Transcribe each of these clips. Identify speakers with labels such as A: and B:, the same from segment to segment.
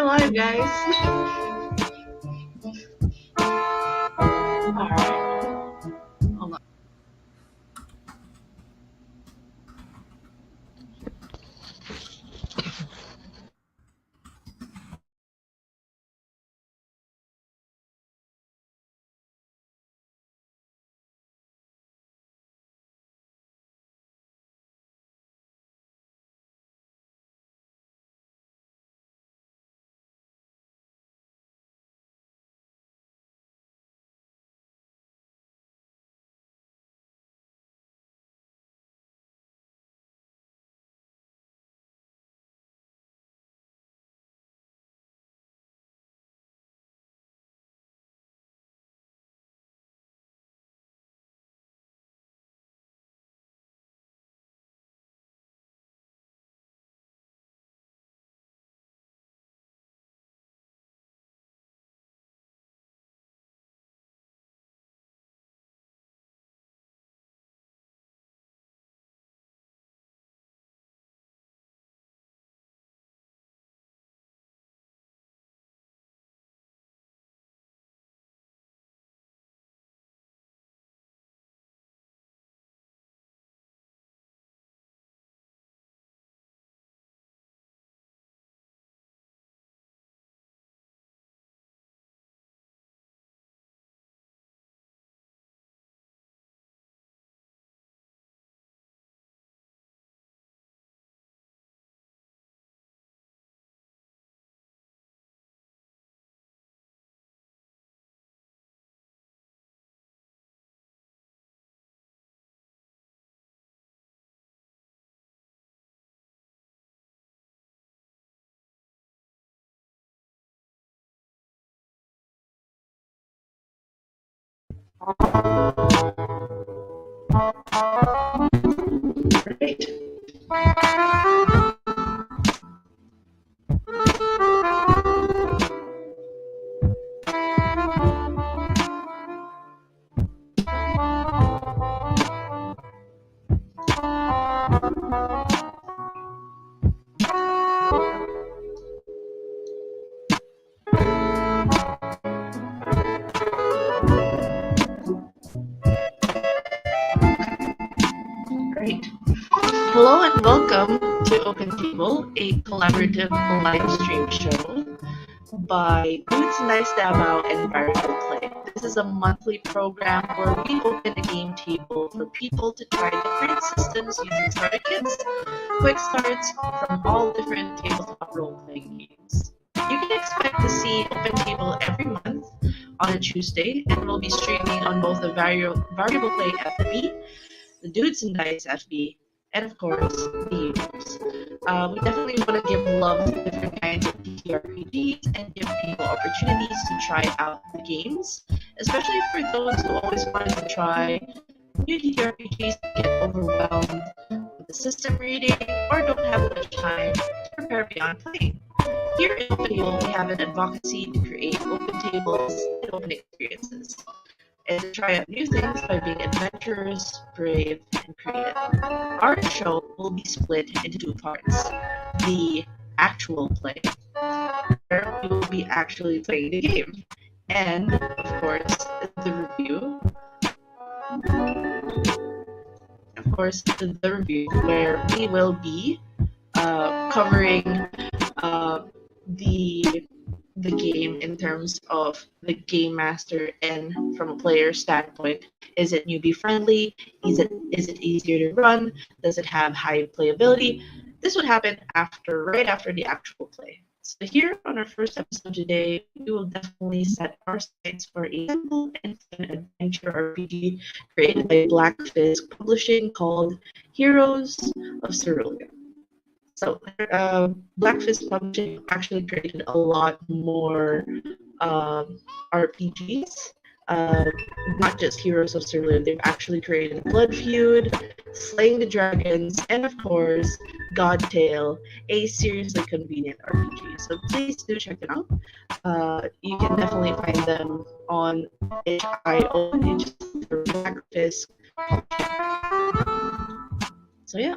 A: live, guys. Alright. Hold on. Great. Great. Hello and welcome to Open Table, a collaborative live stream show by Woodland, Davao, and VariablePlay. This is a monthly program where we open a game table for people to try different systems using starter kits, quick starts from all different tabletop role-playing games. You can expect to see Open Table every month on a Tuesday, and we'll be streaming on both the VariablePlay FB, the Dudes and Dice FB, and of course, the YouTubes. We definitely want to give love to different kinds of TTRPGs and give people opportunities to try out the games, especially for those who always wanted to try new TTRPGs but get overwhelmed with the system reading or don't have much time to prepare beyond playing. Here in Open Table, we have an advocacy to create open tables and open experiences, and to try out new things by being adventurous, brave, and creative. Our show will be split into two parts. The actual play, where we will be actually playing the game, and, of course, the review. Of course, the review, where we will be covering the game in terms of the game master and from a player standpoint. Is it newbie friendly? Is it easier to run? Does it have high playability? This would happen right after the actual play. So here on our first episode today, we will definitely set our sights for a simple and fun adventure RPG created by Black Fisk Publishing called Heroes of Cerulea. So, Black Fisk Publishing actually created a lot more RPGs, not just Heroes of Cerulea. They've actually created Blood Feud, Slaying the Dragons, and of course, Godtail, a seriously convenient RPG. So please do check them out. You can definitely find them on itch.io, it's for Black Fisk Publishing. So yeah.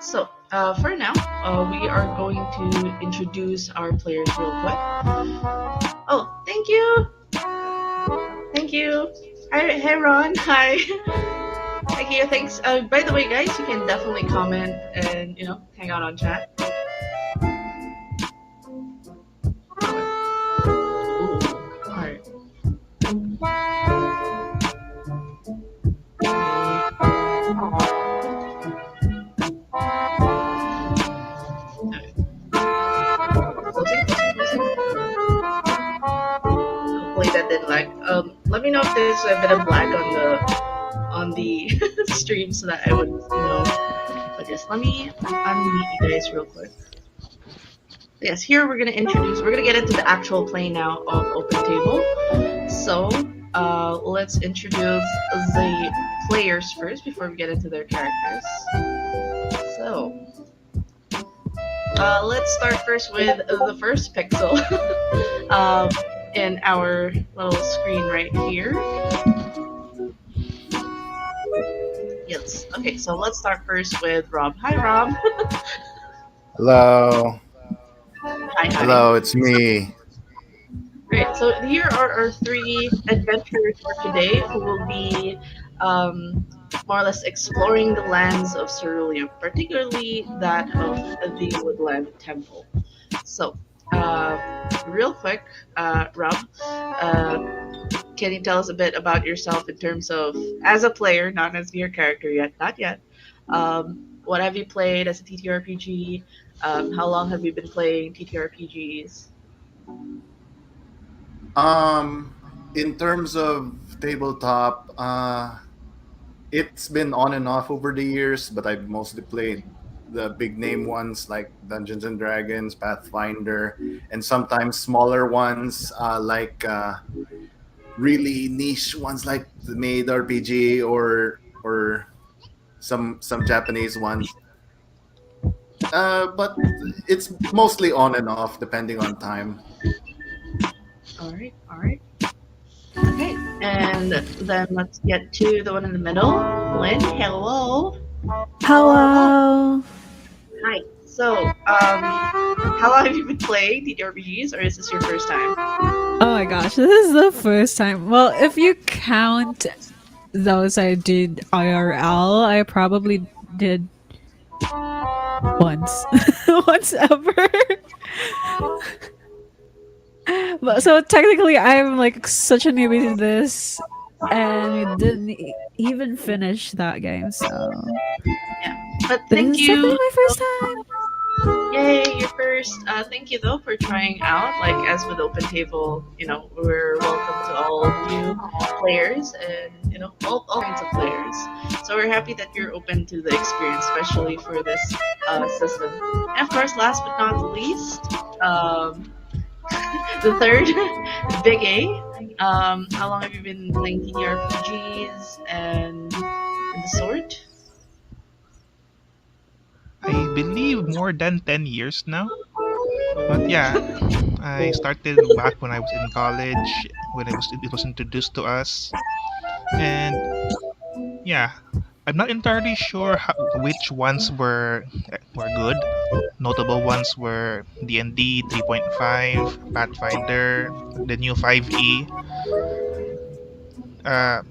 A: For now, we are going to introduce our players real quick. Oh, thank you. Hi, hey Ron. Hi. Thank you. Thanks. By the way, guys, you can definitely comment and hang out on chat. Ooh, all right. Closing, closing, closing. Hopefully that didn't lag. Let me know if there's a bit of lag on the stream so that I would But yes, let me unmute you guys real quick. Yes, here we're gonna get into the actual play now of Open Table. So let's introduce the players first before we get into their characters. So let's start first with the first pixel in our little screen right here. Yes. Okay, so let's start first with Rob. Hi, Rob.
B: Hello.
A: Hi, hi.
B: Hello, it's me.
A: Great. So here are our three adventurers for today who will be more or less exploring the lands of Cerulea, particularly that of the Woodland Temple. So, real quick, Rob, can you tell us a bit about yourself in terms of as a player, not as your character yet, not yet? What have you played as a TTRPG? How long have you been playing TTRPGs?
B: In terms of tabletop, it's been on and off over the years, but I've mostly played the big name ones like Dungeons and Dragons, Pathfinder, and sometimes smaller ones really niche ones like the Made RPG or some Japanese ones. But it's mostly on and off depending on time.
A: All right, all right. Okay, and then let's get to the one in the middle. Lynn, hello.
C: Hello.
A: Hi. So, how long have you been playing TTRPGs, or is this your first time?
C: Oh my gosh, this is the first time. Well, if you count those I did IRL, I probably did once. Once ever. But so technically I'm like such a newbie to this and we didn't even finish that game, so
A: Yeah. But
C: this
A: thank
C: is technically
A: you.
C: my first time.
A: Yay, you're first. Thank you though for trying out. Like as with Open Table, we're welcome to all new players and all kinds of players. So we're happy that you're open to the experience, especially for this system. And of course, last but not the least, the third, Big A. How long have you been playing TTRPGs and the sort?
D: I believe more than 10 years now. But yeah, I started back when I was in college when it was introduced to us. And yeah, I'm not entirely sure which ones were good. Notable ones were D&D 3.5, Pathfinder, the new 5e. Uh,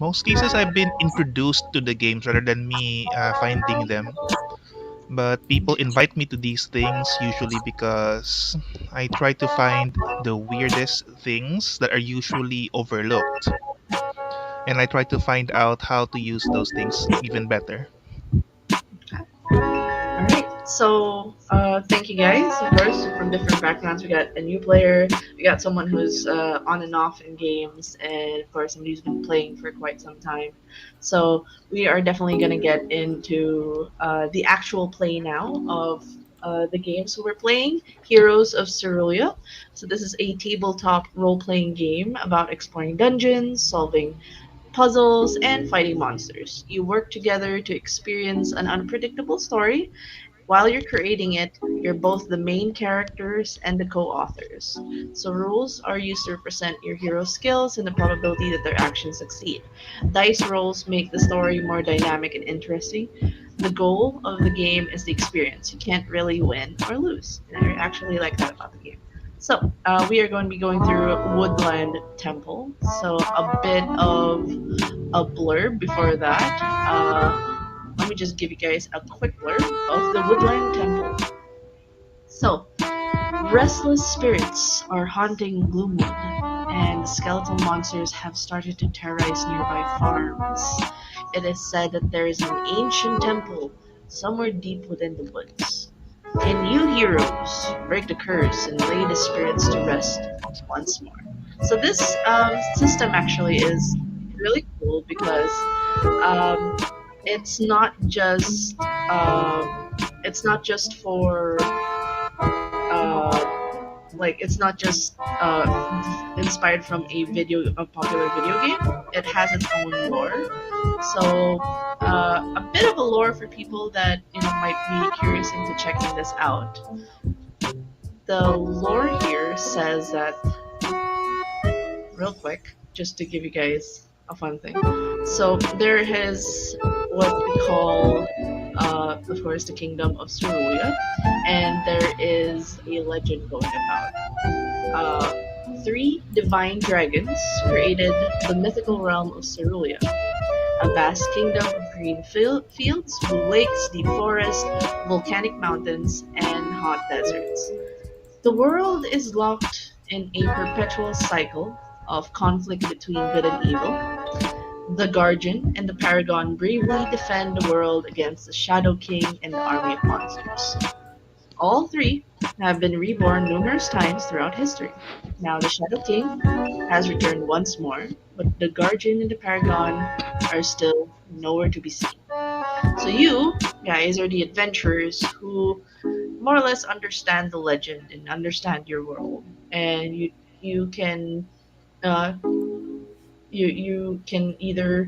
D: Most cases I've been introduced to the games rather than me finding them. But people invite me to these things usually because I try to find the weirdest things that are usually overlooked. And I try to find out how to use those things even better.
A: All right. So, thank you guys. Of course, from different backgrounds, we got a new player, we got someone who's on and off in games, and of course, somebody who's been playing for quite some time. So, we are definitely going to get into the actual play now of the games we're playing, Heroes of Cerulea. So, this is a tabletop role playing game about exploring dungeons, solving puzzles, and fighting monsters. You work together to experience an unpredictable story while you're creating it, you're both the main characters and the co-authors. So rules are used to represent your hero's skills and the probability that their actions succeed. Dice rolls make the story more dynamic and interesting. The goal of the game is the experience. You can't really win or lose. And I actually like that about the game. So, we are going to be going through Woodland Temple. So, a bit of a blurb before that. Let me just give you guys a quick blurb of the Woodland Temple. So, restless spirits are haunting Gloomwood, and skeletal monsters have started to terrorize nearby farms. It is said that there is an ancient temple somewhere deep within the woods. Can you heroes break the curse and lay the spirits to rest once more? So this system actually is really cool because um, it's not just for it's not just inspired from a popular video game. It has its own lore. So a bit of a lore for people that might be curious into checking this out. The lore here says that, real quick, just to give you guys a fun thing. So there is what we call, of course, the kingdom of Cerulea, and there is a legend going about. Three divine dragons created the mythical realm of Cerulea, a vast kingdom of green fields, blue lakes, deep forests, volcanic mountains, and hot deserts. The world is locked in a perpetual cycle of conflict between good and evil. The Guardian and the Paragon bravely defend the world against the Shadow King and the army of monsters. All three have been reborn numerous times throughout history. Now the Shadow King has returned once more, but the Guardian and the Paragon are still nowhere to be seen. So you guys are the adventurers who more or less understand the legend and understand your world, and you can uh, you can either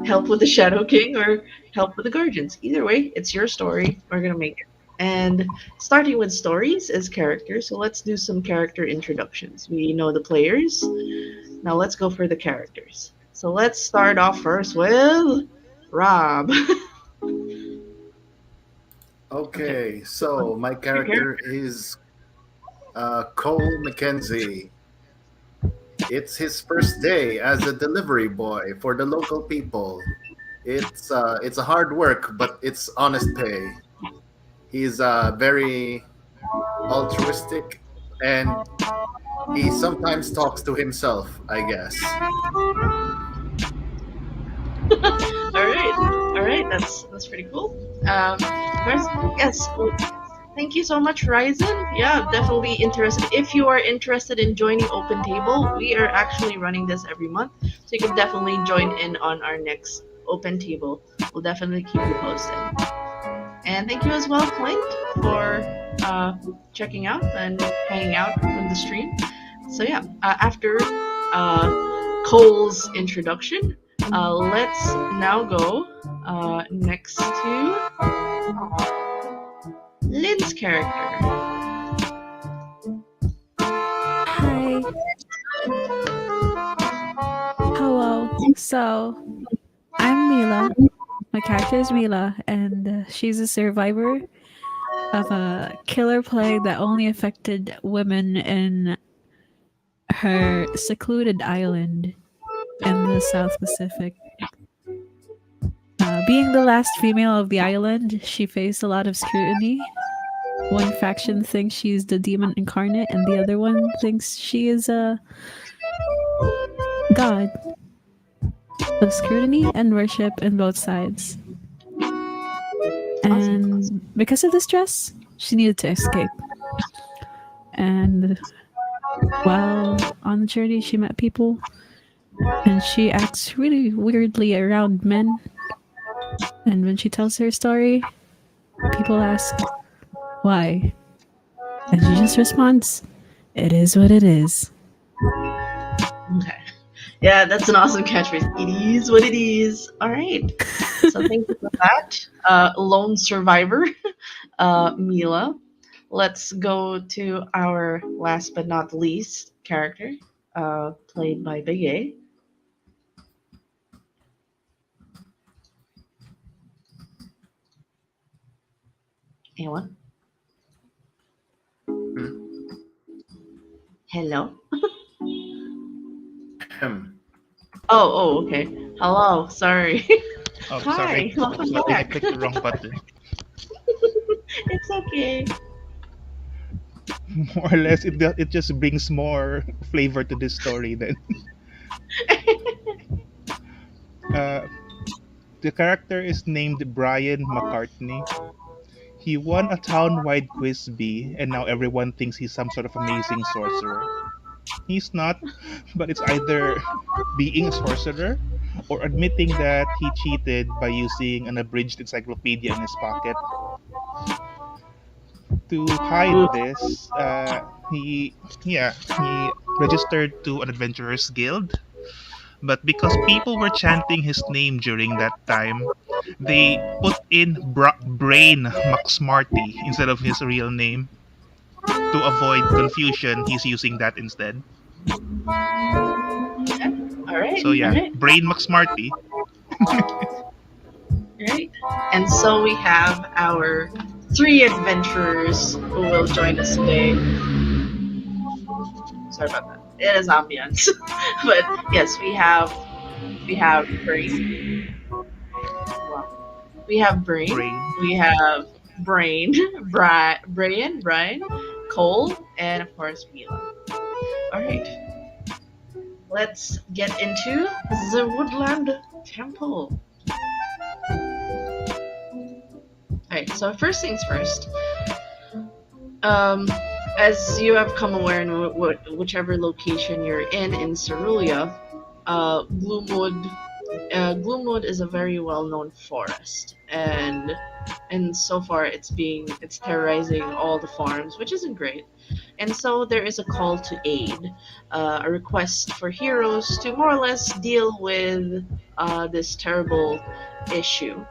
A: help with the Shadow King or help with the Guardians. Either way, it's your story. We're gonna make it. And starting with stories as characters, so let's do some character introductions. We know the players. Now let's go for the characters. So let's start off first with Rob. Okay.
B: Okay, so my
A: Your
B: character
A: character.
B: is Cole McKenzie. It's his first day as a delivery boy for the local people. It's a hard work, but it's honest pay. He's very altruistic, and he sometimes talks to himself, I guess.
A: All right, that's pretty cool. First, yes, well, thank you so much, Ryzen. Yeah, definitely interested. If you are interested in joining Open Table, we are actually running this every month, so you can definitely join in on our next Open Table. We'll definitely keep you posted. And thank you as well, Clint, for checking out and hanging out on the stream. So yeah, after Cole's introduction, let's now go next to Lynn's character.
C: Hi. Hello. So, I'm Mila. My character is Mila, and she's a survivor of a killer plague that only affected women in her secluded island in the South Pacific. Being the last female of the island, she faced a lot of scrutiny. One faction thinks she's the demon incarnate, and the other one thinks she is a god. So scrutiny and worship in both sides. And because of the stress, she needed to escape. And while on the journey, she met people, and she acts really weirdly around men. And when she tells her story, people ask, why? And she just responds, it is what it is.
A: Okay. Yeah, that's an awesome catchphrase. It is what it is. All right. So thank you for that, lone survivor, Mila. Let's go to our last but not least character, played by Big A. Anyone?
B: Hmm.
A: Hello.
B: Him.
A: Okay. Hello. Sorry.
D: Oh,
A: Hi.
D: sorry.
A: Welcome
D: Sorry, I
A: back.
D: clicked the wrong button.
A: It's okay.
D: More or less, it just brings more flavor to this story. Then, uh, the character is named Brian McCartney. He won a town-wide quiz bee, and now everyone thinks he's some sort of amazing sorcerer. He's not, but it's either being a sorcerer or admitting that he cheated by using an abridged encyclopedia in his pocket. To hide this, he registered to an adventurers guild. But because people were chanting his name during that time, they put in Brain McSmarty instead of his real name. To avoid confusion, he's using that instead.
A: All right.
D: So
A: All
D: yeah,
A: right.
D: Brain McSmarty.
A: Right. And so we have our three adventurers who will join us today. Sorry about that. It is ambience. But yes, we have Brain. Wow. We have Brain.
D: Brain.
A: We have Brain, Brian, Cole, and of course Mila. All right. Let's get into the Woodland Temple. Alright, so first things first. Um, as you have come aware in whichever location you're in Cerulea, Gloomwood, Gloomwood is a very well-known forest, and so far it's terrorizing all the farms, which isn't great. And so there is a call to aid, a request for heroes to more or less deal with this terrible issue.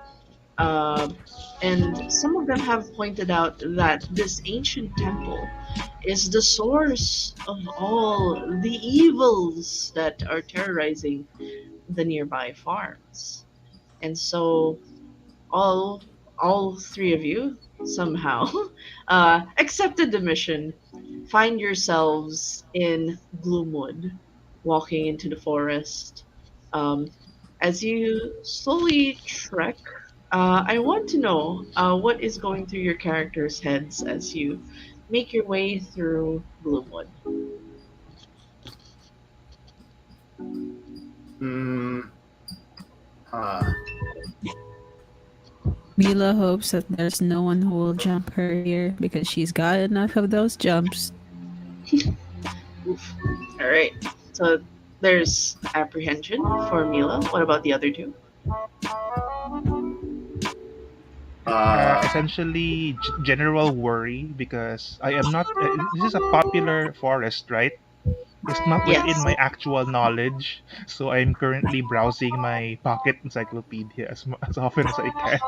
A: Um, and some of them have pointed out that this ancient temple is the source of all the evils that are terrorizing the nearby farms. And so all all three of you somehow accepted the mission, find yourselves in Gloomwood, walking into the forest. Um, as you slowly trek, I want to know what is going through your characters' heads as you make your way through Gloomwood.
B: Mm, uh,
C: Mila hopes that there's no one who will jump her here because she's got enough of those jumps.
A: Oof. All right. So there's apprehension for Mila. What about the other two?
B: uh,
D: Essentially, general worry because I am not. This is a popular forest, right? It's not within
A: Yes.
D: my actual knowledge, so I'm currently browsing my pocket encyclopedia as often as I can,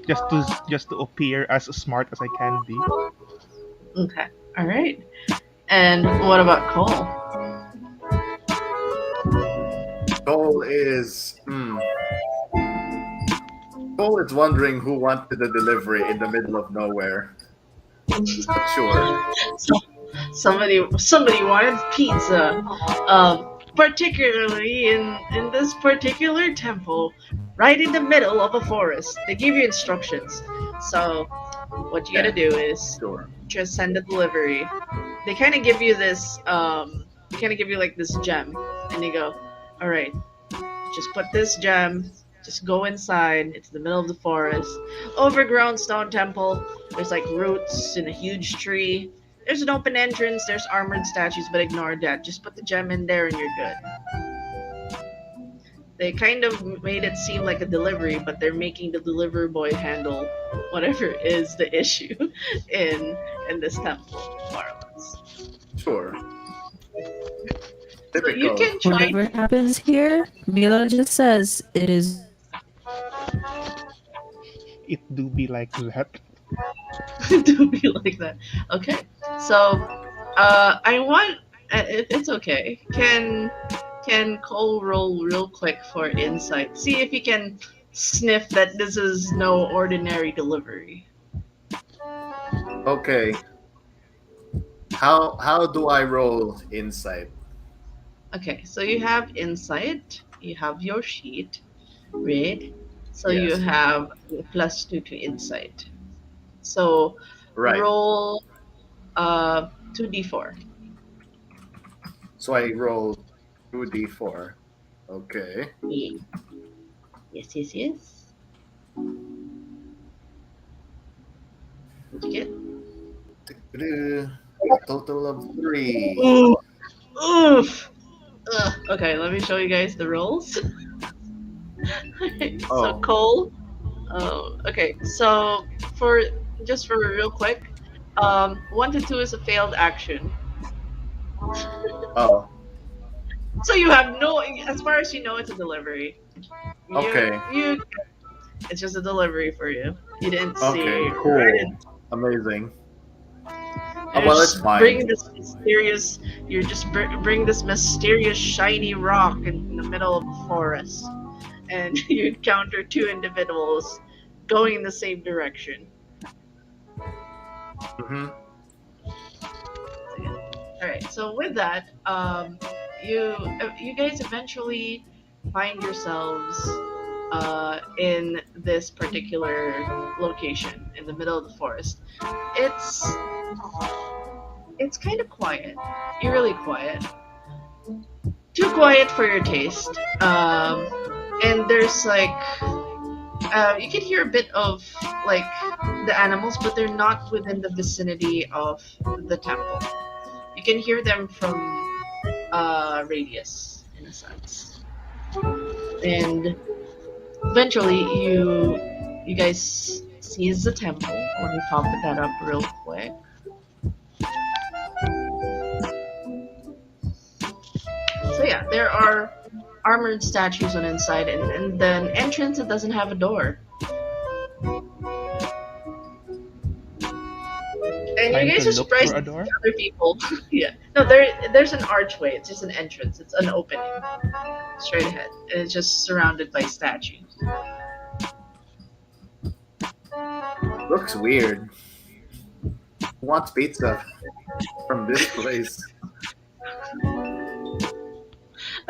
D: just to appear as smart as I can be.
A: Okay. All right. And what about Cole?
B: Cole is. Cole is wondering who wanted the delivery in the middle of nowhere. He's not sure.
A: So, somebody wanted pizza, particularly in this particular temple, right in the middle of a forest. They give you instructions. So what you gotta
B: Yeah,
A: do is
B: sure.
A: just send a delivery. They kind of give you this. They kind of give you like this gem, and you go, all right, just put this gem. Just go inside. It's the middle of the forest. Overgrown stone temple. There's like roots in a huge tree. There's an open entrance. There's armored statues, but ignore that. Just put the gem in there and you're good. They kind of made it seem like a delivery, but they're making the delivery boy handle whatever is the issue in in this temple, more or less.
B: Sure.
A: So you
B: Typical.
A: can try
C: Whatever happens here, Mila just says it is.
D: It do be like that.
A: to be like that. Okay. So I want it's okay. Can Cole roll real quick for insight? See if he can sniff that this is no ordinary delivery.
B: Okay. How do I roll insight?
A: Okay, so you have insight, you have your sheet, right? So you
B: Yes.
A: have +2 to insight. So
B: Right.
A: roll 2d4.
B: So I roll 2d4. Okay.
A: Yeah. Yes, yes, yes. What'd you get?
B: A total of 3.
A: Ooh, oof. Ugh. Okay, let me show you guys the rolls. So
B: Oh.
A: Cole. Oh, okay. So for just for real quick, 1 to 2 is a failed action.
B: Oh.
A: So you have no, as far as you know, it's a delivery.
B: Okay.
A: You, it's just a delivery for you. You didn't
B: Okay.
A: see, right?
B: Cool. Amazing.
A: You're
B: Well, it's
A: just
B: fine.
A: bring this mysterious. You're just bring this mysterious shiny rock in the middle of a forest, and you encounter 2 individuals going in the same direction.
B: Hmm.
A: All right. So with that, you guys eventually find yourselves in this particular location in the middle of the forest. It's it's kind of quiet, eerily quiet, too quiet for your taste. And there's like you can hear a bit of like the animals, but they're not within the vicinity of the temple. You can hear them from radius in a sense. And eventually you guys seize the temple. Let me pop that up real quick. So yeah, there are armored statues on inside, and then entrance it doesn't have a door. And you
D: Time to
A: guys are
D: look for
A: surprised
D: a
A: to see
D: door.
A: other people. Yeah. No, there's an archway. It's just an entrance. It's an opening straight ahead. And it's just surrounded by statues.
B: Looks weird. Who wants pizza from this place?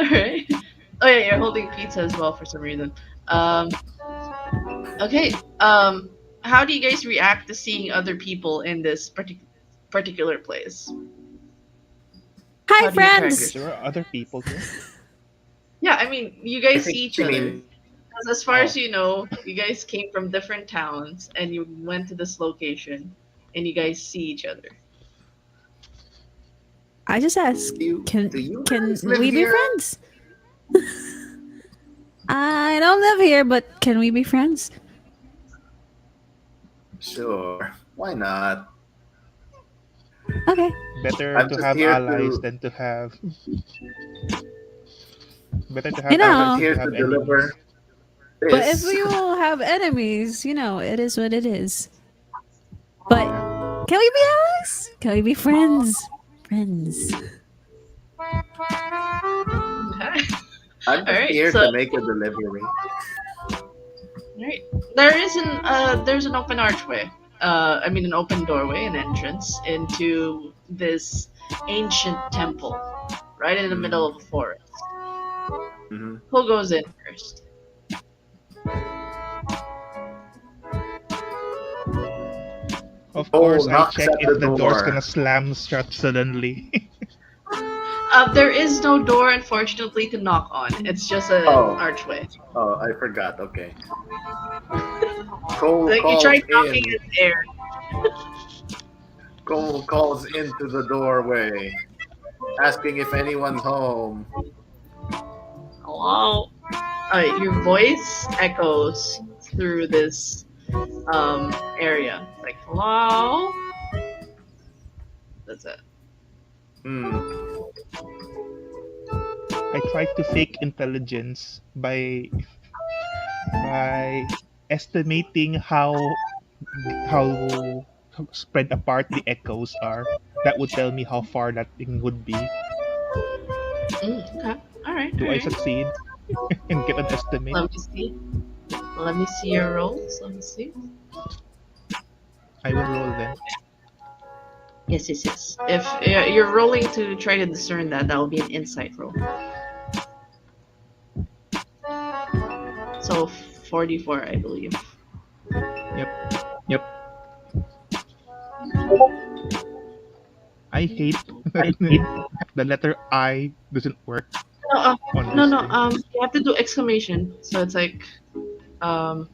A: Alright. Oh yeah, you're holding pizza as well for some reason. Um okay. How do you guys react to seeing other people in this particular place?
C: Hi,
A: How do you
D: Wait,
C: friends.
A: characters?
D: there are other people here.
A: Yeah, I mean, you
B: I
A: guys see
B: think
A: each
B: she
A: other.
B: means.
A: 'Cause as far as
D: Oh,
A: you know, you guys came from different towns and you went to this location and you guys see each other.
C: I just ask,
B: Do you
C: can
B: guys live
C: we be
B: here?
C: friends? I don't live here, but can we be friends?
B: Sure. Why not?
C: Okay.
D: better
B: I'm
D: to
B: just
D: have
B: here
D: allies
B: to.
D: than to have better to
C: You
D: have
B: I'm
D: allies
B: just
C: know,
D: than
B: here
D: to
B: to
D: have
B: deliver
D: enemies.
C: but if
B: this.
C: we will have enemies, it is what it is. But
D: Yeah.
C: can we be allies? Can we be friends? Friends.
A: Okay.
B: I'm
A: All
B: just
A: right.
B: here
A: So,
B: to make a delivery.
A: all right. There's an open archway. I mean an open doorway, an entrance into this ancient temple right in the middle
B: Mm-hmm.
A: of a forest.
B: Mm-hmm.
A: Who goes in first?
D: Of
B: Oh,
D: course, I
B: knocks
D: check
B: at
D: if
B: the
D: the door's
B: door.
D: gonna slam shut suddenly.
A: There is no door, unfortunately, to knock on. It's just an
B: Oh,
A: archway.
B: oh, I forgot. Okay. Cole
A: Like you
B: calls
A: tried knocking
B: in.
A: in the air.
B: Cole calls into the doorway, asking if anyone's home.
A: Hello. Your voice echoes through this area. Like hello. That's it.
B: Hmm.
D: I tried to fake intelligence by estimating how spread apart the echoes are. That would tell me how far that thing would be.
A: Okay. All right. All
D: Do I
A: right.
D: succeed and get an estimate?
A: Let me see. Let me see your rolls. Let me see.
D: I will roll then.
A: Yes, yes, yes. If you're rolling to try to discern that, that will be an insight roll. So 44, I believe.
D: Yep. I hate that the letter I doesn't work
A: No,
D: on
A: no,
D: this
A: no.
D: thing.
A: You have to do exclamation. So it's like, um,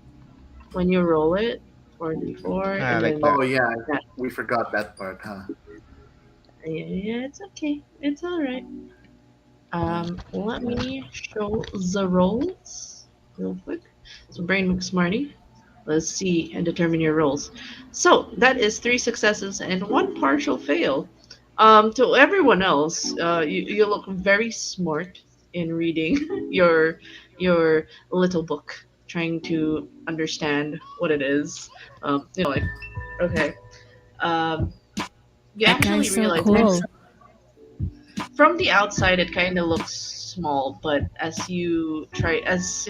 A: when you roll it, 44,
D: Ah,
A: and
D: like
A: then
B: Oh
D: that.
B: yeah,
A: that.
B: we forgot that part, huh?
A: Yeah, yeah, it's okay. It's all right. Let me show the rolls real quick. So Brain McSmarty. Let's see and determine your rolls. So that is 3 successes and 1 partial fail. To everyone else, you look very smart in reading your little book, trying to understand what it is. Like, okay. Um, you
C: That guy's
A: actually
C: so
A: realize that
C: cool.
A: from the outside it kind of looks small, but as you try, as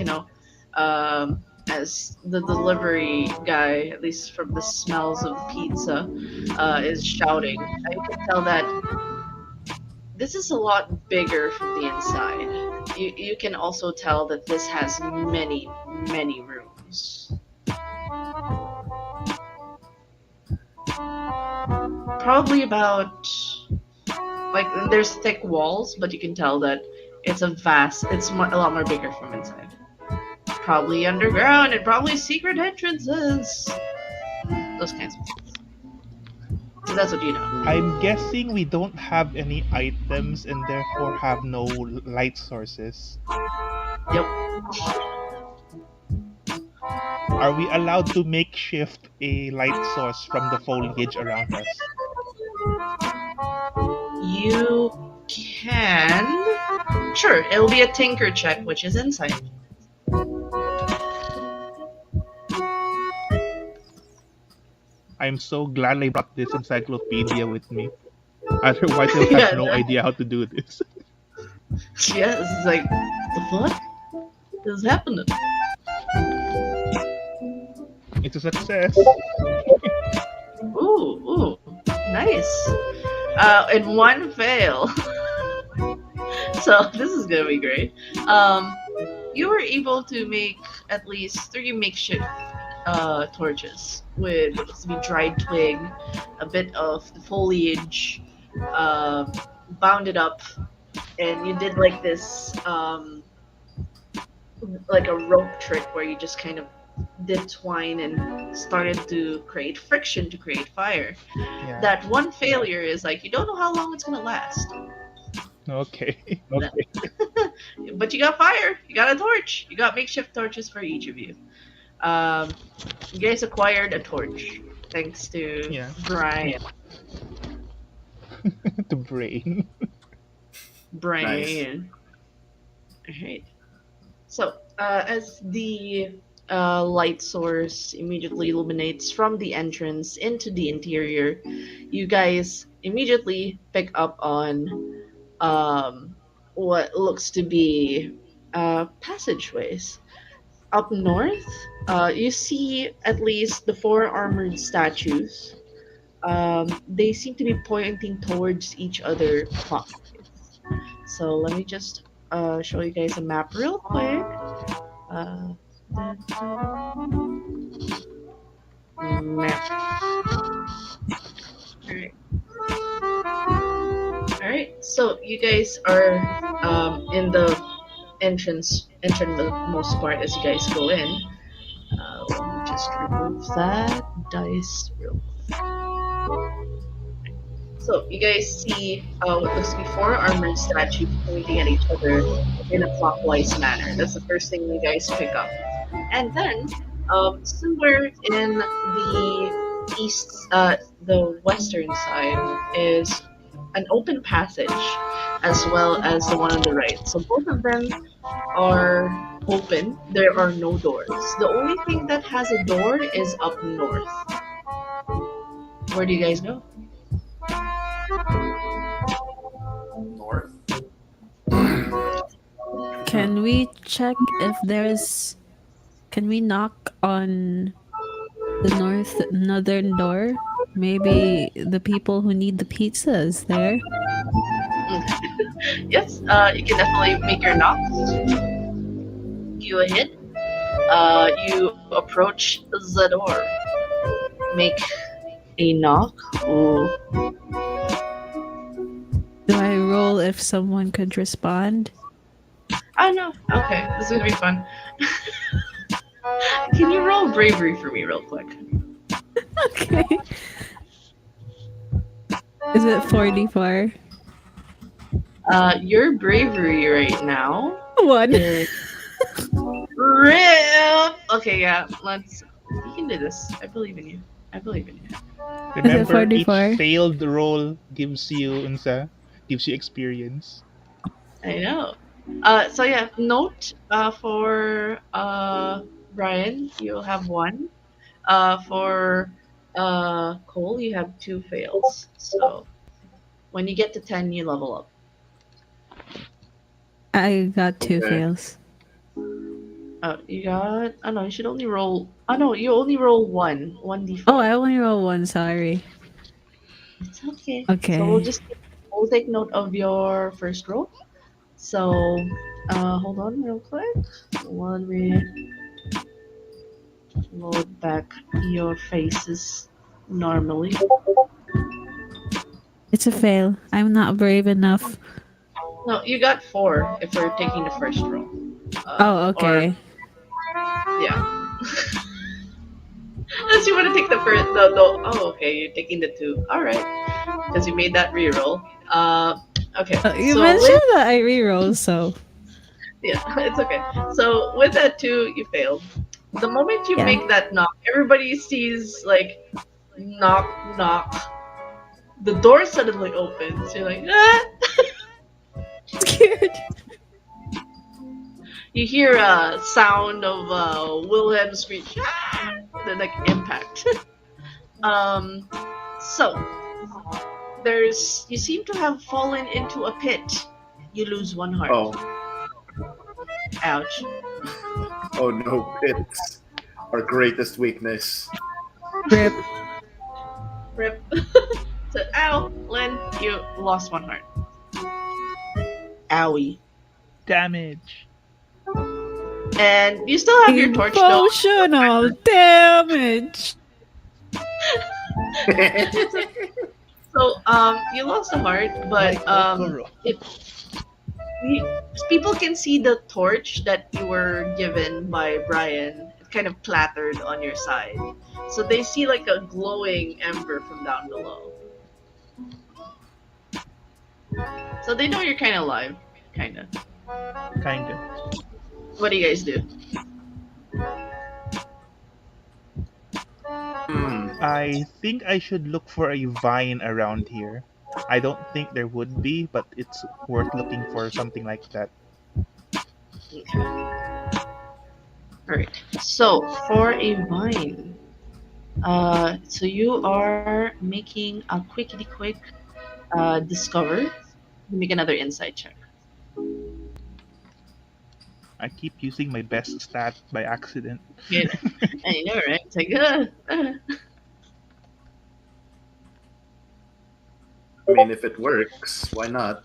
A: the delivery guy, at least from the smells of the pizza, is shouting, you can tell that this is a lot bigger from the inside. You can also tell that this has many, many rooms. Probably about, like, there's thick walls, but you can tell that a lot more bigger from inside. Probably underground and probably secret entrances. Those kinds of things. So that's what you know.
D: I'm guessing we don't have any items and therefore have no light sources.
A: Yep.
D: Are we allowed to makeshift a light source from the foliage around us?
A: You can. Sure, it'll be a tinker check, which is insight.
D: I'm so glad I brought this encyclopedia with me. Otherwise, I'll have
A: Yeah,
D: no idea how to do this.
A: yes, it's like, the fuck is happening?
D: It's a success.
A: Ooh, nice. And 1 fail. So this is gonna be great. Um, you were able to make at least 3 makeshift torches with what looks to be dried twig, a bit of the foliage, um, bound it up, and you did like this, like a rope trick where you just kind of did twine and started to create friction to create fire.
D: Yeah.
A: That one failure is like you don't know how long it's gonna last.
D: Okay.
A: But you got fire, you got a torch, you got makeshift torches for each of you. Um, you guys acquired a torch thanks to
D: Yeah.
A: Brian.
D: The brain.
B: Nice.
A: Brian. Alright. So, as the light source immediately illuminates from the entrance into the interior, you guys immediately pick up on what looks to be passageways. Up north, you see at least the 4 armored statues. They seem to be pointing towards each other clockwise. So let me just show you guys a map real quick. Uh, map. Alright. Alright. So you guys are in the entering the most part as you guys go in. Let me just remove that dice real quick. So you guys see what looks to be 4 armored statues pointing at each other in a clockwise manner. That's the first thing you guys pick up. And then, somewhere in the western side is an open passage. as well as the one on the right. So both of them are open. There are no doors. The only thing that has a door is up north. Where do you guys go?
B: North.
C: Can we check if there's. Can we knock on the northern door? Maybe the people who need the pizza is there.
A: Yes, you can definitely make your knock. Go ahead. You approach the door. Make a knock. Ooh.
C: Do I roll if someone could respond?
A: Oh no. Okay, this is gonna be fun. Can you roll bravery for me real quick?
C: Okay. Is it 44?
A: Your bravery right now
C: One.
A: is rip. Okay, yeah. Let's. You can do this. I believe in you. I believe in you.
D: Remember, each
C: 44?
D: failed roll gives you experience.
A: I know. So yeah, note for Brian, you'll have one. For Cole, you have two fails. So when you get to 10, you level up.
C: I got 2
B: Okay.
C: fails.
A: You got. Oh no, you should only roll. Oh no, you only roll one. 1d4.
C: Oh, I only roll 1, sorry.
A: It's okay. So
C: Okay.
A: we'll take note of your first roll. So hold on real quick. While we load back your faces normally.
C: It's a fail. I'm not brave enough.
A: No, you got 4 if we're taking the first roll.
C: Oh,
A: Or
C: okay.
A: yeah. Unless you want to take the first, the oh, okay, you're taking the 2. All right, because you made that reroll. Okay.
C: You
A: So
C: mentioned
A: with
C: that I reroll, so
A: yeah, it's okay. So with that 2, you failed. The moment you
C: yeah.
A: make that knock, everybody sees like knock knock. The door suddenly opens. You're like, ah!
C: Scared.
A: You hear a sound of Wilhelm screech, ah! Then like impact. um, so there's you seem to have fallen into a pit. You lose 1 heart.
B: Oh.
A: Ouch.
B: Oh no, pits. Our greatest weakness.
C: Rip.
A: Rip. So ow, Len, you lost 1 heart. Owie.
D: Damage.
A: And you still have your torch though.
C: Emotional damage.
A: So you lost a heart, but
D: Like Okoro.
A: it people can see the torch that you were given by Brian. It kind of clattered on your side, so they see like a glowing ember from down below. So they know you're kind of alive, kind of.
D: Kinda.
A: What do you guys do?
D: I think I should look for a vine around here. I don't think there would be, but it's worth looking for something like that.
A: Okay. All right. So for a vine, so you are making a quickity quick discover. Make another insight check.
D: I keep using my best stat by accident.
A: Yeah, I know, right? It's like,
B: I mean, if it works, why not?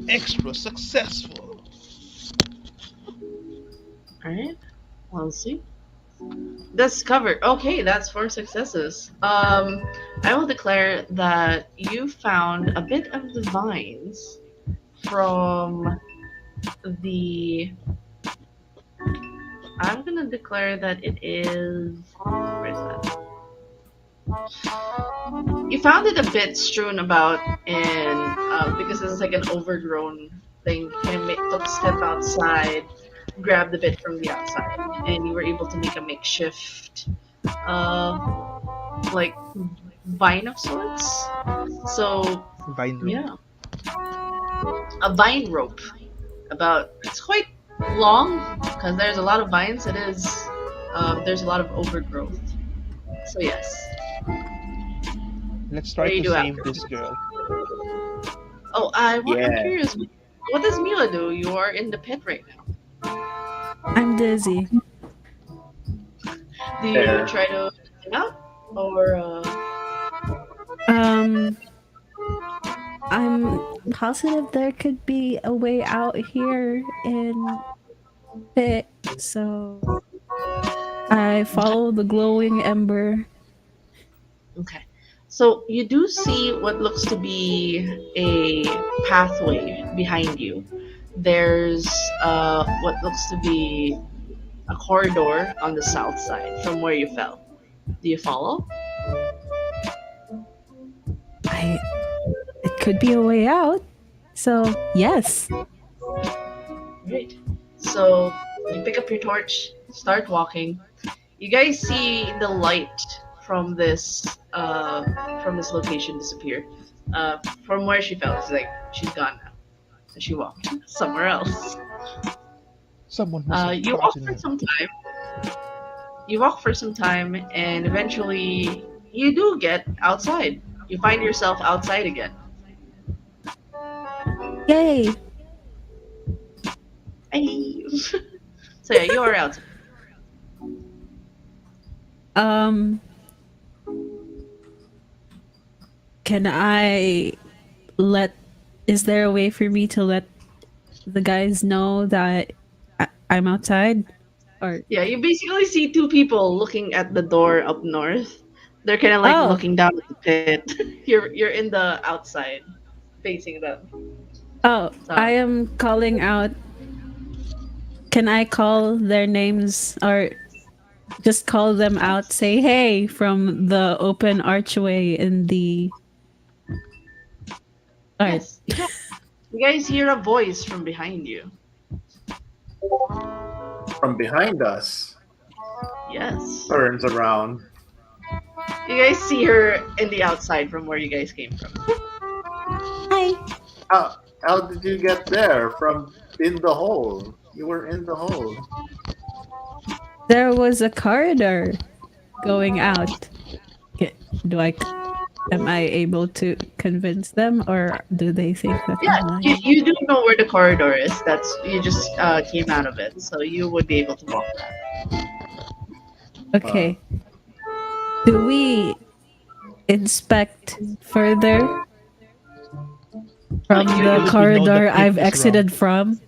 D: Extra successful.
A: all right. Let's see. Discover. Okay, that's 4 successes. I will declare that you found a bit of the vines from the. I'm gonna declare that it is. Where's that? You found it a bit strewn about, and because it's like an overgrown thing, you took a step outside, grabbed a bit from the outside, and you were able to make a makeshift, like vine of sorts. So
D: Vine rope.
A: yeah, a vine rope. About it's quite long because there's a lot of vines. It is there's a lot of overgrowth. So yes,
D: Let's
A: what
D: try
A: do you
D: to
A: do
D: save
A: after?
D: this girl.
A: Oh, I'm
B: Yeah.
A: curious. What does Mila do? You are in the pit right now.
C: I'm dizzy.
A: Do you
B: There.
A: try to get out or
C: Um, I'm positive there could be a way out here in pit, so I follow the glowing ember.
A: okay? So you do see what looks to be a pathway behind you. There's what looks to be a corridor on the south side from where you fell. Do you follow?
C: I it could be a way out. So yes.
A: Right. So you pick up your torch, start walking. You guys see the light from this location disappear. From where she fell, it's like she's gone now. So she walked somewhere else.
D: Someone must have
A: You walk
D: gotten
A: for
D: it.
A: some time. You walk for some time, and eventually you do get outside. You find yourself outside again.
C: Yay.
A: Hey. So yeah, you are outside.
C: Um can I let is there a way for me to let the guys know that I'm outside? Or
A: Yeah, you basically see two people looking at the door up north. They're kind of like
C: oh,
A: looking down at the pit. You're in the outside, facing them.
C: oh, I
A: So
C: am calling out. Can I call their names or just call them out? Say hey from the open archway in the. All right.
A: yes, you guys hear a voice from behind you.
B: From behind us.
A: Yes,
B: Turns around.
A: you guys see her in the outside from where you guys came from.
C: Hi.
B: How did you get there? From in the hole. You were in the hole.
C: There was a corridor going out. K- Do I? Am I able to convince them, or do they think that
A: Yeah,
C: I'm lying?
A: you do know where the corridor is. That's you just came out of it, so you would be able to walk back.
B: Uh,
C: Okay. Do we inspect further
A: Oh,
C: from the
D: Now that we know the
C: corridor
D: pit
C: I've
D: is wrong.
C: exited from?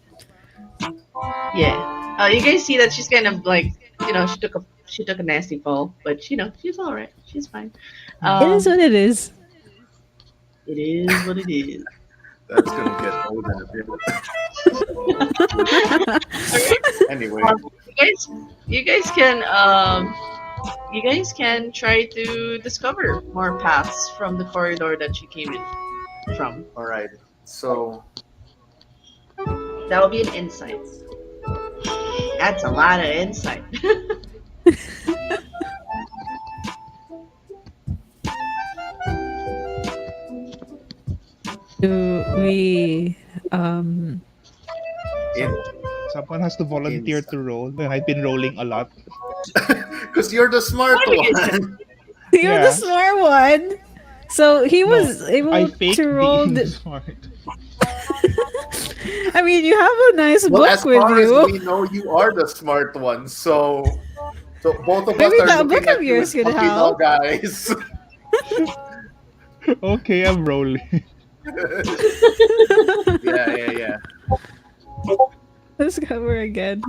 A: yeah. You guys see that she's kind of like she took a nasty fall, but she's all right. She's fine.
D: Hmm.
C: It is what
A: Um,
C: it is.
A: it is what it is.
B: that's gonna get old in a bit.
A: All right.
B: Anyway,
A: You guys, you guys can you guys can try to discover more paths from the corridor that you came in from.
B: all right. So
A: That will be an insight. That's a lot of insight.
C: Do we um
D: Some
B: in
D: someone has to volunteer
B: inside,
D: to roll, and I've been rolling a lot.
B: because you're the smart
A: What do you guys can?
B: one.
C: you're the
D: Yeah.
C: smart one. So he
D: No,
C: was
D: I
C: able
D: fake
C: to roll
D: being
C: the
D: smart.
C: I mean, you have a nice
B: Well,
C: book
B: as
C: with
B: far as
C: you.
B: we know, you are the smart one. So both of
C: Maybe
B: us are
C: that book
B: looking
C: of
B: at you
C: yours
B: as
C: could
B: puppy dog
C: help.
B: eyes.
D: Okay, I'm rolling.
B: Yeah.
C: Let's cover again.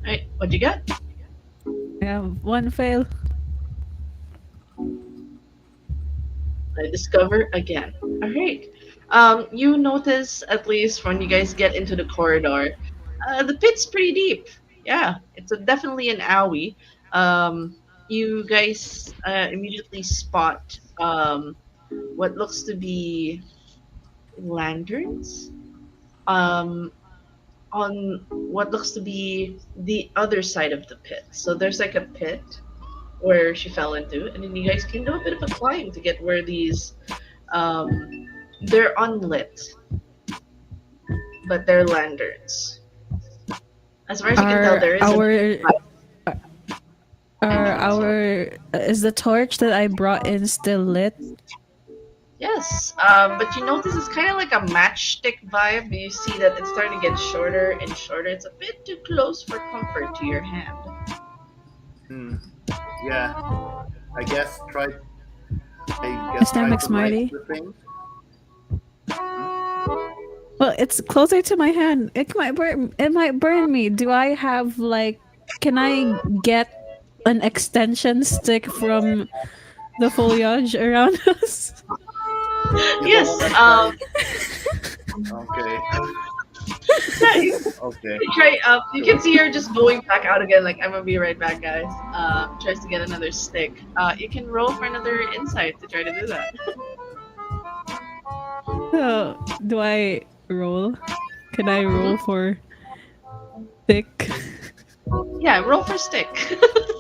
A: Alright, what'd you get?
C: I have one fail.
A: I discover again. Alright. You notice at least when you guys get into the corridor, the pit's pretty deep. Yeah, it's definitely an alley. You guys immediately spot what looks to be lanterns on what looks to be the other side of the pit. So there's like a pit, where she fell into, and then you guys can do a bit of a climb to get where these they're unlit, but they're lanterns. As far as you can tell,
C: Are
A: there is a
C: our are
A: entrance. Yeah.
C: our is the torch that I brought in still lit?
A: Yes, but you notice it's kind of like a matchstick vibe. You see that it's starting to get shorter and shorter. It's a bit too close for comfort to your hand.
B: Hmm. Yeah. I guess try. I guess
C: Mr.
B: try to light
C: McSmarty.
B: the thing. Hmm?
C: Well, it's closer to my hand. It might burn. It might burn me. Do I have like? Can I get an extension stick from the foliage around us?
B: You don't
A: Yes,
B: want to try. Okay.
A: yeah, you
B: Okay.
A: can try. You can
B: Sure.
A: see her just going back out again. Like I'm gonna be right back, guys. Tries to get another stick. You can roll for another insight to try to do that.
C: So, do I roll? Can I roll
A: Mhm.
C: for thick?
A: Yeah, roll for stick.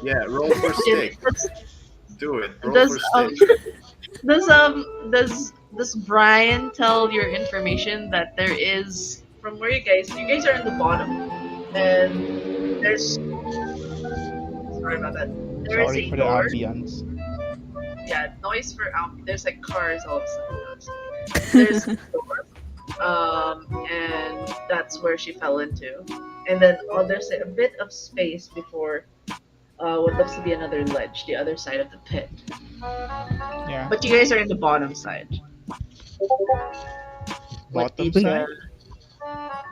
B: Yeah. Roll for
A: Okay,
B: stick. Do it. Roll
A: does
B: for stick.
A: does Brian tell your information that there is from where you guys are in the bottom and there's sorry about that. There is
D: Sorry
A: a
D: for the
A: door.
D: ambience.
A: Yeah, noise for there's like cars all of a sudden. No, I'm just kidding. There's a door. And that's where she fell into. And then there's a bit of space before what looks to be another ledge, the other side of the pit.
D: Yeah.
A: But you guys are in the bottom side. What do you
D: Bottom
C: We
A: think?
D: side.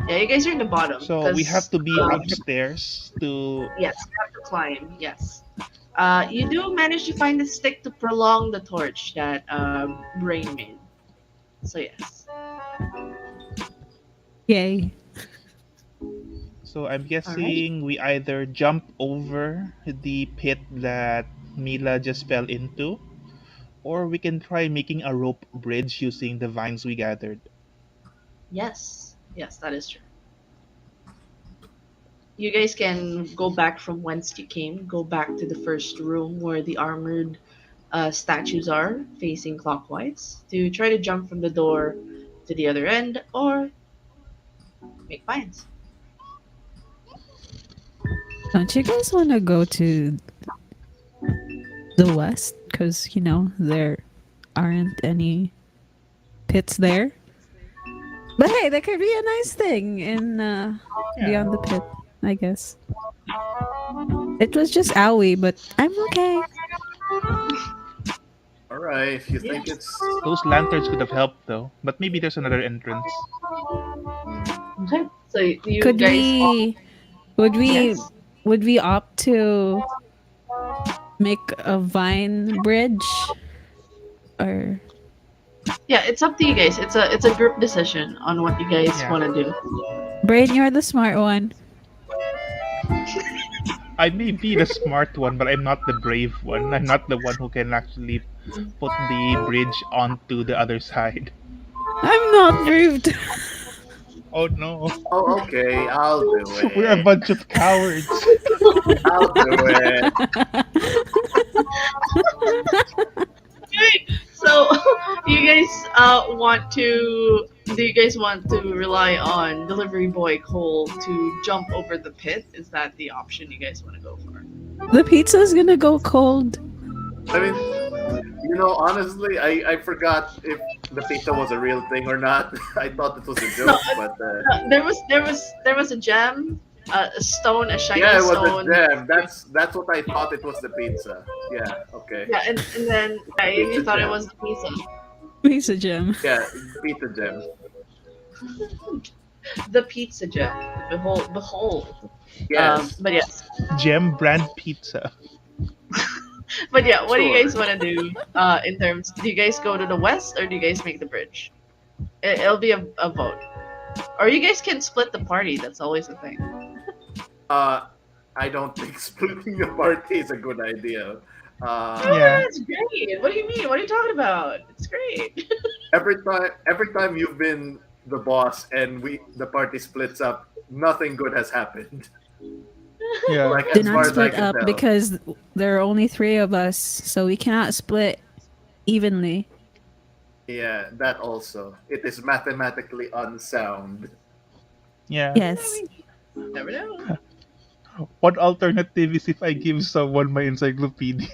A: Yeah, you guys are in the bottom
D: So we have
A: because
D: to be upstairs to.
A: yes, you have to climb. Yes, you do manage to find the stick to prolong the torch that Brain made. So yes,
C: yay.
D: So I'm
A: all right.
D: guessing we either jump over the pit that Mila just fell into, or we can try making a rope bridge using the vines we gathered.
A: Yes, yes, that is true. You guys can go back from whence you came. Go back to the first room where the armored statues are, facing clockwise, to try to jump from the door to the other end, or make vines.
C: Don't you guys want to go to the west? Because there aren't any pits there. But hey, that could be a nice thing in
D: Yeah.
C: beyond the pit, I guess. It was just owie, but I'm okay.
B: All right. If you
A: Yeah.
B: think it's.
D: Those lanterns could have helped though, but maybe there's another entrance.
B: Hmm.
A: Okay. So you
C: Could
A: guys all
C: we? Would we?
A: yes.
C: Would we opt to make a vine bridge, or
A: Yeah, it's up to you guys. It's a group decision on what you guys
D: Yeah.
A: want to do.
C: Brain? You're the smart one.
D: I may be the smart one, but I'm not the brave one. I'm not the one who can actually put the bridge onto the other side.
C: I'm not brave.
D: Oh no.
B: Oh, okay. I'll do
D: We're a
B: it.
D: bunch of cowards.
B: I'll do it.
A: Okay. So you guys want to do you guys want to rely on delivery boy Cole to jump over the pit? Is that the option you guys want to go for?
C: The pizza's gonna go cold.
B: I mean, honestly, I forgot if the pizza was a real thing or not. I thought it was a
A: No,
B: joke, but
A: there was a gem, a stone, a
B: yeah,
A: shiny
B: it was a
A: stone.
B: gem. That's what I thought it was the pizza. Yeah, okay.
A: Yeah, and then yeah, you
B: Pizza
A: thought it
B: gem.
A: was the pizza.
C: Pizza gem.
B: Yeah, pizza gem.
A: The pizza gem. Behold.
B: Yes,
A: But yes.
D: Gem brand pizza.
A: But yeah, what do you
B: sure.
A: guys want to do? In terms, do you guys go to the west or do you guys make the bridge? It'll be a vote, or you guys can split the party. That's always a thing.
B: Uh, I don't think splitting the party is a good idea.
A: Oh,
D: Yeah.
A: that's great. What do you mean? What are you talking about? It's great.
B: Every time you've been the boss and the party splits up, nothing good has happened.
D: Yeah.
B: Like
C: Do
B: as
C: not
B: far as I
C: split
B: can
C: up
B: tell.
C: because there are only three of us, so we cannot split evenly.
B: Yeah, that also. It is mathematically unsound.
D: Yeah.
A: I
C: Yes.
A: mean, never know.
D: One alternative is if I give someone my encyclopedia.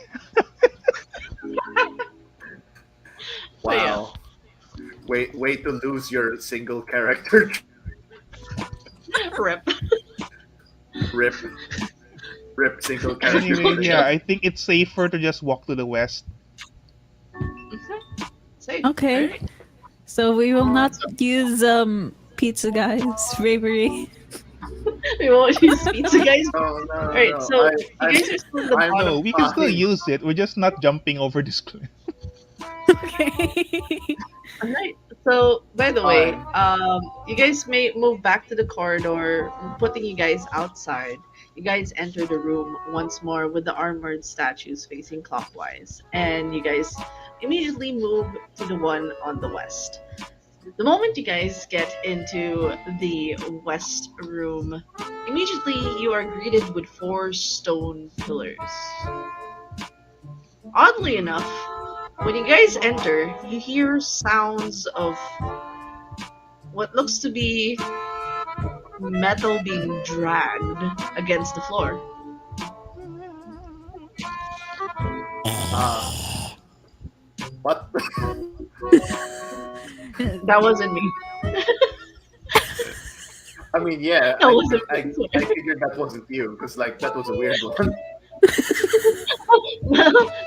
A: But yeah,
B: Wow. Way to lose your single character
A: rip.
B: rip rip single character
D: Anyway,
B: collection.
D: yeah, I think it's safer to just walk to the west.
A: Mhm. Safe. All
C: Okay.
A: right.
C: So we will not
A: So
C: use pizza guy's bravery.
A: we won't use pizza, guys.
B: No, no,
A: All right.
B: no.
A: So you guys are still in the
B: I'm
D: No,
A: bottom.
D: we can still
B: fine.
D: use it. We're just not jumping over this cliff.
C: Okay.
A: All right. So by the way,
B: Fine.
A: you guys may move back to the corridor, putting you guys outside. You guys enter the room once more with the armored statues facing clockwise, and you guys immediately move to the one on the west. The moment you guys get into the west room, immediately you are greeted with four stone pillars. Oddly enough, when you guys enter, you hear sounds of what looks to be metal being dragged against the floor.
B: Uh, what?
A: That wasn't me.
B: I mean, yeah,
A: That wasn't
B: I
A: me.
B: I figured that wasn't you because like that was a weird one.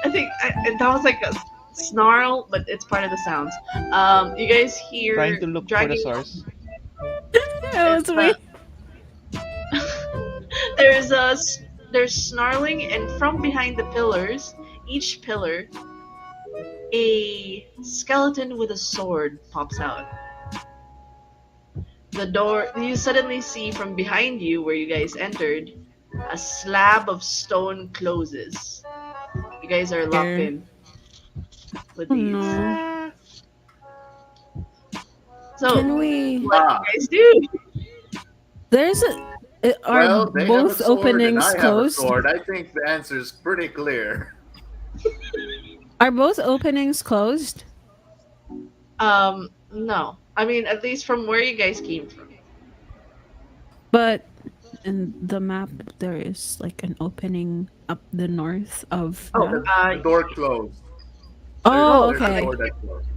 A: I think that was like a snarl, but it's part of the sounds. You guys
D: Trying
A: hear
D: to look for the
A: dragging.
D: source.
C: That was
A: It's
C: me.
A: there's a there's snarling, and from behind the pillars, each pillar, a skeleton with a sword pops out. The door you suddenly see from behind you, where you guys entered, a slab of stone closes. You guys are locked
C: Here.
A: in with
C: Oh
A: these.
C: no.
A: So,
C: Can we?
A: what
B: Ah,
A: do you guys do?
C: There's a. Are
B: well, they have a
C: both
B: sword and
C: openings
B: I have a
C: closed?
B: sword. I think the answer is pretty clear.
C: Are both openings closed?
A: No. I mean, at least from where you guys came from.
C: But in the map, there is like an opening up the north of
A: Oh,
C: that.
B: The door closed.
C: Oh,
B: There's a
C: okay.
B: door that closed.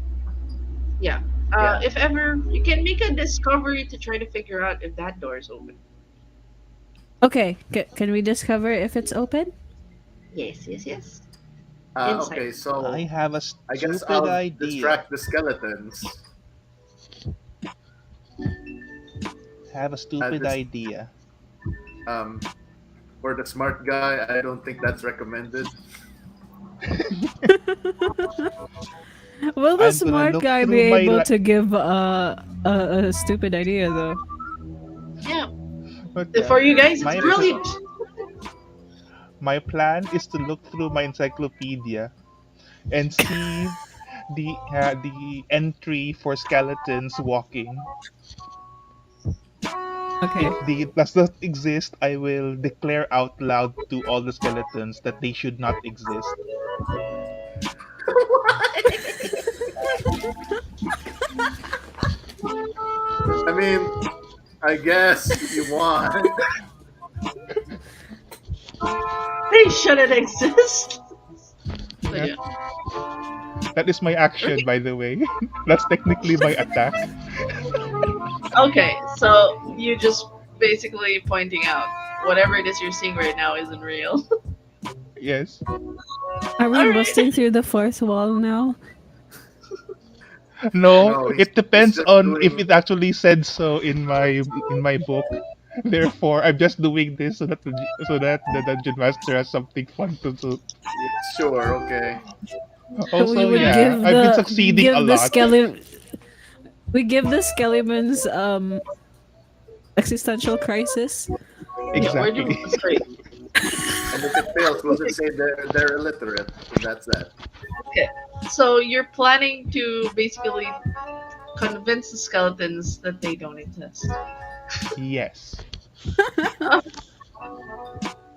A: yeah.
B: Yeah.
A: If ever, you can make a discovery to try to figure out if that door is open.
C: Okay. Can we discover if it's open?
A: Yes, yes, yes. Insight.
B: Okay, so
D: I have a
B: I guess
D: stupid
B: I'll
D: idea.
B: distract the skeletons.
D: Have a stupid
B: This
D: idea.
B: um for the smart guy, I don't think that's recommended.
C: Will the
D: I'm gonna
C: smart
D: look
C: guy be
D: through my
C: able to give a stupid idea though?
A: Yeah.
D: but yeah,
A: For you guys, it's
D: my pl-
A: brilliant.
D: my plan is to look through my encyclopedia and see the entry for skeletons walking.
C: Okay.
D: If the does not exist, I will declare out loud to all the skeletons that they should not exist.
B: I mean, I guess if you want.
A: They shouldn't exist. But
D: Yeah.
A: yeah.
D: That is my action, by the way. That's technically my attack.
A: Okay, so you just basically pointing out whatever it is you're seeing right now isn't real.
D: Yes.
C: Are we
A: Alright.
C: busting through the fourth wall now?
D: No,
B: No,
D: it
B: he's
D: depends
B: just
D: on if
B: doing.
D: it actually said so in my book. Therefore, I'm just doing this so that the dungeon master has something fun to do.
B: Sure, okay.
C: We
D: Also,
C: would
A: Yeah.
D: yeah, I've been succeeding a
C: give the
D: lot.
C: skele we give the skeletons existential crisis.
A: Yeah, we're doing
D: Exactly.
A: this great.
B: And if it fails, we'll just say they're illiterate, and that's that.
A: Okay. So you're planning to basically convince the skeletons that they don't exist.
D: Yes.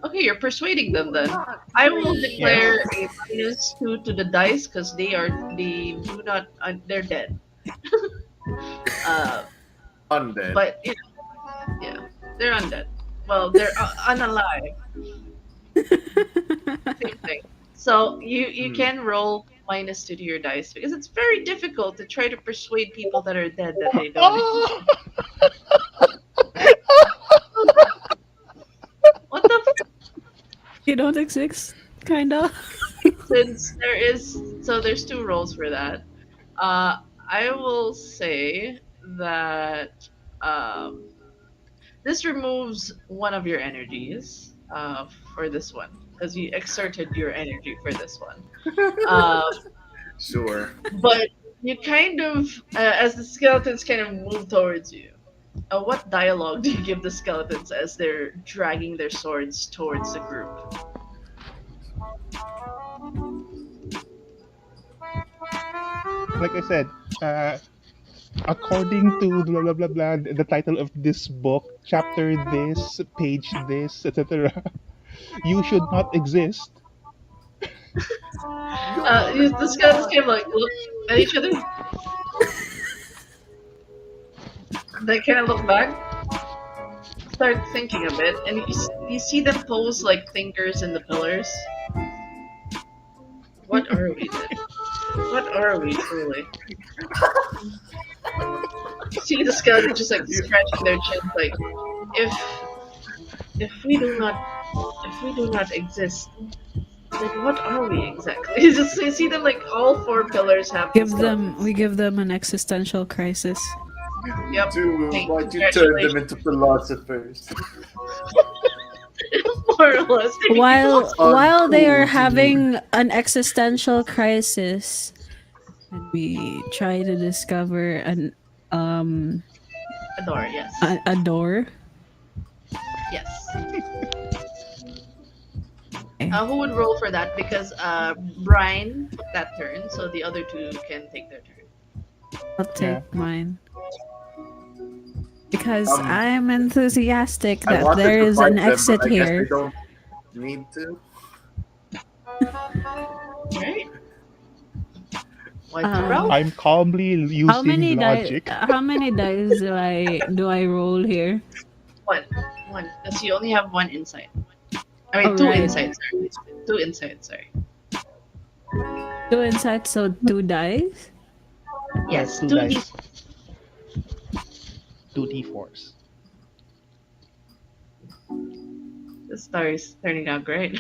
A: Okay, you're persuading them then. I will declare a -2 to the dice because they do not they're dead. Uh,
B: Undead.
A: but yeah, they're undead. Well, they're unalive. Same thing. So you
B: Hmm.
A: can roll -2 to your dice because it's very difficult to try to persuade people that are dead that they don't exist.
D: Oh!
A: What the?
C: You don't exist, kinda.
A: Since there's two rolls for that. I will say that um, this removes one of your energies for this one because you exerted your energy for this one. Um,
B: Sure.
A: but you kind of, as the skeletons kind of move towards you, what dialogue do you give the skeletons as they're dragging their swords towards the group?
D: Like I said, according to blah blah blah blah, the title of this book, chapter this, page this, etc., you should not exist.
A: The skeletons kind of like look at each other. They kind of look back, start thinking a bit, and you see them pose like thinkers in the pillars. What are we then? What are we truly? You see the skeleton just like scratching their chins, like if if we do not exist, then what are we exactly? You see them like all four pillars have the skeletons.
C: We give them an existential crisis.
A: Yep.
B: Dude,
A: Hey,
B: why'd you turn them
A: congratulations.
B: into philosophers?
A: More or less. They became
C: While they are
B: Uncool,
C: having an existential crisis, and we try to discover
A: a door, yes.
C: a door.
A: Yes. Who would roll for that? Because Brian took that turn, so the other two can take their turn.
C: I'll take
D: Yeah.
C: mine. Because
B: Um,
C: I'm enthusiastic
B: I
C: that
B: wanted
C: there
B: to
C: is
B: fight
C: an
B: them,
C: exit
B: but I guess
C: here.
B: they don't need to.
A: Right? What's the roll?
D: I'm calmly using logic.
C: How many dice do I roll here?
A: One. One. Because you only have one insight. I mean,
C: Oh,
A: two
C: right.
A: insights. Sorry. Two insights. Sorry.
C: 2 insights, so 2 dice.
A: Yes.
D: Two
A: Two
D: dice, 2d4s.
A: The star is turning out great.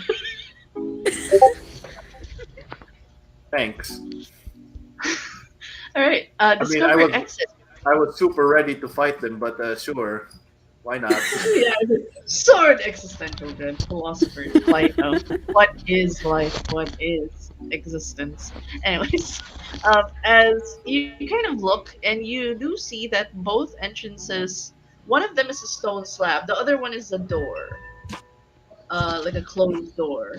B: Thanks.
A: All right.
B: I mean,
A: Discover exit.
B: I was super ready to fight them, but sure, why not?
A: Yeah. Sword existential good philosopher. Like, what is life? What is existence? Anyways, as you kind of look and you do see that both entrances, one of them is a stone slab, the other one is a door, like a closed door,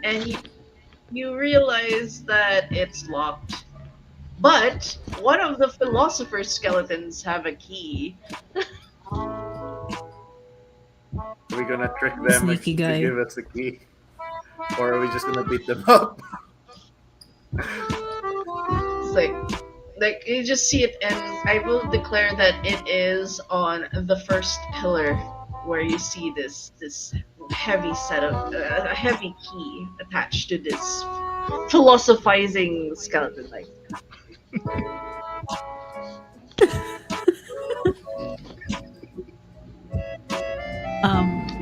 A: and you realize that it's locked. But one of the philosopher's skeletons have a key.
B: Are we gonna trick them
C: Sneaky
B: to
C: guy.
B: give us the key, or are we just gonna beat them up?
A: It's like you just see it, and I will declare that it is on the first pillar where you see this heavy set of a heavy key attached to this philosophizing skeleton. Like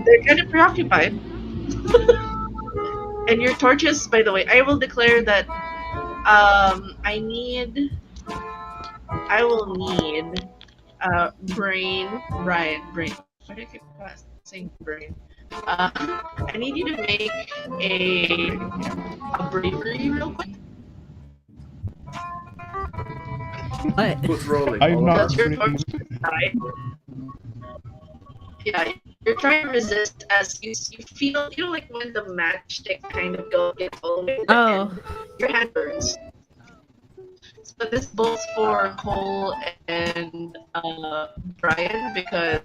A: they're kind of preoccupied. And your torches, by the way, I will declare that I will need brain, Ryan, brain. Why do I keep saying brain? I need you to make a bravery real quick.
C: What?
B: Who's rolling?
D: I'm
B: All of
D: not
B: us?
A: Because your
D: brave.
A: torch died. Yeah, you're trying to resist as you feel, like when the matchstick kind of gets all the way to the
C: Oh.
A: end, your hand burns. So this both for Cole and Brian because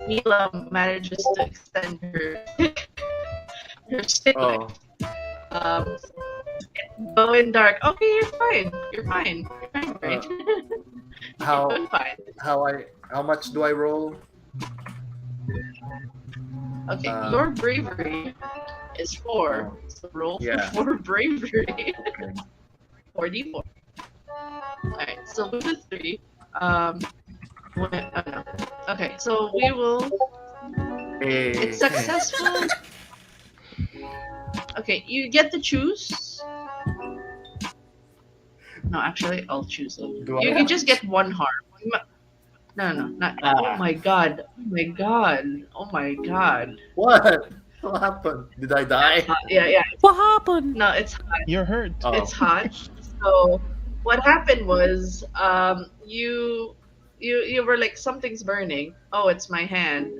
A: Mila manages to extend her her stick
B: Oh,
A: length. Um, Glow in dark. Okay, you're fine. You're fine. You're fine, Brain.
B: uh,
A: You're
B: how
A: doing fine.
B: how much do I roll?
A: Okay,
B: Uh,
A: your bravery is 4.
B: oh,
A: So roll for
B: yeah.
A: 4 bravery.
B: Okay.
A: 4d4. Alright, so with the 3, um, oh no. Okay, so we will. It's
B: Hey,
A: successful. Okay, you get to choose. No, actually, I'll choose it.
B: do I
A: You
B: have?
A: just get 1 harm. No, not. Oh
B: Ah,
A: my god. Oh my god. Oh my god.
B: what? What happened? Did I die?
A: Yeah, yeah.
C: What happened?
A: No, it's hot.
D: You're hurt.
A: It's
B: Oh,
A: hot. So what happened was, you were like, something's burning. Oh, it's my hand.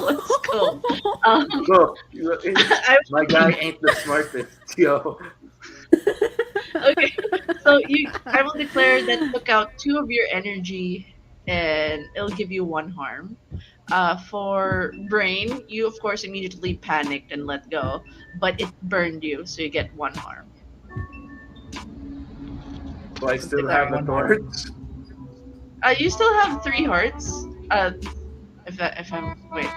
A: Let's go. Um,
B: look,
A: I,
B: my guy ain't the smartest, yo.
A: okay. So I will declare that took out 2 of your energy, and it'll give you 1 harm. For brain, you of course immediately panicked and let go, but it burned you, so you get 1 harm.
B: Do I
A: So
B: still
A: declare
B: have a
A: 1 harm.
B: torch?
A: You still have 3 hearts. If I'm wait.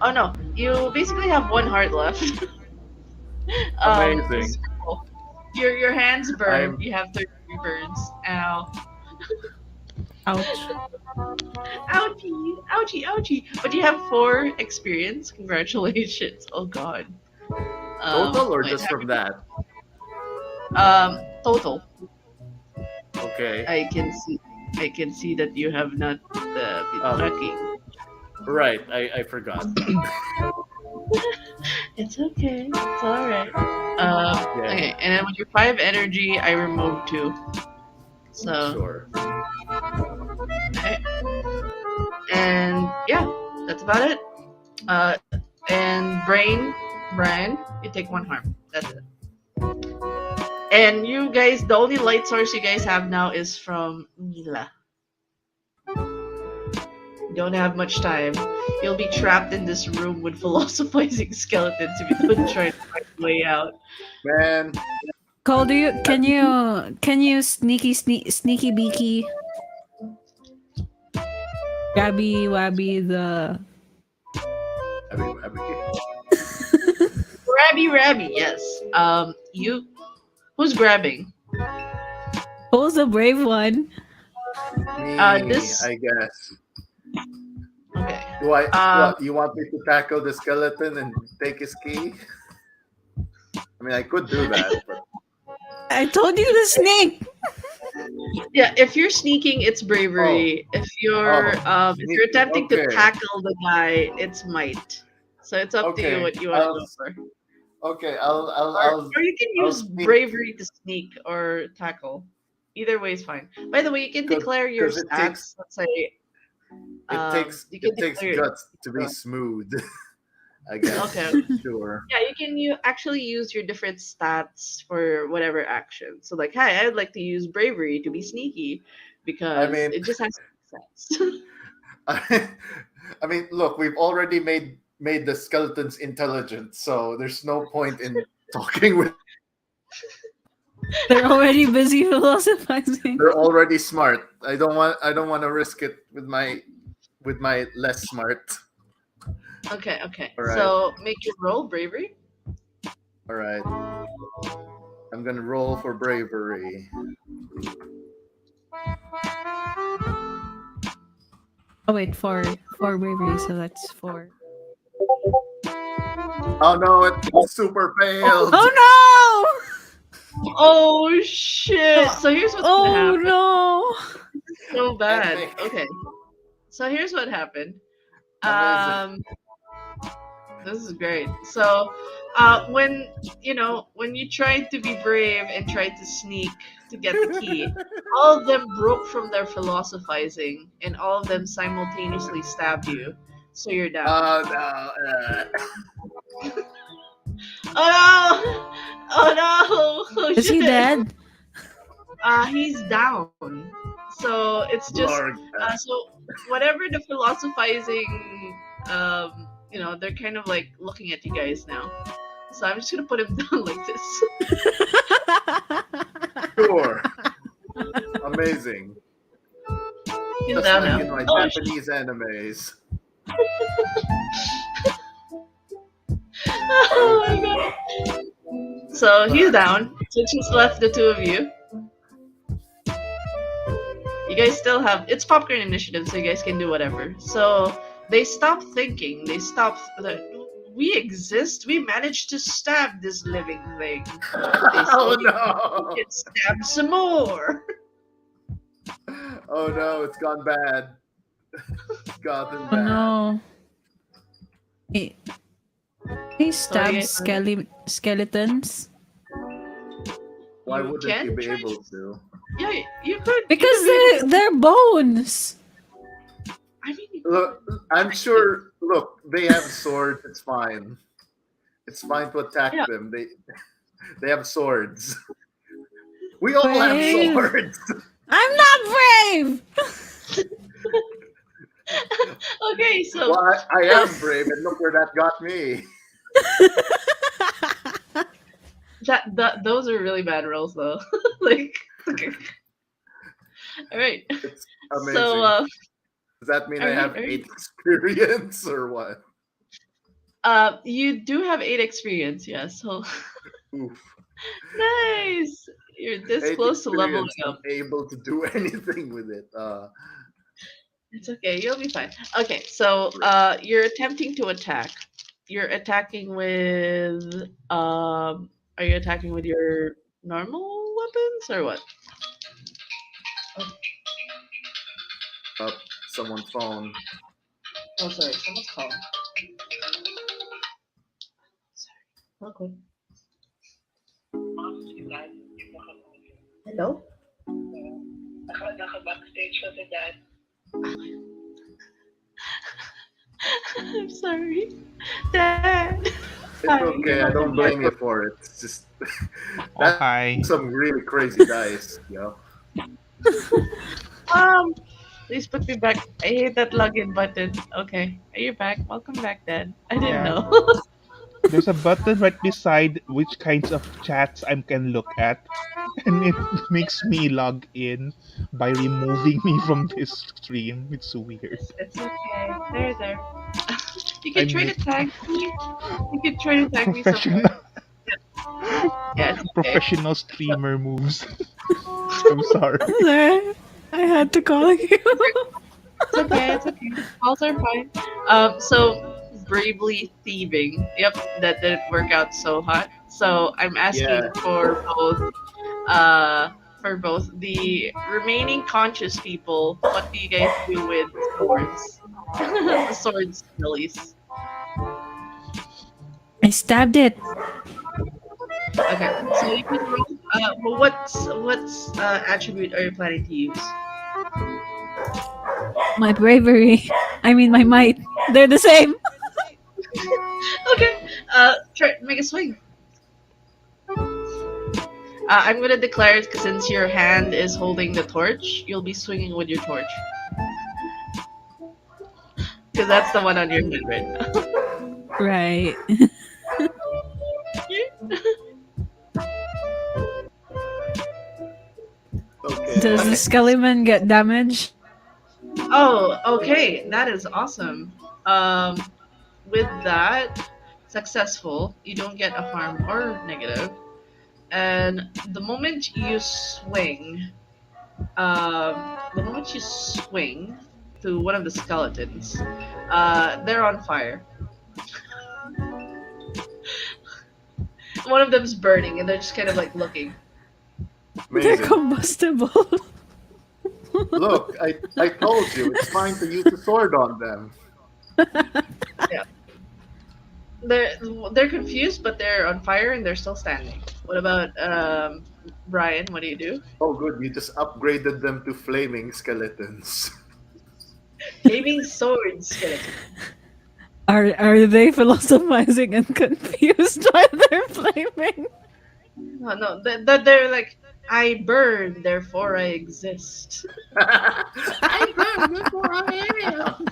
A: Oh no, you basically have 1 heart left.
B: Amazing.
A: So your hands burned.
B: I'm
A: You have 33 burns. Ow.
C: Ouch.
A: Ouchie, ouchie, ouchie. But you have 4 experience. Congratulations. Oh god.
B: total or
A: Wait,
B: just from that?
A: total.
B: Okay.
A: I can see that you have not been
B: Oh,
A: tracking.
B: right. I forgot.
A: It's okay. It's alright.
B: Yeah,
A: Okay, and then with your 5 energy, I removed 2. So,
B: sure.
A: okay. And yeah, that's about it. Uh, and Brian, you take 1 harm. That's it. And you guys, the only light source you guys have now is from Mila. You don't have much time. You'll be trapped in this room with philosophizing skeletons if you don't try to find a way out.
B: Man,
C: Cole, can you sneaky beaky grabby wabby the
A: Rabby, yes. Who's grabbing?
C: who's the brave one?
B: me,
A: This.
B: I guess.
A: Okay.
B: Do I?
A: Um,
B: What? You want me to tackle the skeleton and take his key? I mean, I could do that, but
C: I told you to sneak.
A: yeah. If you're sneaking, it's bravery. If you're
B: sneaking,
A: attempting to
B: okay.
A: tackle the guy, it's might. So it's up to you
B: Okay,
A: what you want to go for.
B: okay. I'll,
A: Or you can
B: I'll
A: use
B: sneak
A: bravery to sneak or tackle. Either way is fine. By the way, you can declare your
B: because it takes
A: stats. Let's say you can
B: it takes
A: declare.
B: guts to be smooth. I guess.
A: Okay.
B: Sure.
A: Yeah, you actually use your different stats for whatever action. So like, hey, I'd like to use bravery to be sneaky
B: I
A: because
B: mean,
A: it just has to make sense.
B: I mean, look, we've already made the skeletons intelligent, so there's no point in talking with.
C: They're already busy philosophizing.
B: They're already smart. I don't want to risk it with my less smart.
A: Okay.
B: All right.
A: So make your roll bravery.
B: All right. I'm gonna roll for bravery.
C: Oh wait, for bravery, so that's 4.
B: Oh no! It super failed.
C: Oh
A: Oh shit! So here's
C: no!
A: what's gonna
C: Oh
A: happen.
C: no!
A: So bad.
B: Epic.
A: Okay. So here's what happened.
B: Amazing.
A: This is great. So, when you tried to be brave and tried to sneak to get the key, all of them broke from their philosophizing, and all of them simultaneously stabbed you. So you're down.
B: Oh no!
A: Oh no! Oh no! Oh,
C: Is he
A: shit.
C: dead?
A: He's down. So it's just
B: Lord.
A: so whatever the philosophizing, they're kind of like looking at you guys now. So I'm just gonna put him down like this.
B: Sure. Amazing.
A: He's
B: Just
A: down
B: like
A: now.
B: in my
A: Oh,
B: Japanese animes.
A: oh my god. So he's down. So just left the two of you. You guys still have it's popcorn initiative, so you guys can do whatever. So they stop thinking. They stop. We exist. We managed to stab this living thing. They
B: Oh
A: say,
B: no!
A: "Get stabbed some more."
B: Oh no, it's gone bad. It's gotten
C: Oh
B: bad.
C: no. He
A: So what do you
C: stabbed
A: guys want?
C: skeletons
B: Why
A: You
B: wouldn't you
A: can
B: be
A: try.
B: able to?
A: Yeah, you could.
C: because they're bones.
A: I mean, you
B: Look, I'm sure. Look, they have swords. It's fine. It's fine to attack
A: Yeah.
B: them. They have swords. We all have
C: Brave.
B: swords.
C: I'm not brave.
A: Okay, so
B: Well, I am brave, and look where that got me.
A: those are really bad rolls though. Like, okay. All right.
B: It's amazing.
A: So
B: Does that mean I
A: alright,
B: have
A: alright.
B: 8 experience or what?
A: You do have 8 experience, yes. So
B: Oof.
A: nice. You're this
B: 8
A: close to leveling
B: experience,
A: up.
B: not able to do anything with it.
A: It's okay. You'll be fine. Okay, so you're attempting to attack. You're attacking with Are you attacking with your normal weapons or what?
B: Someone's phone.
A: Oh, sorry. Someone's calling. Sorry. Okay. Hello?
E: Naka-backstage ko si Dad.
A: I'm sorry. Dad.
B: It's
A: Hi.
B: okay. I don't blame you for it. It's just
D: Oh, hi.
B: some really crazy dice,
A: Please put me back. I hate that login button. Okay. Are you back? Welcome back, Dad. I didn't
D: Yeah.
A: know.
D: There's a button right beside which kinds of chats I can look at, and it makes me log in by removing me from this stream. It's weird.
A: It's okay. There. You
D: I
A: can try to
D: make
A: tag me. You can try to tag me
D: professional
A: somewhere. Yeah, it's okay.
D: professional streamer moves. I'm sorry.
C: Sorry. I had to call you.
A: It's okay. It's okay. Calls are fine. So bravely thieving. Yep, that didn't work out so hot. So I'm asking
B: Yeah.
A: for both the remaining conscious people. What do you guys do with swords? The swords, Phillies.
C: I stabbed it.
A: Okay, so you can roll. Well, what's attribute are you planning to use?
C: My bravery. I mean, my might. They're the same.
A: Okay. Try make a swing. I'm gonna declare it 'cause since your hand is holding the torch, you'll be swinging with your torch. Because that's the one on your head right now.
C: Right.
B: Okay.
C: Does the skeleton get damaged?
A: Oh, okay. That is awesome. With that, successful. You don't get a harm or negative. And the moment you swing, to one of the skeletons, they're on fire. One of them's burning, and they're just kind of like looking.
C: They're
B: Amazing.
C: combustible.
B: Look, I told you, it's fine to use the sword on them.
A: They're confused, but they're on fire and they're still standing. What about Brian? What do you do?
B: Oh, good. You just upgraded them to flaming skeletons.
A: Flaming swords skeleton.
C: Are they philosophizing and confused while they're flaming?
A: No, they're like I burn, therefore I exist.
B: I burn before I am.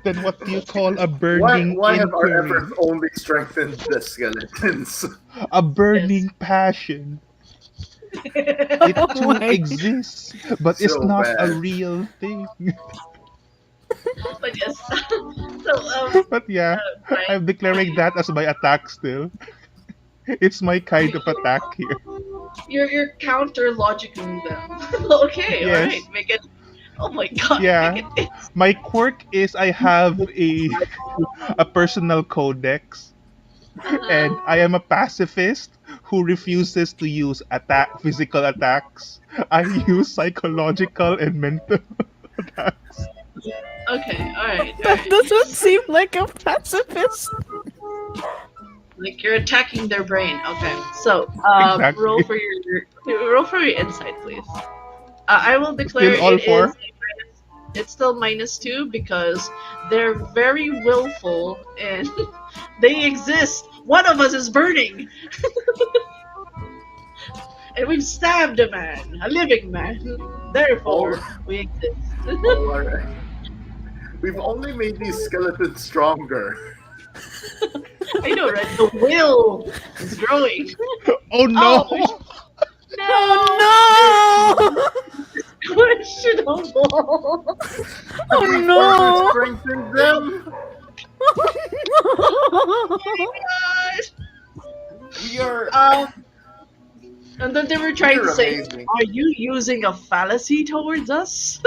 D: Then what do you call a
B: Why?
D: burning
B: Why have our
D: inquiry?
B: efforts only strengthened the skeletons?
D: A
A: Yes.
D: burning passion. It
C: Oh
D: too
C: my.
D: exists, but it's
B: So
D: not a
B: bad.
D: real thing.
A: But yes. So
D: But yeah,
A: Brian,
D: I'm declaring that as my attack still. It's my kind of attack here.
A: you're counter logicking them. Okay, all right,
D: Yes.
A: make it. Oh my god, make
D: Yeah.
A: it this.
D: My quirk is I have a personal codex, and
A: Uh-huh.
D: I am a pacifist who refuses to use physical attacks. I use psychological and mental attacks.
A: Okay, all right, all
C: That
A: right.
C: doesn't seem like a pacifist.
A: Like you're attacking their brain. Okay, so
D: Exactly.
A: roll for your insight, please. I will declare
D: Still all
A: it is
D: four?
A: it's still -2 because they're very willful and they exist. One of us is burning, and we've stabbed a man, a living man.
B: All,
A: Therefore, we exist.
B: all our, we've only made these skeletons stronger.
A: I know, right? The will is growing.
D: Oh
A: Oh
D: no!
A: no!
C: Oh
A: Questionable.
B: Have
C: no!
B: we further
C: Oh
B: strengthened them?
C: no!
B: We are.
A: And then they were trying to
B: You're
A: say,
B: amazing.
A: "Are you using a fallacy towards us?"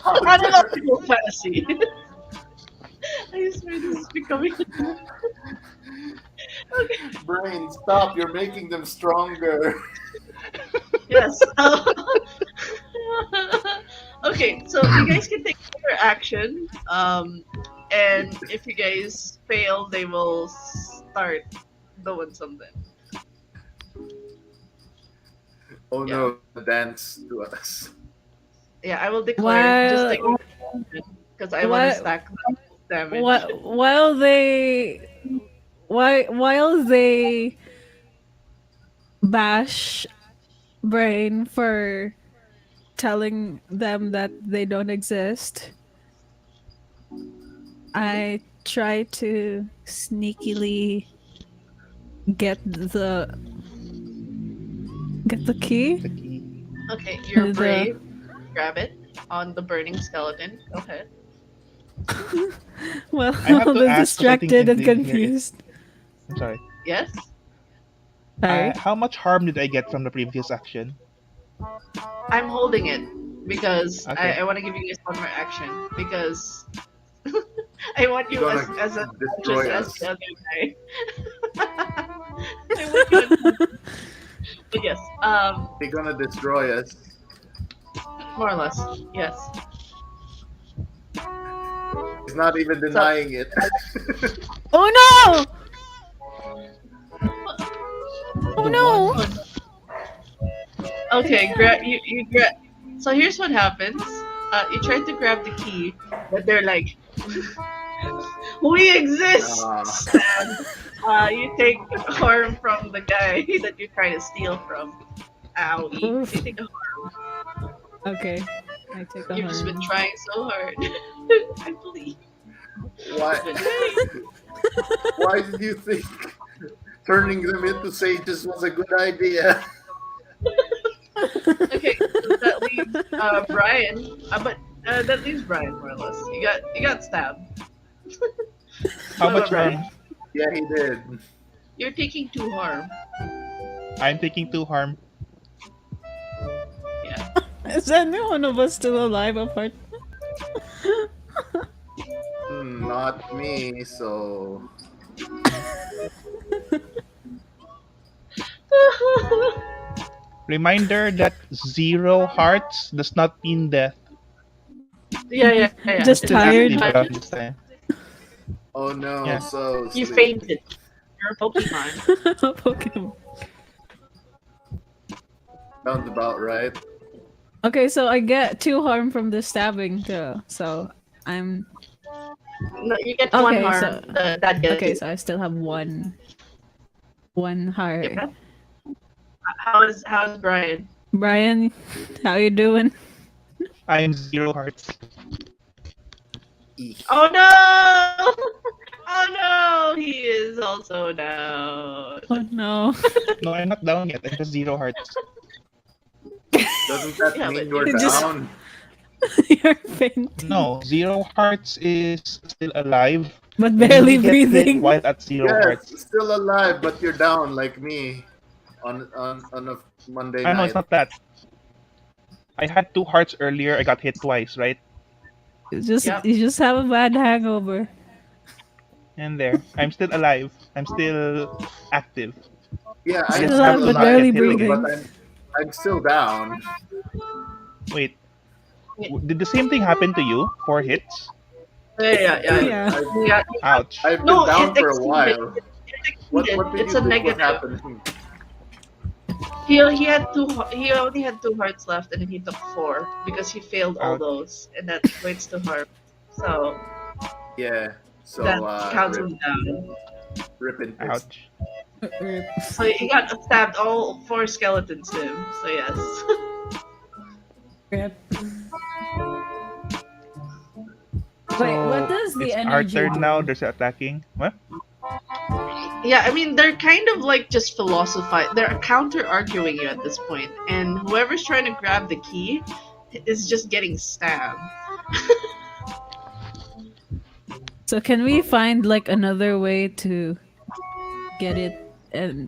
B: How dare
A: Chronological fallacy. I swear this is becoming. Okay.
B: brain stop? You're making them stronger.
A: Yes. Okay, so you guys can take another action. And if you guys fail, they will start doing something.
B: Oh
A: Yeah.
B: no! Dance to us.
A: Yeah, I will declare just
C: While
A: take because I want to
C: while
A: stack the damage.
C: while they while they bash Brain for telling them that they don't exist, I try to sneakily get the key.
D: The key.
A: Okay, you're
C: The
A: brave. Grab it on the burning skeleton. Go ahead.
C: well,
D: I have
C: I
D: to
C: was
D: ask because I think
C: distracted and
D: in here
C: confused.
D: I'm sorry.
A: Yes.
C: Sorry.
D: How much harm did I get from the previous action?
A: I'm holding it because
D: Okay.
A: I want to give you guys one more action because I want
B: You're
A: you
B: gonna
A: as
B: destroy
A: unconscious as
B: us.
A: the other guy. I want you unconscious. But yes,
B: They're gonna destroy us.
A: more or less, yes.
B: He's not even
A: So
B: denying it.
C: Oh no! Oh
D: The
C: no!
D: one.
A: okay, you grab. So here's what happens. You try to grab the key, but they're like, "We exist."
B: Ah.
A: Stab. You take harm from the guy that you're trying to steal from. Owie.
C: Oof.
A: You take a harm.
C: Okay, I take a
A: You've just been
C: harm.
A: trying so hard. I believe.
B: Why?
A: You've been trying.
B: Why did you think turning them into sages was a good idea?
A: Okay, so that leaves Brian. But that leaves Brian more or less. You got stabbed.
D: How
A: What
D: much
A: about Brian?
D: harm?
B: Yeah, he did.
A: You're taking 2 harm.
D: I'm taking 2 harm.
A: Yeah.
C: Is any one of us still alive apart?
B: Not me, so.
D: Reminder that 0 hearts does not mean death.
A: Yeah.
C: Just
D: Still
C: tired.
D: active around this time.
B: Oh no,
D: Yeah.
B: so.
A: You
B: sleep.
A: fainted. You're a Pokemon.
C: Pokemon.
B: Sounds about right.
C: Okay, so I get 2 harm from the stabbing too. So I'm
A: No, you get 1
C: okay.
A: harm.
C: So
A: That gets
C: okay,
A: you.
C: so I still have one 1 heart.
A: Yeah. How's Brian?
C: Brian, how you doing?
D: I'm 0 hearts.
B: Eek.
A: Oh no! Oh no! He is also down.
C: Oh no.
D: No, I'm not down yet. I'm just 0 hearts.
B: Doesn't that
A: Yeah,
B: mean
A: but
B: you're
C: you just-
B: down?
C: You're fainting.
D: No, 0 hearts is still alive.
C: But
D: And
C: barely
D: you get hit
C: breathing.
D: while at 0 hearts.
B: Yes, still alive, but you're down like me on a Monday
D: I know
B: night.
D: it's not that. I had 2 hearts earlier. I got hit twice, right?
C: You just
A: Yep.
C: you just have a bad hangover.
D: And there, I'm still alive. I'm still active.
B: Yeah, I'm
C: Still
B: still
C: alive, but barely
B: alive,
C: breathing.
B: but I'm still down.
D: Wait, did the same thing happen to you? 4 hits?
A: Yeah.
C: Yeah.
A: Yeah.
D: Ouch.
B: I've been
A: No,
B: down
A: it
B: for a
A: exceeded.
B: while. What did
A: It's
B: you
A: a
B: think was
A: negative.
B: happening?
A: He had he only had 2 hearts left, and he took 4 because he failed all
D: Ouch.
A: those, and that equates to harm. So
B: Yeah. So
A: that counts him down.
B: rip in piss.
D: Ouch.
A: So he got stabbed all 4 skeletons to him. So yes.
C: Rip. Wait, what does the
D: it's our
C: energy
D: turn
C: do?
D: now. There's attacking. What?
A: Yeah, I mean they're kind of like just philosophize. They're counter arguing you at this point, and whoever's trying to grab the key is just getting stabbed.
C: So can we find like another way to get it and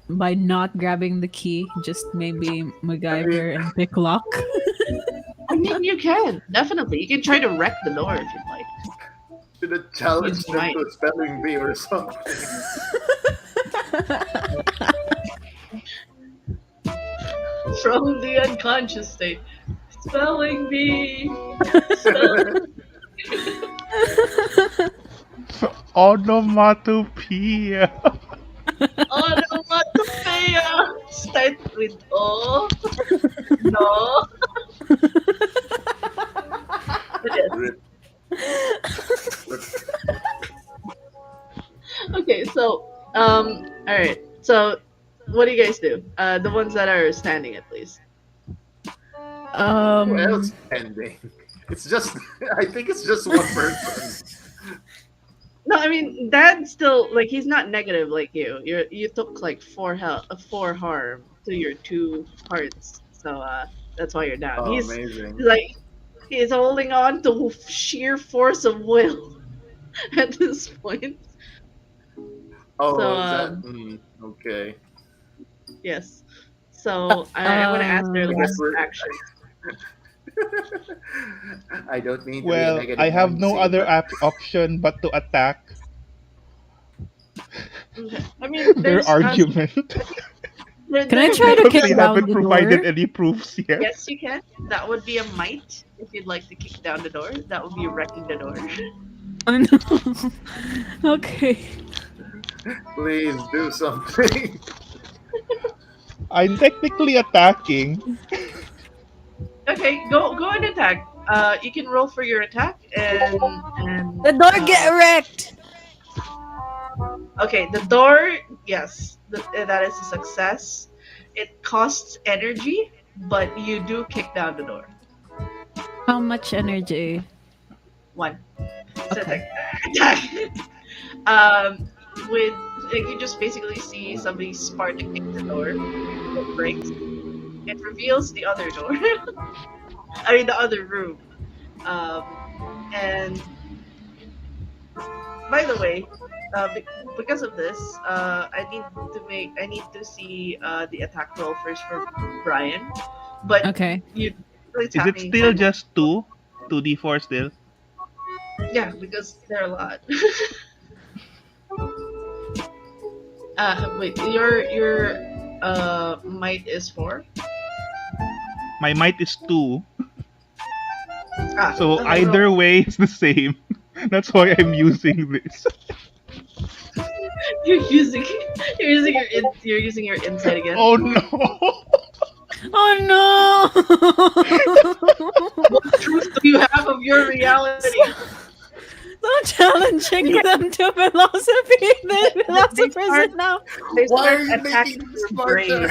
C: by not grabbing the key, just maybe MacGyver and pick lock?
A: I mean, you can definitely. You can try to wreck the door if you'd like.
B: Should have challenged
A: Use
B: them
A: mine.
B: to a spelling bee or something.
A: From the unconscious state. Spelling bee.
D: Onomatopoeia.
A: Onomatopoeia. Start with O. No. Yes.
B: Rip.
A: Okay, so all right. So, what do you guys do? The ones that are standing, at least.
B: Who else ending? It's just. I think it's just one person.
A: No, I mean Dad's still like he's not negative like you. You took like 4 harm to your 2 hearts, so that's why you're down.
B: Oh,
A: He's
B: amazing.
A: like he's holding on to sheer force of will at this point.
B: Oh,
A: So,
B: is that? Okay.
A: Yes. So I want to ask their last
B: We're-
A: action.
B: I don't mean to
D: Well,
B: be negative.
D: I have no
B: Nancy,
D: other
B: but
D: option but to attack
A: Okay. I mean,
D: their
A: there's
D: argument.
C: Can I try to
D: Because
C: kick
D: they
C: down
D: haven't
C: the
D: provided
C: door?
D: any proofs yet.
A: Yes, you can. That would be a might if you'd like to kick down the door. That would be wrecking the door.
C: Oh, no. Okay.
B: please do something.
D: I'm technically attacking.
A: Okay, go and attack. You can roll for your attack and
C: The door get wrecked.
A: okay, the door. Yes, that is a success. It costs energy, but you do kick down the door.
C: How much energy?
A: 1. So
C: Okay.
A: it's like, with like you just basically see somebody spark to kick the door. It breaks. It reveals the other door. I mean the other room. And by the way, because of this, I need to see the attack roll first for Brian. But
C: Okay.
A: it's
D: Is it
A: happening
D: still
A: simul-
D: just 2d4 still?
A: Yeah, because they're a lot. Wait, your might is 4.
D: My might is 2, so
A: Okay,
D: either way it's the same. That's why I'm using this.
A: you're using your insight again.
D: Oh no!
C: Oh no!
A: What truth do you have of your reality?
C: So challenging them to philosophy, they Mila's a
A: they start
C: person now.
A: they
B: Why
A: start
B: are you making
A: attacking
B: me
A: your
B: smarter?
A: brain.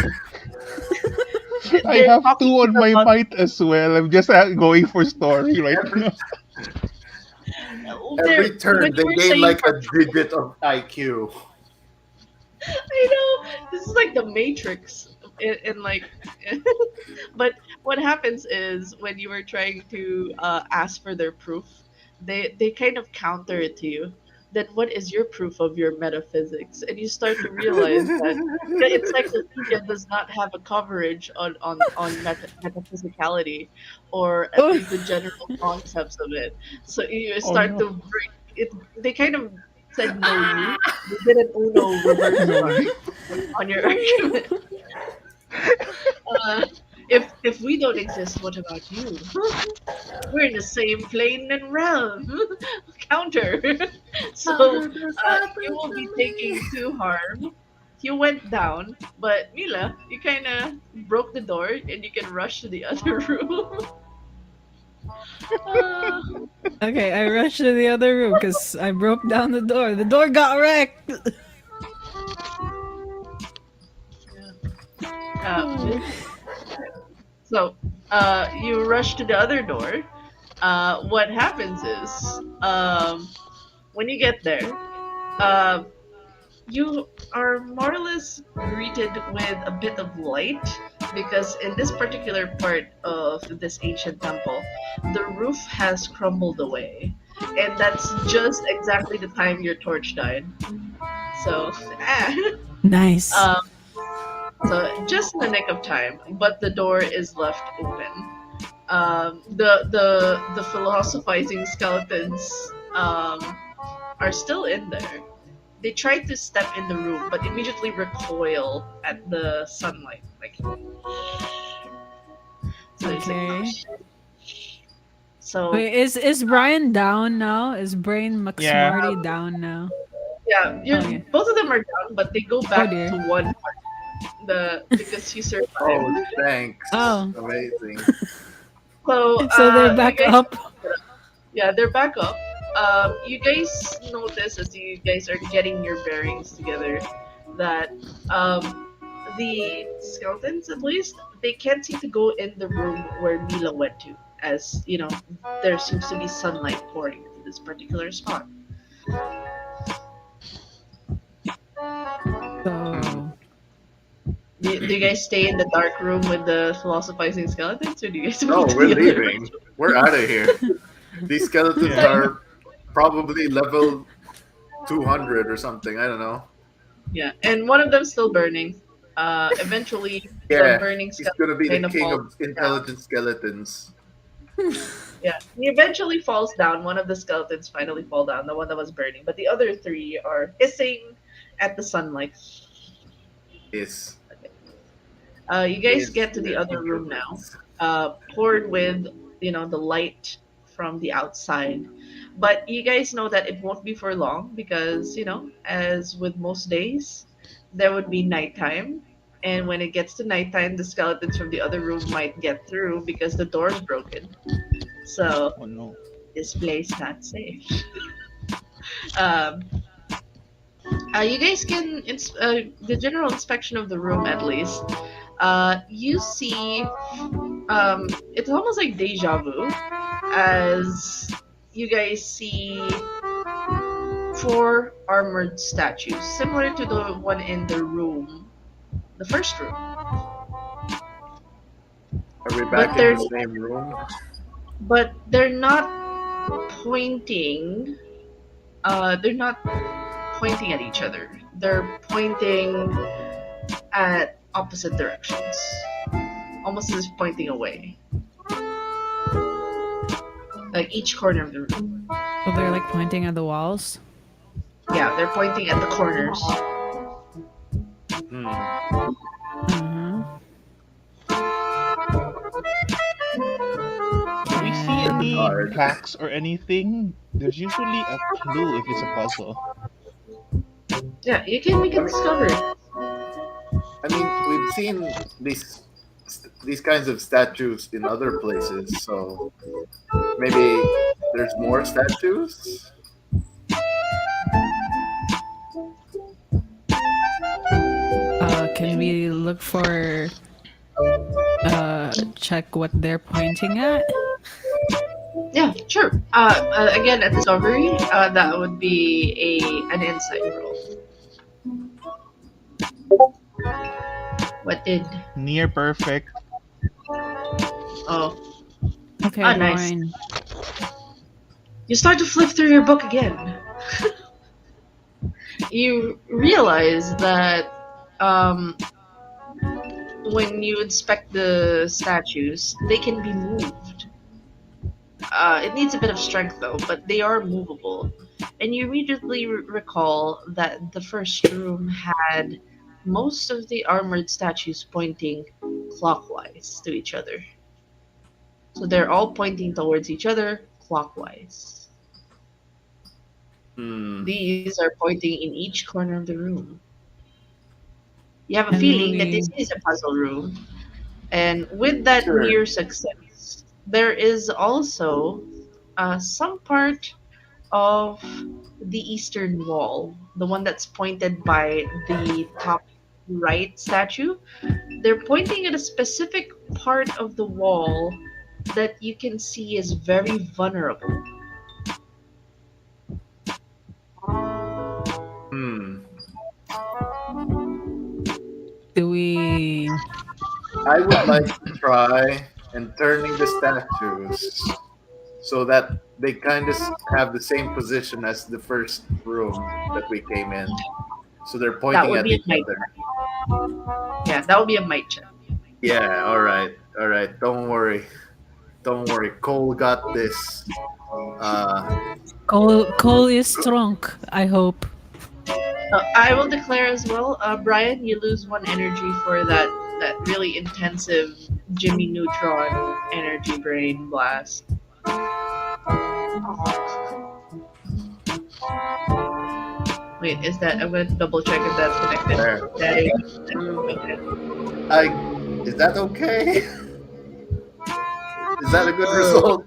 D: I
A: They're
D: have two
A: talking to
D: on
A: the
D: my
A: bug.
D: might as well. I'm just going for story right
B: Every
D: now.
A: They're
B: every
A: when
B: turn
A: you
B: they
A: were
B: gain
A: saying
B: like
A: for
B: a digit of IQ.
A: I know this is like the Matrix in like, but what happens is when you were trying to ask for their proof, they kind of counter it to you. Then what is your proof of your metaphysics? And you start to realize that the encyclopedia does not have a coverage on metaphysicality, or at
C: Oh,
A: least the general concepts of it. So you
D: Oh
A: start
D: no.
A: to break it. They kind of said no you. They did an Uno reverse
D: No
A: card
D: me.
A: on your argument. Uh, if we don't exist, what about you? We're in the same plane and realm. Counter.
B: How
A: So
B: did this happen
A: you will be
B: to me?
A: taking two harm. You went down, but Mila, you kind of broke the door and you can rush to the other room. uh,
C: okay. I rushed to the other room because I broke down the door. The door got wrecked.
A: yeah. So you rush to the other door. What happens is when you get there, uh, you are more or less greeted with a bit of light because in this particular part of this ancient temple, the roof has crumbled away, and that's just exactly the time your torch died. So,
C: Nice.
A: um, so just in the nick of time, but the door is left open. The philosophizing skeletons are still in there. They try to step in the room, but immediately recoil at the sunlight. Like, so it's like, oh
C: Okay.
A: shit. So
C: Wait, is Brian down now? Is Brain
D: Yeah.
C: McSmarty down now?
A: yeah,
C: Oh
A: you're
C: yeah.
A: both of them are down, but they go
C: Oh
A: back
C: dear.
A: to one part. The because you
B: Oh,
A: survived.
B: thanks.
C: Oh,
B: Amazing.
A: So
C: so they're
A: you
C: back
A: guys,
C: up.
A: yeah, they're back up. You guys notice as you guys are getting your bearings together that the skeletons, at least, they can't seem to go in the room where Mila went to, as you know, there seems to be sunlight pouring into this particular spot.
B: Hmm.
C: So
A: Do you guys stay in the dark room with the philosophizing skeletons, or do you guys go
B: No,
A: to
B: we're
A: the other room?
B: leaving. We're out of here. These skeletons
D: Yeah.
B: are probably level 200 or something. I don't know.
A: Yeah, and one of them's still burning. Eventually, the
B: Yeah,
A: burning
B: he's
A: skeleton
B: gonna be the
A: kind of
B: king
A: falls
B: of
A: down.
B: intelligent skeletons.
A: Yeah, he eventually falls down. One of the skeletons finally fall down, the one that was burning, but the other three are hissing at the sunlight.
B: Is
A: You guys
B: is
A: get to the
B: they're
A: other room now,
B: introverts.
A: poured with the light from the outside. But you guys know that it won't be for long because as with most days, there would be nighttime, and when it gets to nighttime, the skeletons from the other room might get through because the door's broken. So
D: Oh no.
A: this place not safe. Um, you guys can the general inspection of the room at least. You see it's almost like deja vu as you guys see four armored statues similar to the one in the room, the first room,
B: Are we
A: but
B: back in the same room?
A: they're not pointing they're not pointing at each other, they're pointing at opposite directions, almost as if pointing away, like each corner of the room.
C: so they're like pointing at the walls.
A: Yeah, they're pointing at the corners.
B: Hmm.
C: Uh-huh.
D: Do we see
B: This is
D: any
C: Can
B: hard.
D: plaques or anything? There's usually a clue if it's a puzzle.
A: Yeah, you can make
B: I
A: a
B: mean,
A: discovery.
B: we've seen these kinds of statues in other places, so maybe there's more statues.
C: can we look for check what they're pointing at?
A: Yeah, sure. Again, at discovery, that would be an insight roll. What did?
D: Near perfect.
A: Oh,
C: Okay,
A: nice.
C: Lauren.
A: You start to flip through your book again. You realize that um, when you inspect the statues, they can be moved. It needs a bit of strength though, but they are movable. And you immediately recall that the first room had most of the armored statues pointing clockwise to each other. So they're all pointing towards each other clockwise.
B: Hmm.
A: These are pointing in each corner of the room. You have a
C: And
A: feeling that this
C: we
A: is a puzzle room. And with that
B: Sure.
A: near success, there is also some part of the eastern wall, the one that's pointed by the top right statue. They're pointing at a specific part of the wall that you can see is very vulnerable.
B: Hmm.
C: do we
B: I would like to try and turning the statues so that they kind of have the same position as the first room that we came in. So they're
A: That
B: pointing
A: would
B: at
A: be a
B: each
A: might.
B: other.
A: Yeah, that would be a might check.
B: Yeah, all right. All right. Don't worry. Don't worry. Cole got this. Uh
C: Cole is strong, I hope.
A: I will declare as well, Brian, you lose one energy for that really intensive Jimmy Neutron energy brain blast. Wait, is that? I'm gonna double check if that's connected.
B: there.
A: That is.
B: I is that okay? Is that a good
A: Uh,
B: result?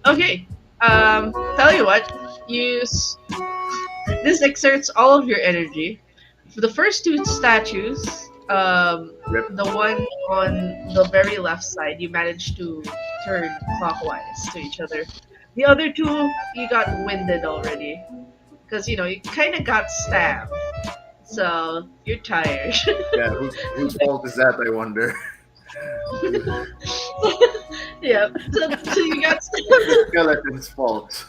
A: okay. Tell you what, use this exerts all of your energy. For the first two statues,
B: Rip.
A: the one on the very left side, you managed to turn clockwise to each other. The other two, you got winded already. Because, you kind of got stabbed. So, you're tired.
B: Yeah, whose fault is that, I wonder?
A: Yeah. So you got
B: The skeleton's fault.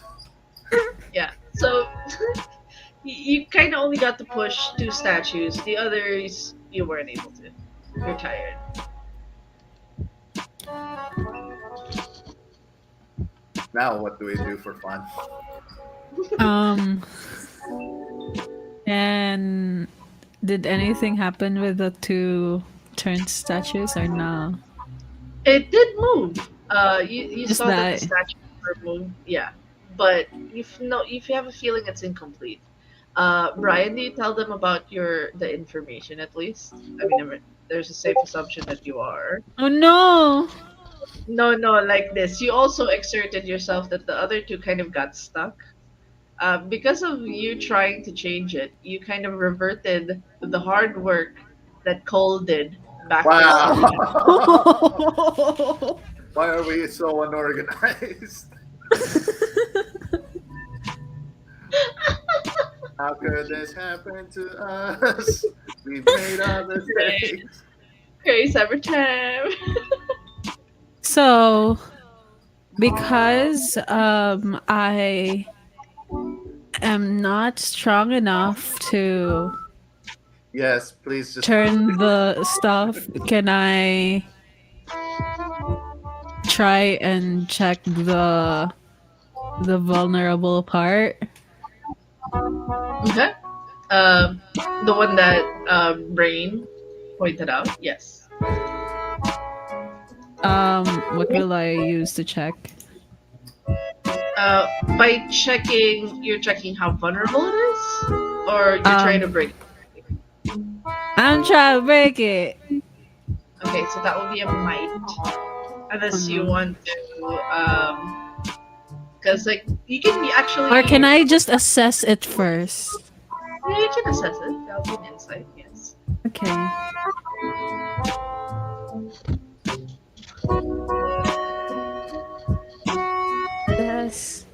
A: yeah. So you kind of only got to push two statues. The others you weren't able to. You're tired.
B: Now what do we do for fun?
C: Um and did anything happen with the two turned statues or no?
A: It did move. You
C: Just
A: saw that the
C: that.
A: statues were moved. Yeah, but if you have a feeling it's incomplete. Brian, do you tell them about the information at least? I mean, there's a safe assumption that you are.
C: Oh no!
A: No, no, like this. You also exerted yourself that the other two kind of got stuck. Because of you trying to change it, you kind of reverted the hard work that Cole did back to the
B: Wow.
A: statue.
B: Why are we so unorganized? How could this happen to us? We've made our mistakes.
A: Grace every time.
C: So, because I am not strong enough to
B: Yes, please just
C: turn the stuff, can I try and check the vulnerable part?
A: Okay. The one that Brain pointed out. Yes.
C: What will I use to check?
A: By checking, you're checking how vulnerable it is, or you're trying to
C: Um,
A: break.
C: I'm trying to break it.
A: Okay, so that will be a might, unless you
C: Mhm.
A: want to. Because like you can be actually.
C: Or can I just assess it first?
A: Yeah, you can assess it. That'll be an insight. Yes.
C: Okay. That's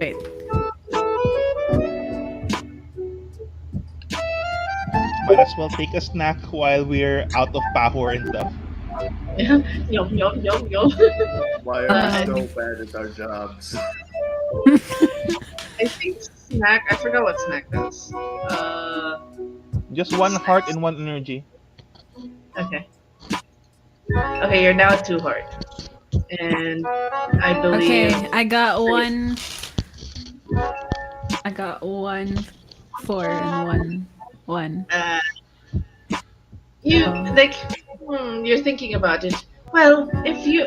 C: wait.
D: Might as well take a snack while we're out of power and stuff.
A: Yum, yum, yum, yum.
B: Why are we
A: Uh,
C: Um.
B: so bad at our jobs?
A: I think snack. I forgot what snack does.
D: Just one heart
A: Snacks.
D: and one energy.
A: Okay. Okay, you're now at 2 heart, and I believe
C: Okay, I got one, four, and one.
A: uh, you
C: Oh,
A: like. You're thinking about it. Well, if you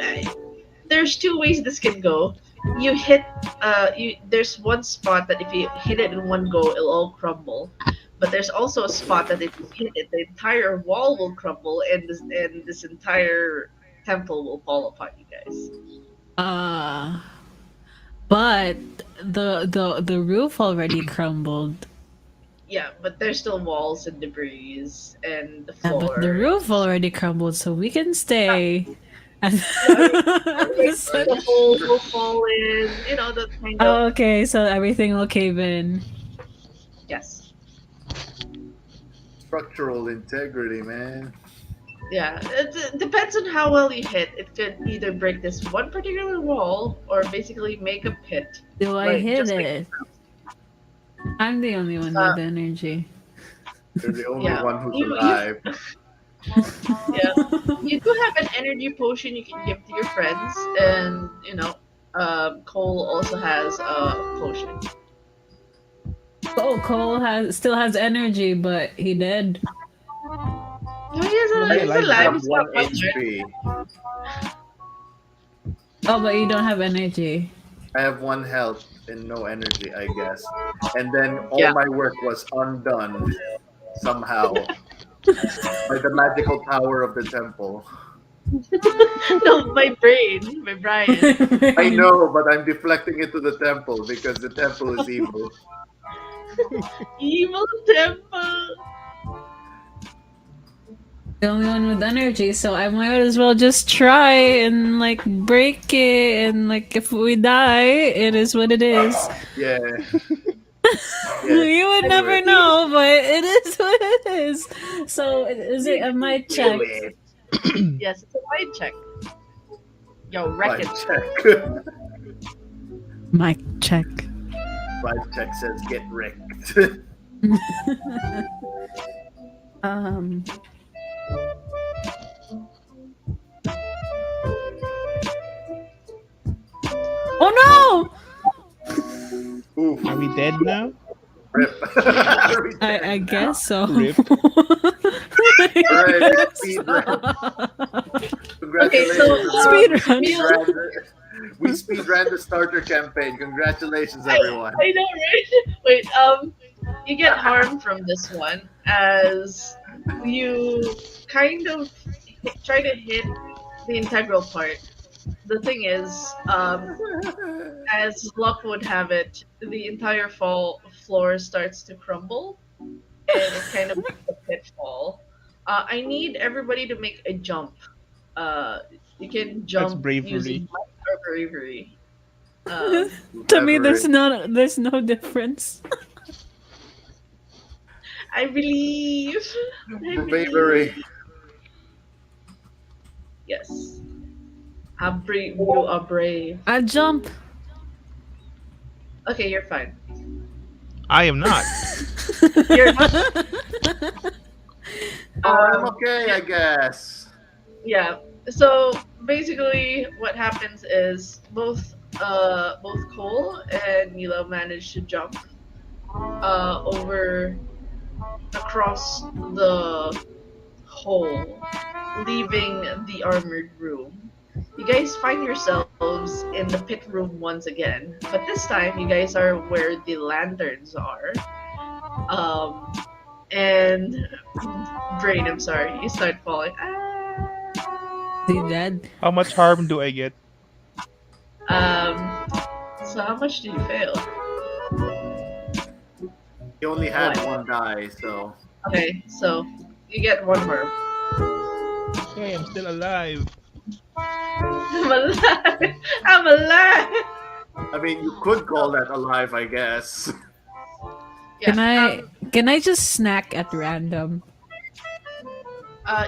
A: there's two ways this can go. You hit there's one spot that if you hit it in one go it'll all crumble. But there's also a spot that if you hit it the entire wall will crumble and this entire temple will fall upon you guys.
C: uh, but the roof already crumbled.
A: Yeah, but there's still walls and debris and the
C: Yeah, but the
A: floor.
C: roof already crumbled, so we can stay. And
A: No, I mean,
C: the
A: like
C: sun-
A: the hole will fall in, that kind of
C: Oh, okay, so everything will cave in.
A: yes.
B: Structural integrity, man.
A: Yeah, it depends on how well you hit. It could either break this one particular wall or basically make a pit,
C: Do I
A: like
C: hit
A: just like
C: it? I'm the only one
A: uh,
C: with energy.
B: You're the only
A: yeah.
B: one who's
A: You
B: alive.
A: yeah. You do have an energy potion you can give to your friends, and Cole also has a potion.
C: Oh, Cole still has energy, but he dead.
A: No,
D: He's gonna be
A: he's
D: alive
B: I
A: alive.
B: have
D: though.
A: He's got
B: 1
A: one heart.
B: HP.
C: Oh, but you don't have energy.
B: I have 1 health and no energy, I guess. And then all
A: Yeah.
B: my work was undone somehow by the magical power of the temple.
A: No, my Brian.
B: I know, but I'm deflecting it to the temple because the temple is evil.
A: Evil temple.
C: The only one with energy, so I might as well just try and like break it, and like if we die, it is what it is.
B: Yeah, yeah.
C: You would
A: I
B: Do
C: never
B: it.
C: know, but it is what it is. So is it a might check?
B: Do it.
A: Yes, it's a mind check. Yo, wreck
B: Vibe
A: it.
B: check.
C: Mic check.
B: Vibe check says get wrecked.
C: um. Oh
B: Oof.
D: Are we dead now?
B: Rip.
C: no! I guess so.
D: Rip.
C: I
B: Alright,
C: guess
B: speed
C: so.
A: Okay,
B: Congratulations,
A: so
B: everyone.
C: Speed run.
B: We speed ran the starter campaign. Congratulations,
A: I
B: everyone.
A: know, right? Wait, you get harmed from this one as you kind of try to hit the integral part. The thing is, as luck would have it, the entire floor starts to crumble, and it kind of makes a pitfall. I need everybody to make a jump. You can
D: That's
A: jump using
D: bravery.
A: might or bravery. Um,
C: To me,
B: Whoever
C: there's no difference.
A: I believe. I
B: Bravery.
A: believe. Yes. How brave you are brave.
C: I jump.
A: Okay, you're fine.
D: I am not.
A: You're not.
B: I'm okay, I guess.
A: Yeah. So basically, what happens is both Cole and Mila manage to jump over across the hole, leaving the armored room. You guys find yourselves in the pit room once again, but this time you guys are where the lanterns are. Um, and Brain, I'm sorry, you start falling.
C: Is he dead?
D: How much harm do I get?
A: Um, so how much did you fail?
B: He only had
A: What?
B: one die, so
A: Okay, so you get one more.
D: Hey, I'm still alive.
A: I'm alive. I'm alive.
B: I mean, you could call that alive, I guess.
A: Yeah.
C: Can I just snack at random?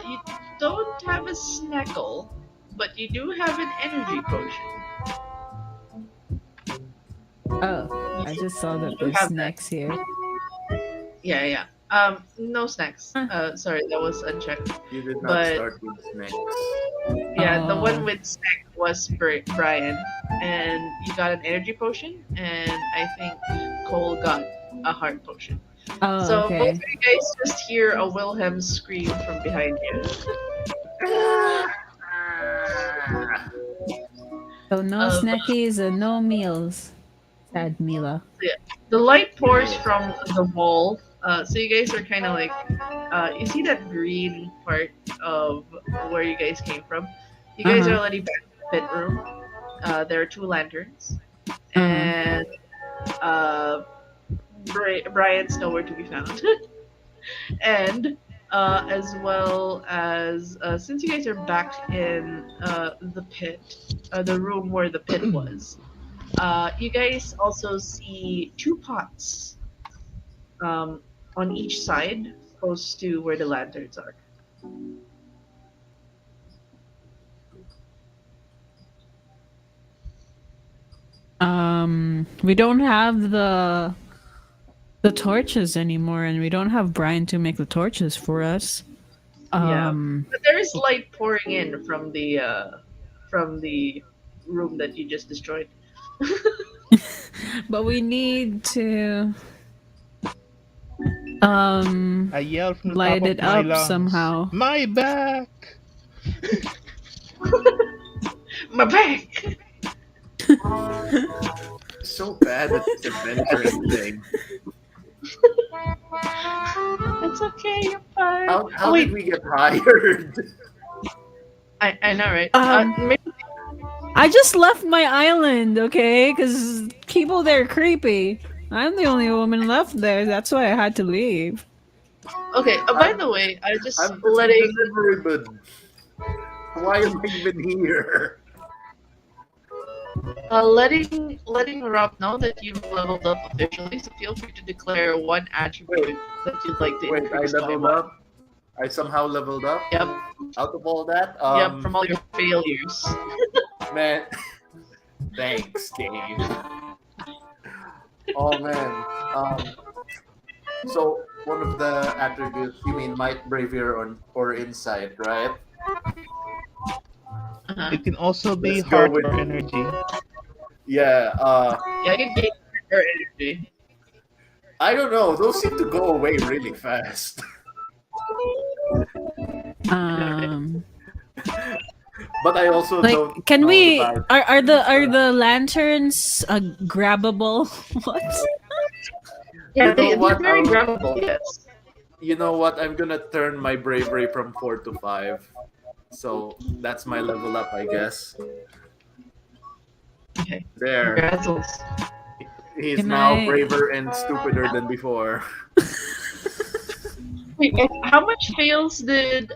A: You don't have a snackle, but you do have an energy potion.
C: Oh, I just saw
A: You
C: that
A: do
C: there's
A: have that.
C: snacks here.
A: Yeah, yeah. No snacks.
C: Huh.
A: Sorry, that was unchecked.
B: You did not
A: But
B: start with snakes.
A: yeah, the one
C: Oh.
A: with snack was Brian, and you got an energy potion, and I think Cole got a heart potion.
C: Oh,
A: So both of
C: okay.
A: you guys just hear a Wilhelm scream from behind you.
C: So no
A: Um,
C: snackies and no meals. Sad Mila.
A: yeah. The light pours from the wall. So you guys are kind of like, you see that green part of where you guys came from. You guys are
C: Uh-huh.
A: already back in the pit room. There are two lanterns,
C: Uh-huh.
A: and uh, Brian's nowhere to be found. And as well as since you guys are back in the pit, the room where the pit was, you guys also see two pots um, on each side, close to where the lanterns are.
C: We don't have the torches anymore, and we don't have Brian to make the torches for us.
A: Yeah,
C: Um,
A: but there is light pouring in from the room that you just destroyed.
C: but we need to
D: I yell from the top
C: light
D: of
C: it
D: my
C: up
D: lungs.
C: somehow.
D: My back!
A: My back.
B: So bad at this adventuring thing.
A: It's okay, you're fine.
B: How
A: Oh
B: did
A: wait,
B: we get hired?
A: I know, right?
C: Um, I just left my island, okay? Because people there are creepy. I'm the only woman left there. That's why I had to leave.
A: Okay. By
B: I'm,
A: the way, I just
B: I'm just a
A: letting
B: delivery bud. Why am I even here?
A: letting Rob know that you've leveled up officially. So feel free to declare one attribute that you'd like to
B: Wait, I
A: increase by
B: leveled
A: one.
B: up. I somehow leveled up.
A: Yep.
B: Out of all that,
A: Yep. From all your failures.
B: man, thanks, game. Oh man. So one of the attributes, you mean might, bravery, or insight, right?
A: Uh-huh.
D: It can also be
B: Let's go
D: heart
B: with
D: or energy.
B: yeah.
A: Yeah, you gain your energy.
B: I don't know. Those seem to go away really fast.
C: Um,
B: But I also
C: like,
B: don't
C: can
B: know
C: we?
B: about.
C: Are the lanterns grabbable? What?
A: Yeah,
B: You know
A: they're
B: what?
A: very grabbable. Yes.
B: You know what? I'm gonna turn my bravery from 4 to 5. So that's my level up, I guess.
A: Okay.
B: There.
A: Congratulations.
B: He's
C: Can
B: now
C: I-
B: braver and stupider than before.
A: Wait, how much fails did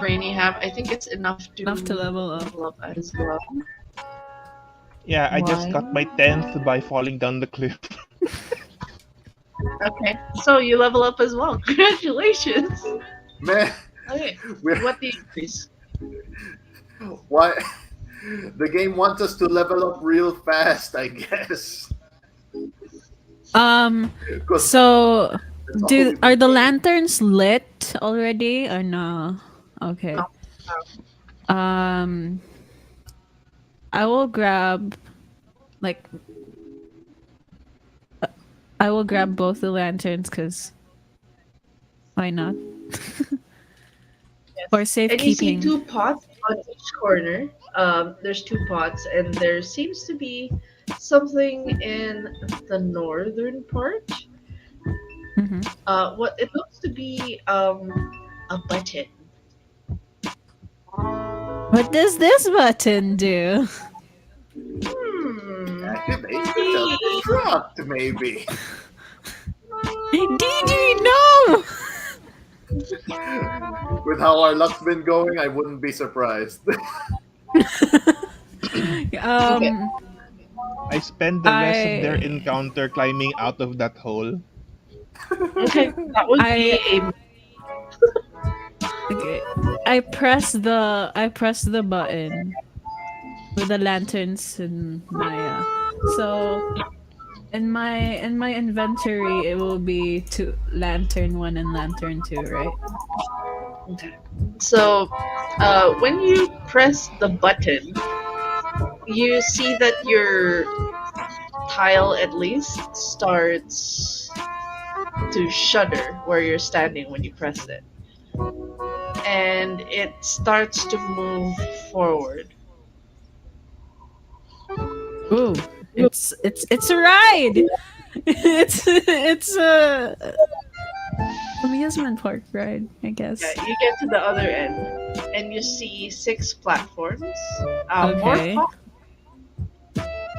A: Brainy have? I think it's enough
C: Enough to level up.
A: level up as well.
D: Yeah, I just got
A: Why?
D: my 10th by falling down the cliff.
A: Okay, so you level up as well. Congratulations.
B: Man,
A: Okay,
B: we're,
A: what do you increase?
B: why? The game wants us to level up real fast, I guess. 'Cause
C: So
B: that's all we've
C: are
B: been
C: the
B: doing.
C: lanterns lit already or no? Okay.
A: No.
C: I will grab like I will grab both the lanterns because why not? For
A: And you see
C: safekeeping.
A: two pots on each corner. There's two pots, and there seems to be something in the northern part.
C: Mhm.
A: What it looks to be a button.
C: What does this button do?
A: Hmm.
B: Activate the self-destruct, maybe.
C: DD, no!
B: With how our luck's been going, I wouldn't be surprised.
A: Okay.
C: um,
D: I spend the rest of their
C: I,
D: encounter climbing out of that hole.
A: Okay. That would be
C: I,
A: a
C: okay, I press the button with the lanterns in my, so in my inventory it will be two lantern one and lantern two, right?
A: okay. So, when you press the button, you see that your tile at least starts to shudder where you're standing when you press it, and it starts to move forward.
C: Ooh, it's a ride. It's a amusement park ride, I
A: Yeah,
C: guess.
A: you get to the other end, and you see six platforms. More
C: Okay,
A: pop.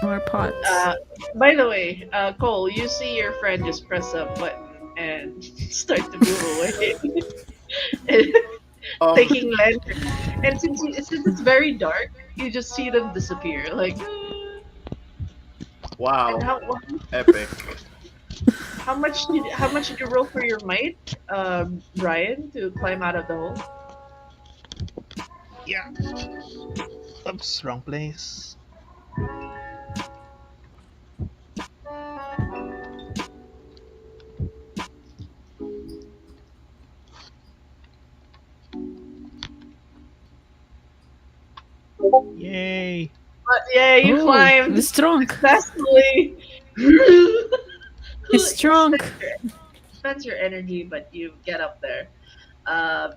C: more pots.
A: By the way, Cole, you see your friend just press a button and start to move away, and
B: um,
A: taking lantern. And since it's very dark, you just see them disappear. Like, and
B: wow, epic.
A: how much did you roll for your might, Brian, to climb out of the hole?
D: Yeah. Oops, wrong place. Yay.
A: But yeah, you
C: Oh,
A: climbed
C: it's drunk.
A: successfully.
C: It's
A: You spent
C: drunk.
A: your energy, but you get up there.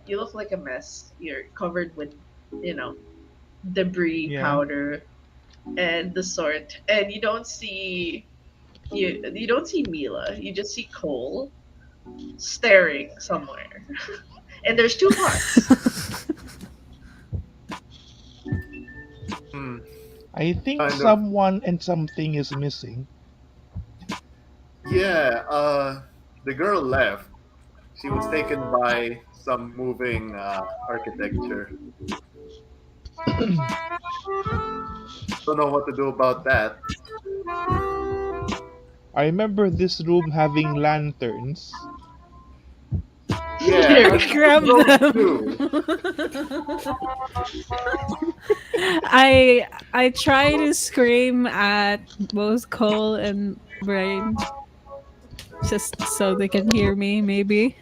A: You look like a mess. You're covered with, you know, debris,
D: Yeah.
A: powder, and the sort. And you don't see Mila. You just see Cole staring somewhere. And there's two pots.
B: Hmm,
D: I think
B: kind of.
D: someone and something is missing.
B: Yeah. The girl left. She was taken by some moving architecture. Don't know what to do about that.
D: I remember this room having lanterns.
B: Yeah,
A: There
B: and
A: we go.
C: Grab
B: those
C: them.
B: too.
C: I try to scream at both Cole and Brain just so they can hear me, maybe.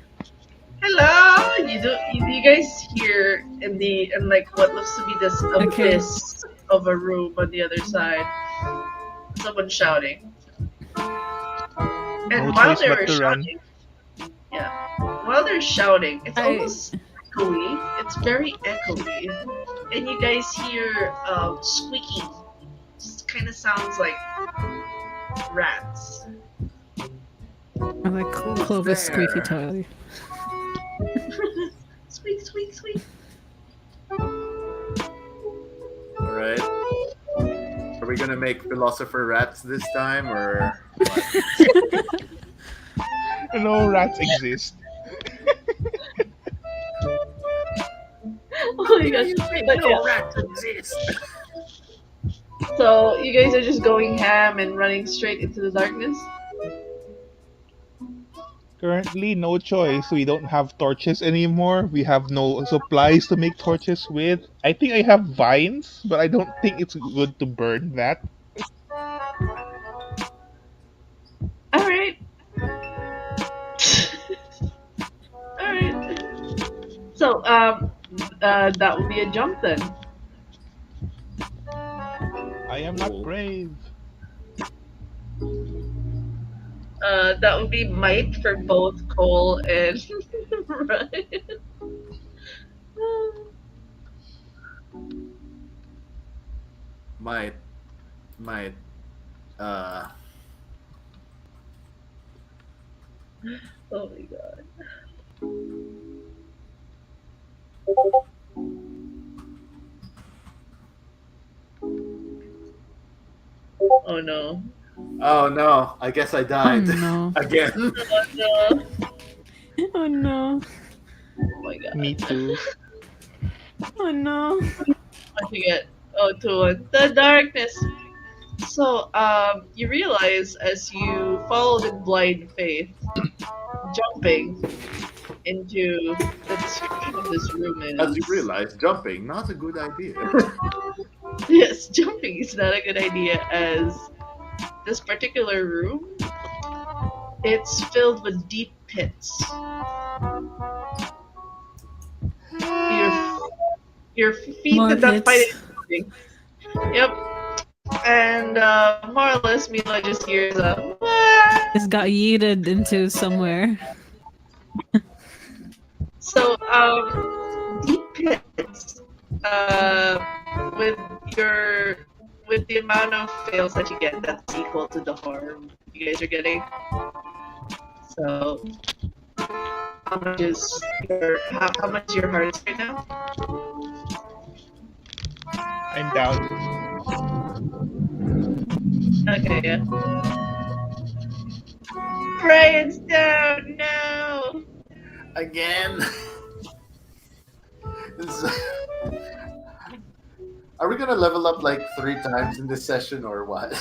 A: Hello. You guys hear in like what looks to be this
C: Okay.
A: abyss of a room on the other side. Someone shouting.
D: No
A: And while
D: choice
A: they
D: but
A: were
D: to run.
A: shouting, yeah, while they're shouting, it's
C: I
A: almost echoey. It's very echoey, and you guys hear squeaking. Just kind of sounds like rats.
C: I like
B: Who's
C: Clovis squeaky
B: there?
C: toy.
A: Squeak, squeak, squeak.
B: All right. Are we gonna make philosopher rats this time, or what?
D: No rats exist.
A: Oh my
B: What do
A: gosh!
B: you mean?
A: But yeah,
B: No rats exist.
A: so you guys are just going ham and running straight into the darkness.
D: Currently, no choice. We don't have torches anymore. We have no supplies to make torches with. I think I have vines, but I don't think it's good to burn that.
A: All right, all right. So that would be a jump then.
D: I am not
B: Cool.
D: brave.
A: That would be might for both Cole and Ryan.
B: Might, might. Uh,
A: Oh my god. Oh no.
B: Oh no, I guess I
C: Oh
B: died
C: no.
B: again.
A: No.
C: Oh no.
A: Oh my
D: Me
A: god.
D: too.
C: Oh no.
A: I forget. Oh, to one. The darkness. So, you realize as you followed in blind faith, jumping into the description of this room
B: As you
A: is
B: realize, jumping not a good idea.
A: yes, jumping is not a good idea as this particular room it's filled with deep pits. Your your feet
C: More
A: did not find
C: pits.
A: anything. Yep, and more or less, Mila just hears a.
C: Just got yeeted into somewhere.
A: So, deep pits. With your with the amount of fails that you get, that's equal to the harm you guys are getting. So, how much is your heart right now?
D: I'm down.
A: Okay, yeah. Brian's down. No.
B: Again. Are we gonna level up like 3 times in this session or what?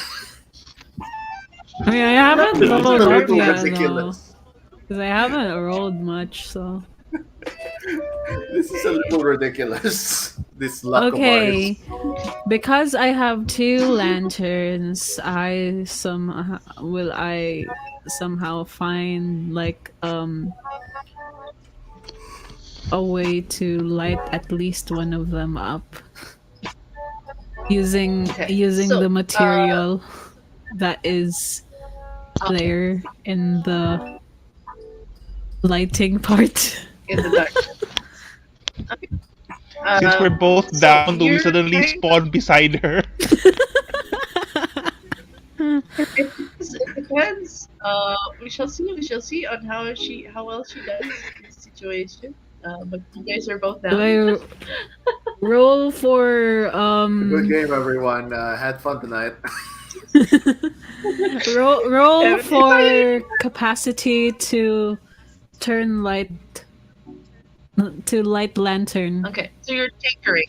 C: I mean, I haven't
B: This is a
C: leveled up
B: little
C: yet though,
B: ridiculous.
C: because I haven't rolled much. So
B: This is a little ridiculous. This luck of
C: okay,
B: ours.
C: because I have 2 lanterns, I somehow find like a way to light at least one of them up using
A: Okay.
C: using
A: So,
C: the material that is there in the lighting part.
A: in the dark.
D: Since we're both
A: So
D: down, do we
A: you're
D: suddenly
A: kind
D: spawn beside her?
A: it depends. We shall see. We shall see on how well she does in this situation. But you guys are both
C: Do
A: down.
C: I roll for
B: Good game, everyone. Had fun tonight.
C: roll
A: Yeah,
C: for capacity to turn light to light lantern.
A: Okay, so you're tinkering.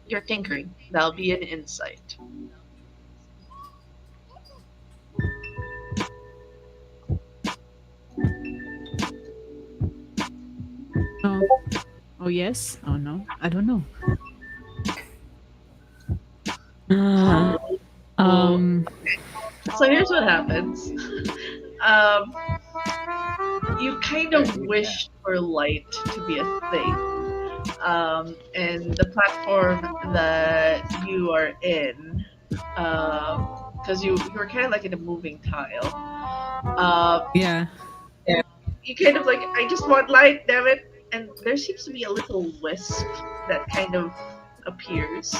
A: You're tinkering. That'll be an insight.
C: Oh, oh yes. Oh no, I don't know. Um.
A: So here's what happens. Um, you kind of wish for light to be a thing. And the platform that you are in, because you were kind of like in a moving tile.
C: Yeah.
A: You kind of like, I just want light, damn it. And there seems to be a little wisp that kind of appears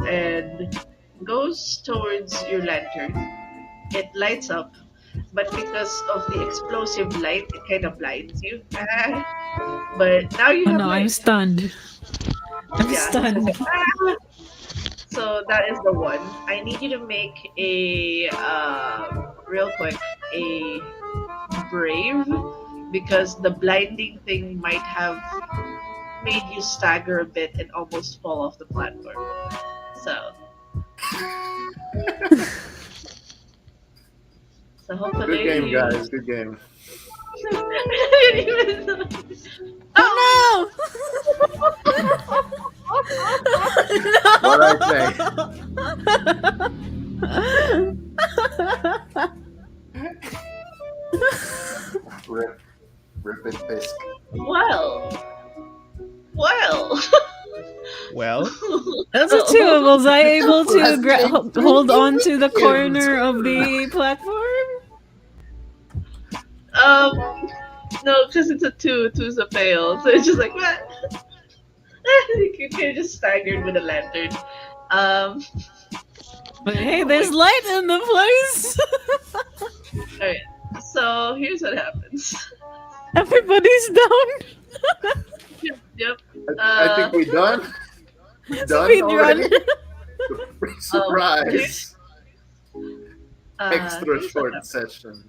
A: and goes towards your lantern. It lights up, but because of the explosive light, it kind of blinds you. But now you
C: Oh
A: have
C: no, I'm
A: light.
C: stunned. I'm
A: Yeah.
C: stunned.
A: So that is the one. I need you to make a real quick a brave because the blinding thing might have made you stagger a bit and almost fall off the platform. So hopefully
B: Good game, guys. Good game.
A: I didn't even
C: Oh
B: What I say? Rip it, Fisk.
A: Well.
D: Well,
C: As the two of us, I able to
B: Let's take two
C: hold on to the
B: seconds.
C: corner of the platform.
A: No, because it's a two. Two's a fail, so it's just like what? You kind of just staggered with a lantern.
C: But hey, there's light in the place.
A: Alright, so here's what happens.
C: Everybody's down.
A: Yep.
B: I think we're done. Done
C: Speed
B: already?
C: run.
B: Surprise. Extra
A: Here's what
B: short
A: happened.
B: session.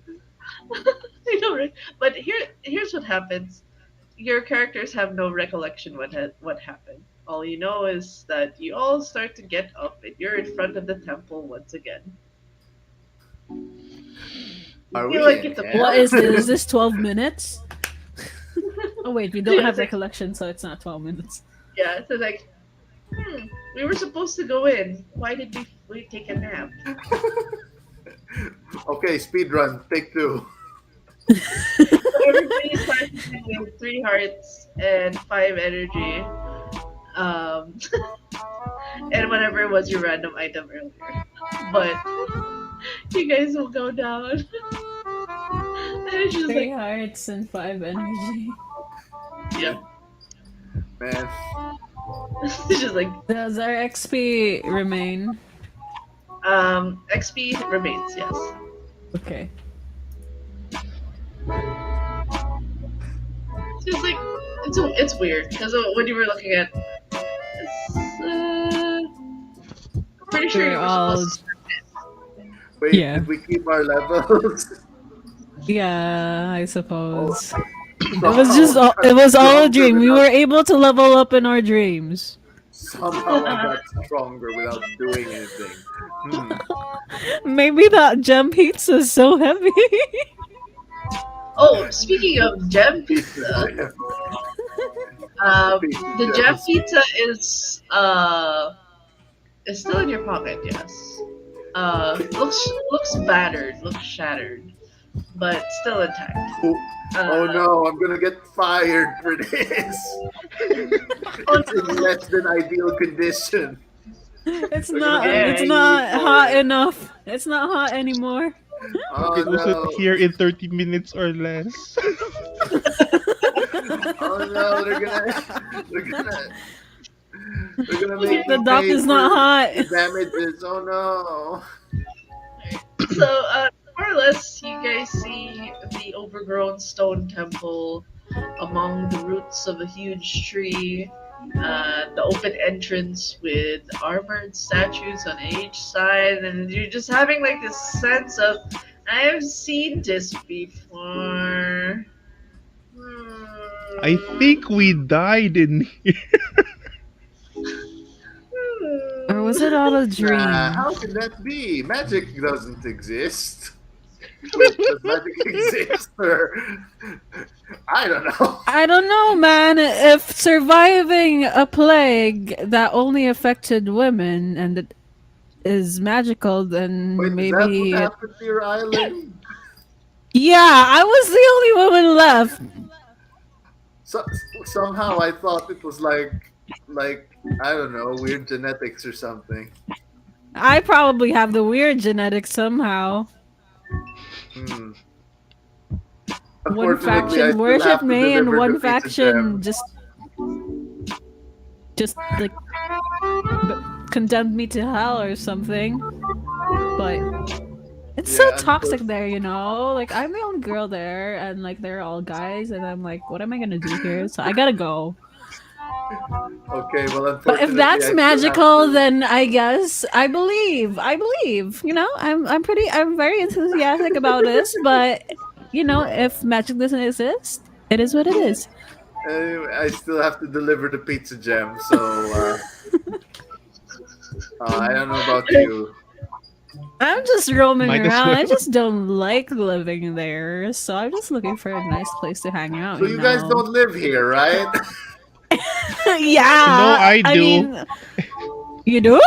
A: I know, right? But here's what happens. Your characters have no recollection what happened. All you know is that you all start to get up and you're in front of the temple once again. You
B: Are
A: feel
B: we
A: like
B: in
A: it's a
C: What
B: hell?
C: is this? Is this 12 minutes? Oh, wait, we don't
A: yeah,
C: have recollection, so it's not 12 minutes.
A: yeah, so like, we were supposed to go in. Why did we take a nap?
B: Okay, speed run. Take two.
A: So everybody starts with 3 hearts and 5 energy. Um, and whatever was your random item earlier. But you guys will go down. And it's just
C: 3
A: like,
C: hearts and 5 energy.
A: yeah.
B: Man,
A: It's just like,
C: Does our XP remain?
A: XP remains, yes.
C: Okay.
A: It's just like, it's weird. Because when you were looking at pretty sure
C: We're
A: you were
C: all.
A: supposed to.
B: wait,
C: Yeah.
B: did we keep our levels?
C: Yeah, I
B: Oh,
C: suppose. It was
B: somehow
C: just.
B: I
C: It
B: got
C: was all a
B: stronger
C: dream. We
B: without.
C: were able to level up in our dreams.
B: Somehow I got stronger without doing anything. Hmm.
C: Maybe that gem pizza is so heavy.
A: Oh, speaking of gem
B: Pizza
A: pizza,
B: jam.
A: the
B: Pizza
A: gem
B: jams.
A: pizza is still in your pocket, yes. Looks battered, looks shattered, but still intact.
B: Oh, oh
A: Uh,
B: no, I'm gonna get fired for this.
A: oh,
B: It's in less than ideal condition.
C: It's
B: They're gonna
C: not.
B: get
A: yeah,
C: It's
B: me
C: not
B: for
C: hot
B: it.
C: enough. It's not hot anymore.
B: Oh
D: It wasn't
B: no.
D: here in 30 minutes or less.
B: Oh no, they're gonna make
C: The
B: me
C: dock
B: pay
C: is not
B: for
C: hot.
B: the damages. Oh no.
A: so more or less, you guys see the overgrown stone temple among the roots of a huge tree. The open entrance with armored statues on each side, and you're just having like this sense of, I've seen this before.
D: I think we died in here.
C: Or was it all a
B: Nah,
C: dream?
B: how can that be? Magic doesn't exist. Wait, does magic exist? Or I don't know.
C: I don't know, man. If surviving a plague that only affected women and it is magical, then
B: Wait, is that what
C: maybe it.
B: happened to your island?
C: Yeah, I was the only woman left.
B: So, somehow I thought it was like I don't know, weird genetics or something.
C: I probably have the weird genetics somehow.
B: Hmm.
C: One
B: Unfortunately, I
C: faction
B: still
C: worship
B: have to
C: me, and
B: deliver the
C: one
B: pizza
C: faction
B: gem.
C: just like condemned me to hell or something. But it's so
B: Yeah,
C: toxic there, you know? Like, I'm the only girl there, and like, they're all guys, and I'm like, what am I gonna do here? So I gotta go.
B: okay, well,
C: But if
B: unfortunately,
C: that's
B: I still have
C: magical,
B: to.
C: then I guess I believe. I believe. You know, I'm very enthusiastic about this. But you know, if magic doesn't exist, it is what it is.
B: I still have to deliver the pizza gem, so I don't know about you.
C: I'm just roaming
D: Might as
C: around. I
D: well.
C: just don't like living there, so I'm just looking for a nice place to hang out.
B: So
C: You
B: you guys
C: know.
B: don't live here, right?
C: Yeah.
D: No, I
C: I
D: do.
C: mean, you do?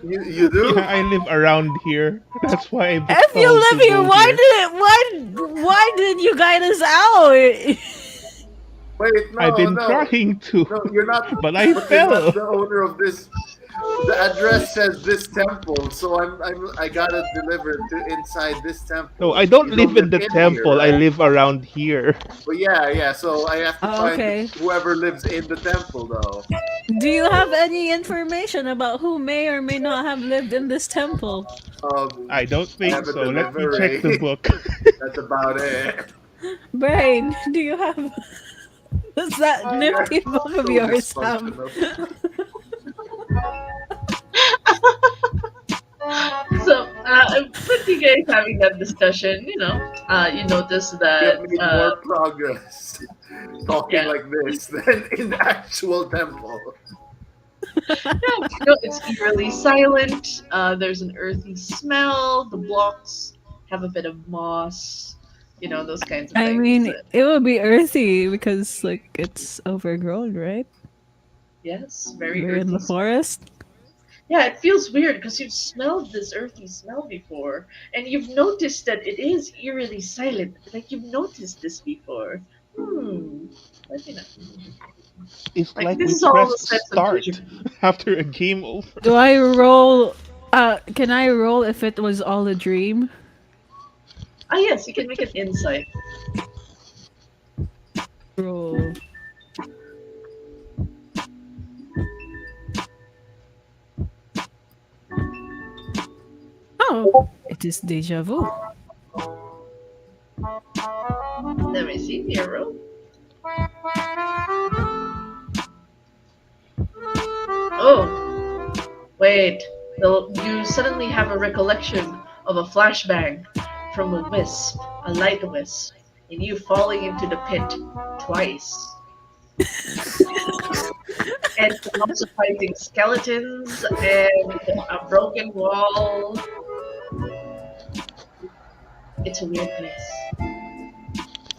B: You do?
D: Yeah, I live around here. That's why I was
C: If you
D: told to
C: live here,
D: go here.
C: why did you guide us out?
B: Wait,
D: I've
B: no,
D: been
B: no,
D: trying to,
B: no. You're not.
D: but I
B: But you're not
D: fell.
B: the owner of this. The address says this temple, so I gotta deliver to inside this
D: No,
B: temple.
D: I don't
B: You
D: live in the
B: in here,
D: temple. I
B: right?
D: live around here.
B: But yeah. So I have to
C: Oh,
B: find
C: okay.
B: whoever lives in the temple, though.
C: Do you have any information about who may or may not have lived in this temple?
D: I don't
B: I
D: think
B: have a
D: so. Let me check
B: delivery.
D: the book.
B: That's about it.
C: Brain, do you have? Does that nifty
B: You're
C: book of
B: so
C: yours have?
B: dysfunctional.
A: So I'm pretty you guys having that discussion, you notice
B: We have
A: that,
B: made more progress talking
A: yeah,
B: like this than in the actual temple.
A: yeah, it's eerily silent. There's an earthy smell. The blocks have a bit of moss. Those kinds of
C: I
A: things.
C: mean, it would be earthy because like it's overgrown, right?
A: Yes, very
C: We're in
A: earthy
C: the
A: smell.
C: forest.
A: Yeah, it feels weird because you've smelled this earthy smell before, and you've noticed that it is eerily silent. Like you've noticed this before. Hmm. Let me know.
D: It's
A: Like
D: like
A: this
D: we
A: is all the
D: pressed
A: sense of deja
D: start
A: vu.
D: after a game over.
C: Do I roll? Can I roll if it was all a dream?
A: Ah, yes, you can make an insight.
C: Roll. Oh, it is deja vu.
A: Let me see, Nero. Oh, wait. You suddenly have a recollection of a flashbang from a wisp, a light wisp, and you falling into the pit twice. And also fighting skeletons and a broken wall. It's a weird place.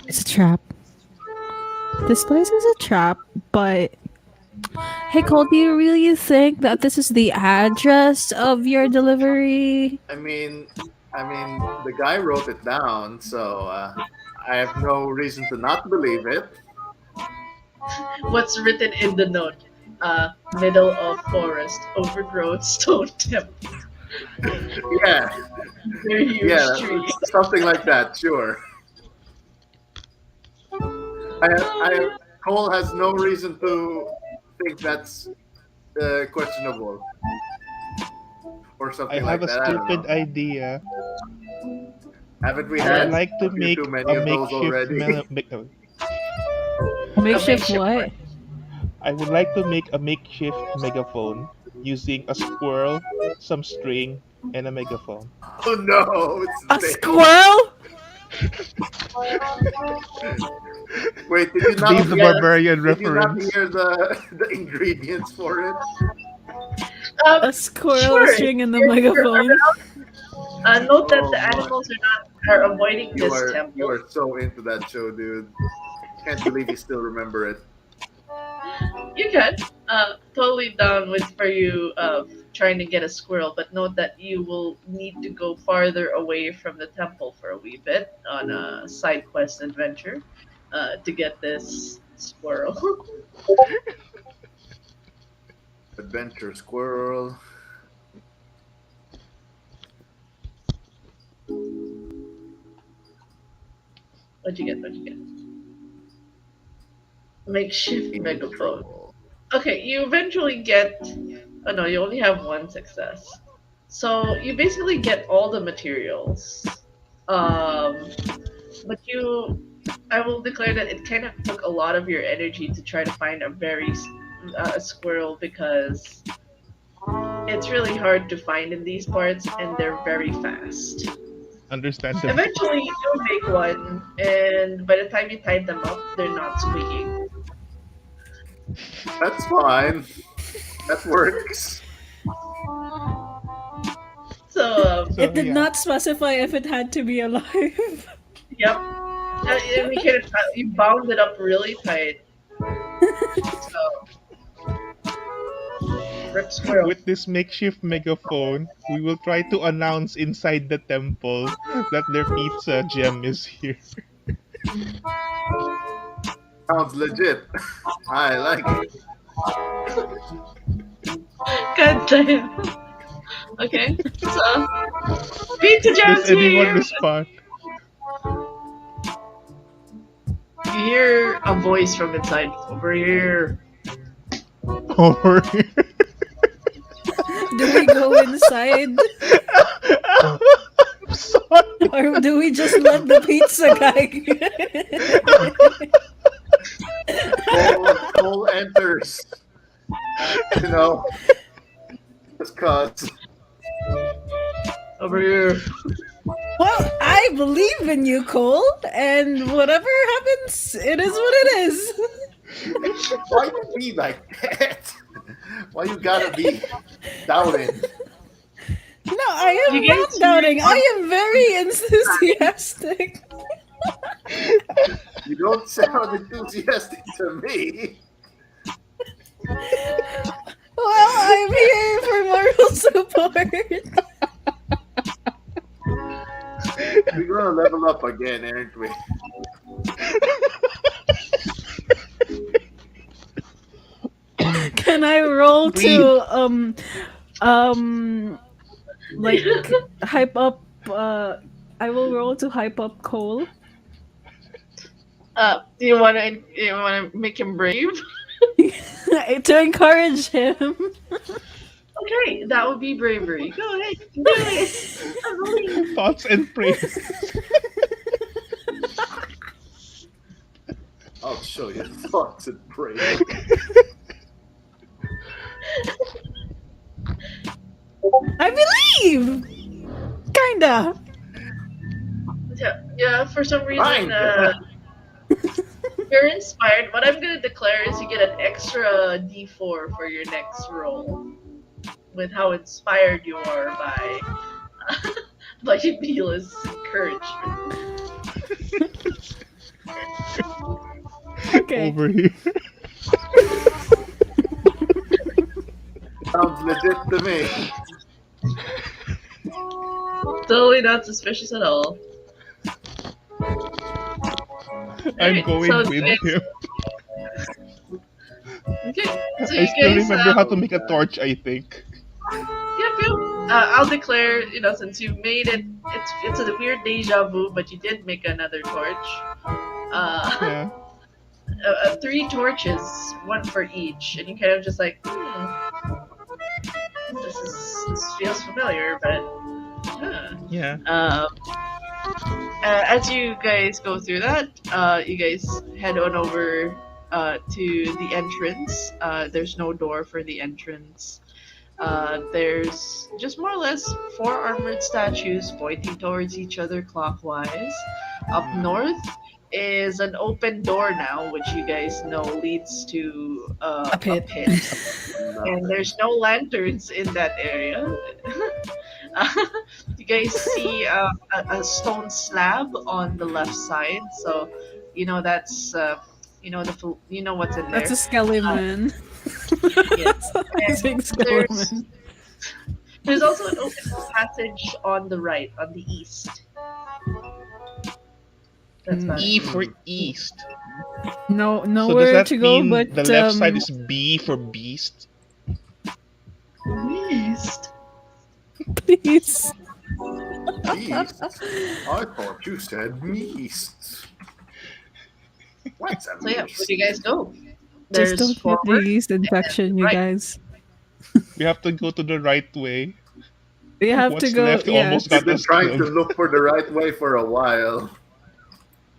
C: It's a trap. This place is a trap, but hey Cole, do you really think that this is the address of your delivery?
B: I mean, the guy wrote it down, so I have no reason to not believe it.
A: What's written in the note? Middle of forest, overgrown stone temple.
B: Yeah,
A: Very
B: yeah,
A: huge tree.
B: something like that. Sure. Cole has no reason to think that's questionable or
D: I
B: something
D: have
B: like
D: a
B: that. I don't know.
D: stupid idea.
B: Haven't we
D: I would
B: had
A: That's
D: like to
B: a few too
D: make
B: many
D: a
B: of those
D: makeshift
B: already?
A: a
C: Makeshift
A: makeshift
C: what?
A: one.
D: I would like to make a makeshift megaphone using a squirrel, some string, and a megaphone.
B: Oh no, it's
C: A
B: Dave.
C: squirrel?
B: Wait, did you not
D: Dave the
B: hear?
D: Barbarian
B: Did you not
D: reference.
B: hear the ingredients for it?
A: Um,
C: A squirrel, a
A: sure.
C: string, and the
A: You're
C: megaphone.
A: note that
B: Oh
A: the
B: my,
A: animals are avoiding
B: you
A: this
B: are you
A: temple.
B: are so into that show, dude. Can't believe you still remember it.
A: You can. Totally down with for you trying to get a squirrel, but note that you will need to go farther away from the temple for a wee bit on a side quest adventure to get this squirrel.
B: Adventure Squirrel.
A: What'd you get? What'd you get? Makeshift megaphone.
B: Intro.
A: Okay, you eventually get. Oh no, you only have one success. So you basically get all the materials. Um, but I will declare that it kind of took a lot of your energy to try to find a squirrel because it's really hard to find in these parts and they're very fast.
D: Understandable.
A: Eventually, you do make one, and by the time you tie them up, they're not squeaking.
B: That's fine. That works.
A: So,
C: It
D: So
C: did
D: yeah,
C: not specify if it had to be alive.
A: yep. And you bound it up really tight. So, rip squirrel.
D: with this makeshift megaphone, we will try to announce inside the temple that their pizza gem is here.
B: Sounds legit. I like it.
A: God damn. Okay, so pizza
D: Does
A: jams
D: anyone
A: here.
D: respond?
A: You hear a voice from inside. Over here.
D: Over here.
C: Do we go inside
D: I'm sorry.
C: or do we just let the pizza guy?
B: Cole enters. You know, just cause.
A: Over here.
C: Well, I believe in you, Cole, and whatever happens, it is what it is.
B: Why you be like that? Why you gotta be doubting?
C: No, I
A: You
C: am
A: guys
C: not doubting.
A: hear
C: I am very enthusiastic.
B: You don't sound enthusiastic to me.
C: Well, I'm here for moral support.
B: We're gonna level up again, aren't we?
C: Can I roll
D: Breathe.
C: to like hype up I will roll to hype up Cole.
A: Do you wanna make him brave?
C: To encourage him.
A: Okay, that would be bravery. Go ahead, do it. I believe.
D: Thoughts and prayers.
B: I'll show you thoughts and prayers.
C: I believe. Kinda.
A: Yeah, for some reason,
B: Fine.
A: you're inspired. What I'm gonna declare is you get an extra D4 for your next roll, with how inspired you are by by Mila's encouragement.
C: Okay.
D: Over here.
B: Sounds legit to me.
A: Totally not suspicious at all.
D: I'm
A: Alright,
D: going
A: so
D: with
A: you guys-
D: him.
A: Okay, so
D: I
A: you
D: still
A: guys,
D: remember how to make a torch, I think.
A: Yep. I'll declare, since you made it, it's a weird deja vu, but you did make another torch.
D: Yeah.
A: 3 torches, one for each, and you kind of just like, this feels familiar, but
D: Yeah.
A: as you guys go through that, you guys head on over to the entrance. There's no door for the entrance. There's just more or less 4 armored statues pointing towards each other clockwise. Up north is an open door now, which you guys know leads to
C: A pit.
A: And there's no lanterns in that area. You guys see a stone slab on the left side, so that's what's in there.
C: That's a skeleton.
A: Yes.
C: That's a big skeleton.
A: There's also an open passage on the right, on the east. That's about
D: E
A: it.
D: for east.
C: No,
D: So does
C: nowhere
D: that
C: to go,
D: mean
C: but
D: the left side is B for beast?
A: East.
C: please.
B: Beast? I thought you said meast. What's a
A: So yeah,
B: meast?
A: where do you guys go?
C: Just don't get the
A: forward.
C: yeast infection, you
A: right.
C: guys.
D: We have to go to the right way.
C: We have
D: What's
C: to go.
D: left
C: Yeah.
D: almost
B: I've
D: got
B: been
D: us
B: trying to
D: killed.
B: look for the right way for a while.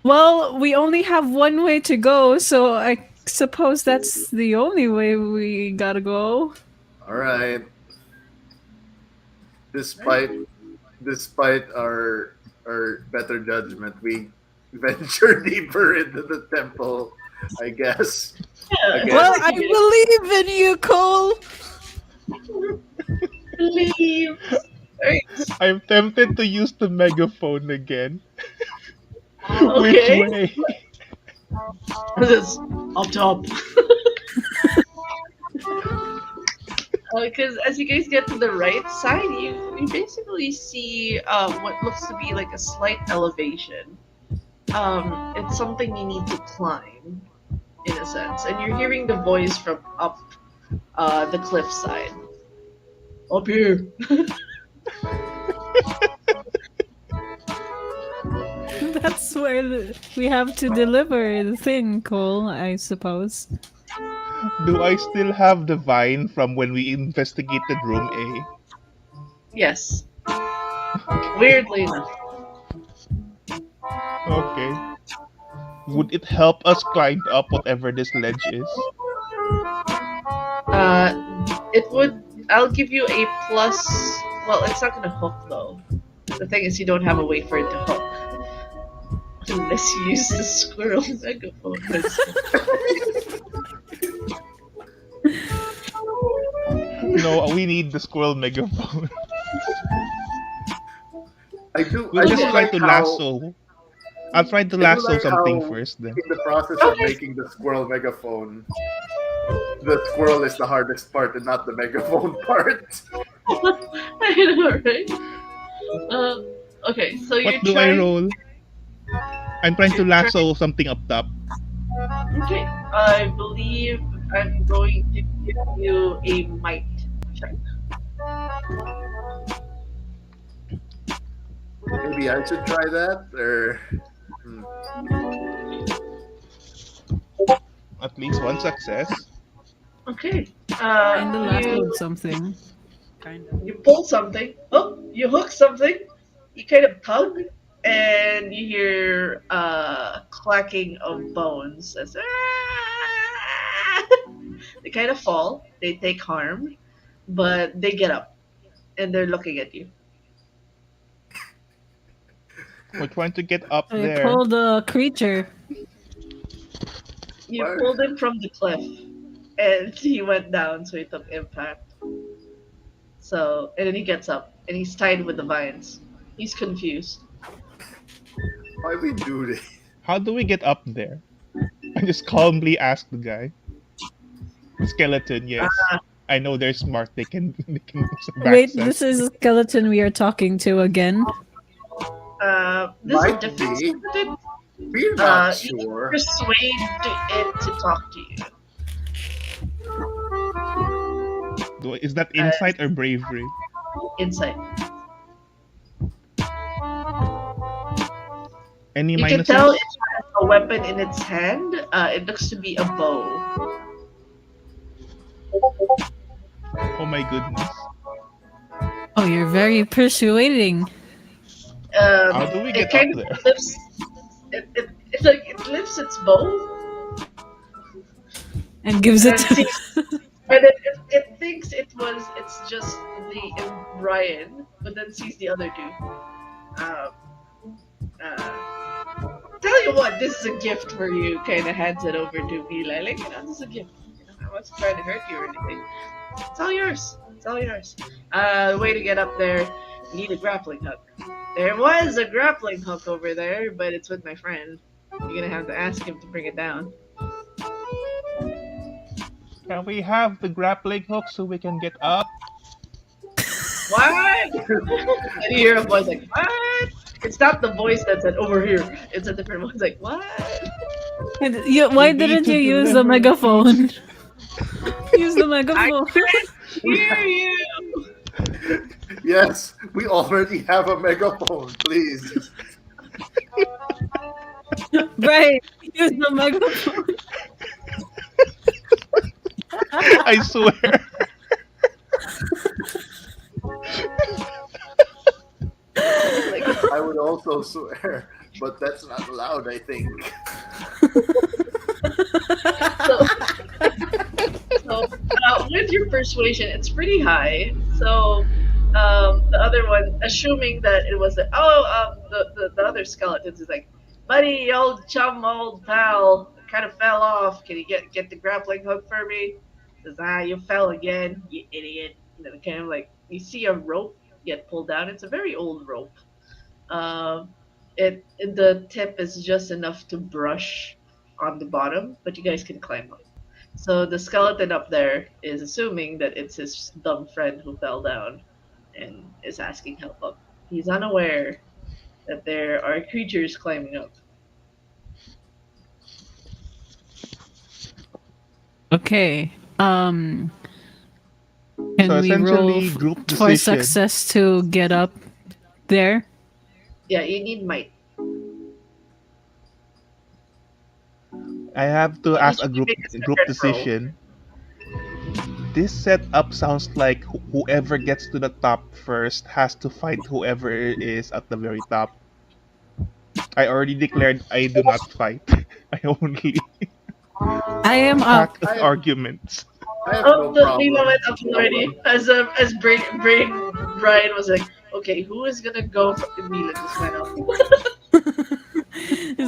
C: Well, we only have one way to go, so I suppose that's the only way we gotta go.
B: All right. Despite our better judgment, we venture deeper into the temple, I guess.
A: Yeah,
B: Okay.
C: Well, I believe in you, Cole.
A: believe. Alright,
D: I'm tempted to use the megaphone again.
A: okay.
D: Which way?
A: This is up top. Because as you guys get to the right side, you basically see what looks to be like a slight elevation. It's something you need to climb, in a sense, and you're hearing the voice from up the cliffside. Up here.
C: That's where we have to deliver the thing, Cole, I suppose.
D: Do I still have the vine from when we investigated room A?
A: Yes. Weirdly enough.
D: Okay. Would it help us climb up whatever this ledge is?
A: It would. I'll give you a plus. Well, it's not gonna hook though. The thing is, you don't have a way for it to hook unless you use the squirrel megaphone.
D: No, we need the squirrel megaphone.
B: I
D: We'll
B: do
D: just try
B: like
D: to
B: how
D: lasso. I'll try to
B: I do
D: lasso
B: like
D: something
B: how
D: first then.
B: in the process of
A: Okay.
B: making the squirrel megaphone, the squirrel is the hardest part and not the megaphone part.
A: I know, right? Okay, so
D: What
A: you're
D: do I
A: trying.
D: roll? I'm trying to
A: You're trying.
D: lasso something up top.
A: Okay, I believe I'm going to give you a might check.
B: Maybe I should try that, or hmm.
D: At least one success.
A: Okay.
C: Kinda
A: You
C: lassoed something. Kinda.
A: you pull something. Oh, you hook something. You kind of tug, and you hear clacking of bones. As, "Ah!" They kind of fall. They take harm, but they get up and they're looking at you.
D: We're trying to get up
C: I
D: there.
C: pulled a creature.
A: You
B: Why?
A: pulled him from the cliff, and he went down, so he took impact. So, and then he gets up, and he's tied with the vines. He's confused.
B: Why we do this?
D: How do we get up there? I just calmly ask the guy. Skeleton, yes. I know they're smart. They can
C: Wait,
D: backstab.
C: this is a skeleton we are talking to again.
A: There's a
B: Might
A: difference
B: be.
A: with it.
B: We're not
A: You can
B: sure.
A: persuade it to talk to you.
D: Is that insight or bravery?
A: Insight.
D: Any
A: You can
D: minuses?
A: tell it has a weapon in its hand. It looks to be a bow.
D: Oh my goodness.
C: Oh, you're very persuading.
D: How do we
A: It
D: get
A: kind
D: up
A: of
D: there?
A: lifts. It's like it lifts its bow,
C: And gives it
A: and
C: to
A: sees, and it thinks it's just the Brian, but then sees the other dude. Um, Tell you what, this is a gift for you. Kind of hands it over to me, like this is a gift. I wasn't trying to hurt you or anything. It's all yours. It's all yours. Way to get up there. You need a grappling hook. There was a grappling hook over there, but it's with my friend. You're gonna have to ask him to bring it down.
D: Can we have the grappling hook so we can get up?
A: What? And you hear a voice like, what? It's not the voice that said over here. It's a different voice like, what?
C: And why
D: We need
C: didn't
D: to
C: you use the
D: deliver
C: megaphone? Use the
A: I
C: megaphone.
A: can't hear you.
B: Yes, we already have a megaphone. Please.
C: Right. Use the megaphone.
D: I swear.
A: Like,
B: I would also swear, but that's not allowed, I think.
A: so, with your persuasion, it's pretty high. So the other one, assuming that it was the other skeletons is like, buddy, old chum, old pal, kind of fell off. Can you get the grappling hook for me? Says, you fell again, you idiot. And then kind of like you see a rope get pulled down. It's a very old rope. Um, the tip is just enough to brush on the bottom, but you guys can climb up. So the skeleton up there is assuming that it's his dumb friend who fell down and is asking help up. He's unaware that there are creatures climbing up.
C: Okay. Can
D: So
C: we roll
D: essentially, group
C: for
D: decision.
C: success to get up there?
A: Yeah, you need might.
D: I have to ask a
A: Each
D: group
A: make a
D: group
A: separate roll.
D: decision. This setup sounds like whoever gets to the top first has to fight whoever is at the very top. I already declared I do not fight. I only
C: I am up.
D: attack with arguments.
B: I have
A: Oh,
B: no
A: the
B: problem.
A: Lila went up already. As Brain Brian was like, Okay, who is gonna go? Mila just went up.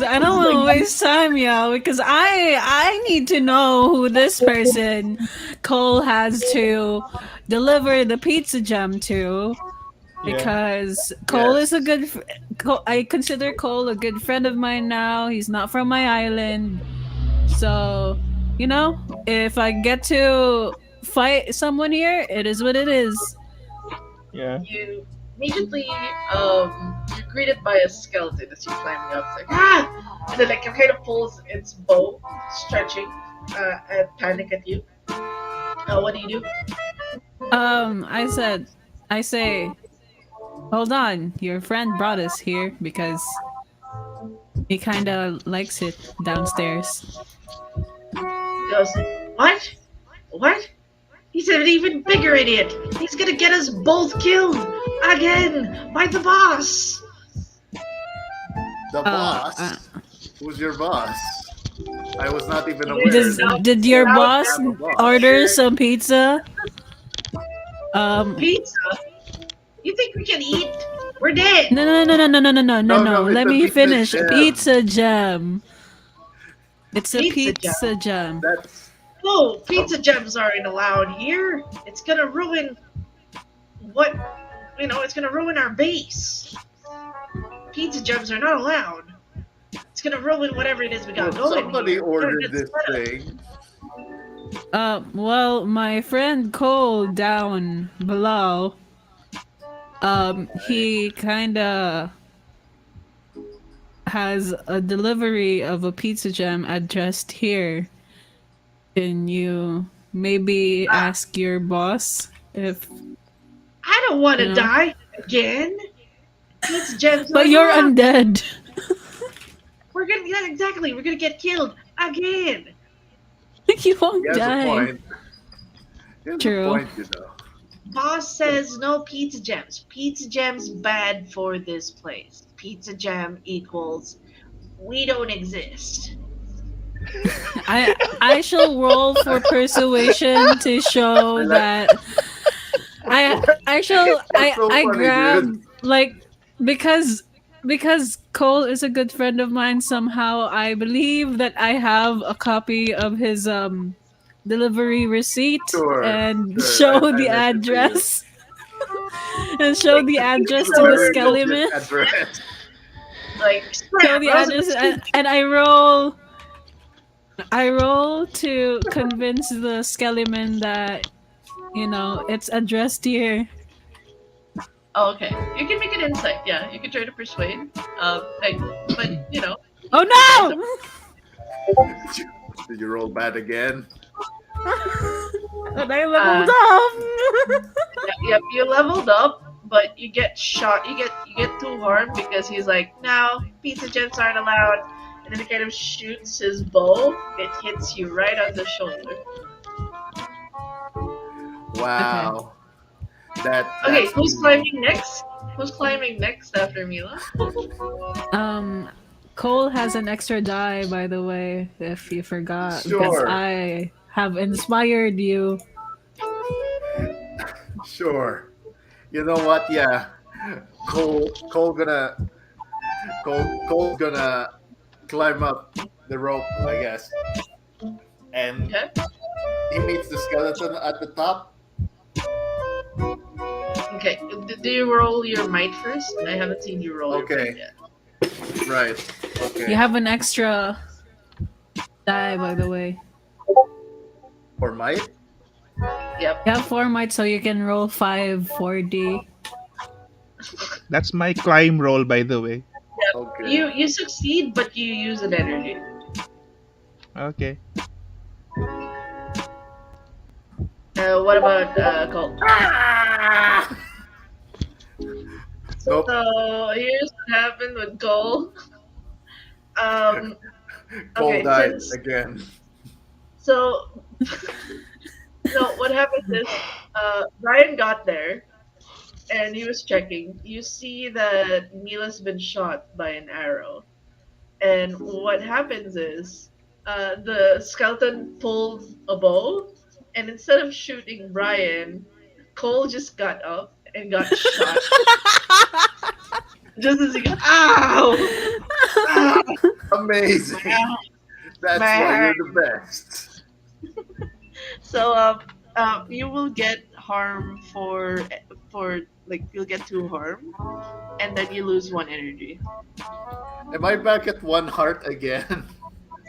C: I don't want to waste time, yo, because I need to know who this person Cole has to deliver the pizza gem to.
D: Yeah.
C: Because Cole is a
B: Yes.
C: good. I consider Cole a good friend of mine now. He's not from my island, so if I get to fight someone here, it is what it is.
D: Yeah.
A: You immediately you're greeted by a skeleton as you're climbing up. It's like and then like it kind of pulls its bow, stretching, and panic at you. What do you do?
C: I say, hold on, your friend brought us here because he kind of likes it downstairs.
A: He goes, what? What? He's an even bigger idiot. He's gonna get us both killed again by the boss.
B: The
C: Uh,
B: boss?
C: uh,
B: Who's your boss? I was not even
A: You
B: aware
A: guys
C: Does
B: that
C: did your
A: now
B: we
C: boss
B: have a boss.
C: order some pizza?
A: pizza. You think we can eat? We're dead.
C: No, no, no, no, no, no, no, no, no,
B: No,
C: no.
B: no, it's
C: Let
B: a
C: me
B: pizza
C: finish.
B: gem.
C: Pizza gem. It's a
A: Pizza gem.
C: pizza gem.
B: That's
A: Oh, pizza gems aren't allowed here. It's gonna ruin what it's gonna ruin our base. Pizza gems are not allowed. It's gonna ruin whatever it is we got going
B: somebody
A: here. We're gonna
B: ordered
A: get
B: this
A: split up.
B: thing.
C: Well, my friend Cole down below,
B: Right.
C: he kinda has a delivery of a pizza gem addressed here. Can you maybe
A: Ah,
C: ask your boss if
A: I don't want
C: you
A: to
C: know?
A: die again. Pizza gems
C: But
A: are
C: you're
A: allowed.
C: undead.
A: Yeah, exactly. We're gonna get killed again.
C: You
B: He
C: won't
B: has a
C: die.
B: point. He has a
C: True.
B: point, you know.
A: Boss says no pizza gems. Pizza gems bad for this place. Pizza gem equals we don't exist.
C: I shall roll for persuasion to
B: I
C: show
B: like
C: that I shall
B: that's so
C: I
B: funny, dude.
C: grab like because because Cole is a good friend of mine somehow I believe that I have a copy of his delivery receipt
B: Sure,
C: and
B: sure.
C: show
B: I
C: the
B: lent it to you.
C: address and show
A: Like
C: the
B: It's
C: address
B: a
C: to the
A: so
B: very
A: you'll
B: legit
C: skeleton.
B: address.
A: like
C: Show
A: scram
C: the
A: rolls up
C: address
A: the street.
C: and I roll to convince the skeleton that it's addressed here.
A: Oh, okay. You can make an insight. Yeah, you can try to persuade. Like, but
C: Oh
A: you guys are.
C: no!
B: Did you roll bad again?
C: And I
A: Uh,
C: leveled up.
A: yep, you leveled up, but you get shot. You get too harmed because he's like, no, pizza gems aren't allowed, and then he kind of shoots his bow. It hits you right on the shoulder.
C: Okay.
B: Wow.
A: Okay,
B: That's
A: who's climbing next? Who's climbing next after Mila?
C: Um, Cole has an extra die, by the way, if you forgot, because
B: sure,
C: I have inspired you.
B: sure. You know what? Yeah. Cole gonna Cole's gonna climb up the rope, I guess. And
A: Okay.
B: he meets the skeleton at the top.
A: Okay. Do you roll your might first? I haven't seen you roll your might
B: Okay.
A: yet.
B: Right.
C: You
B: Okay.
C: have an extra die, by the way.
B: For might?
A: Yep.
C: You have 4 might, so you can roll 5 4D.
D: That's my climb roll, by the way.
A: Yep.
B: Okay.
A: You succeed, but you use an energy.
D: Okay.
A: What about Colt?
B: Nope.
A: So here's what happened with Cole. Um.
B: Cole
A: Okay.
B: died
A: Since
B: again.
A: so what happened is Brian got there and he was checking. You see that Mila's been shot by an arrow. And what happens is the skeleton pulled a bow, and instead of shooting Brian, Cole just got up and got shot. Just as he got, ow! Ah,
B: Amazing. That's why
A: my
B: you're the best.
A: So you will get harm for like you'll get 2 harm, and then you lose 1 energy.
B: Am I back at 1 heart again?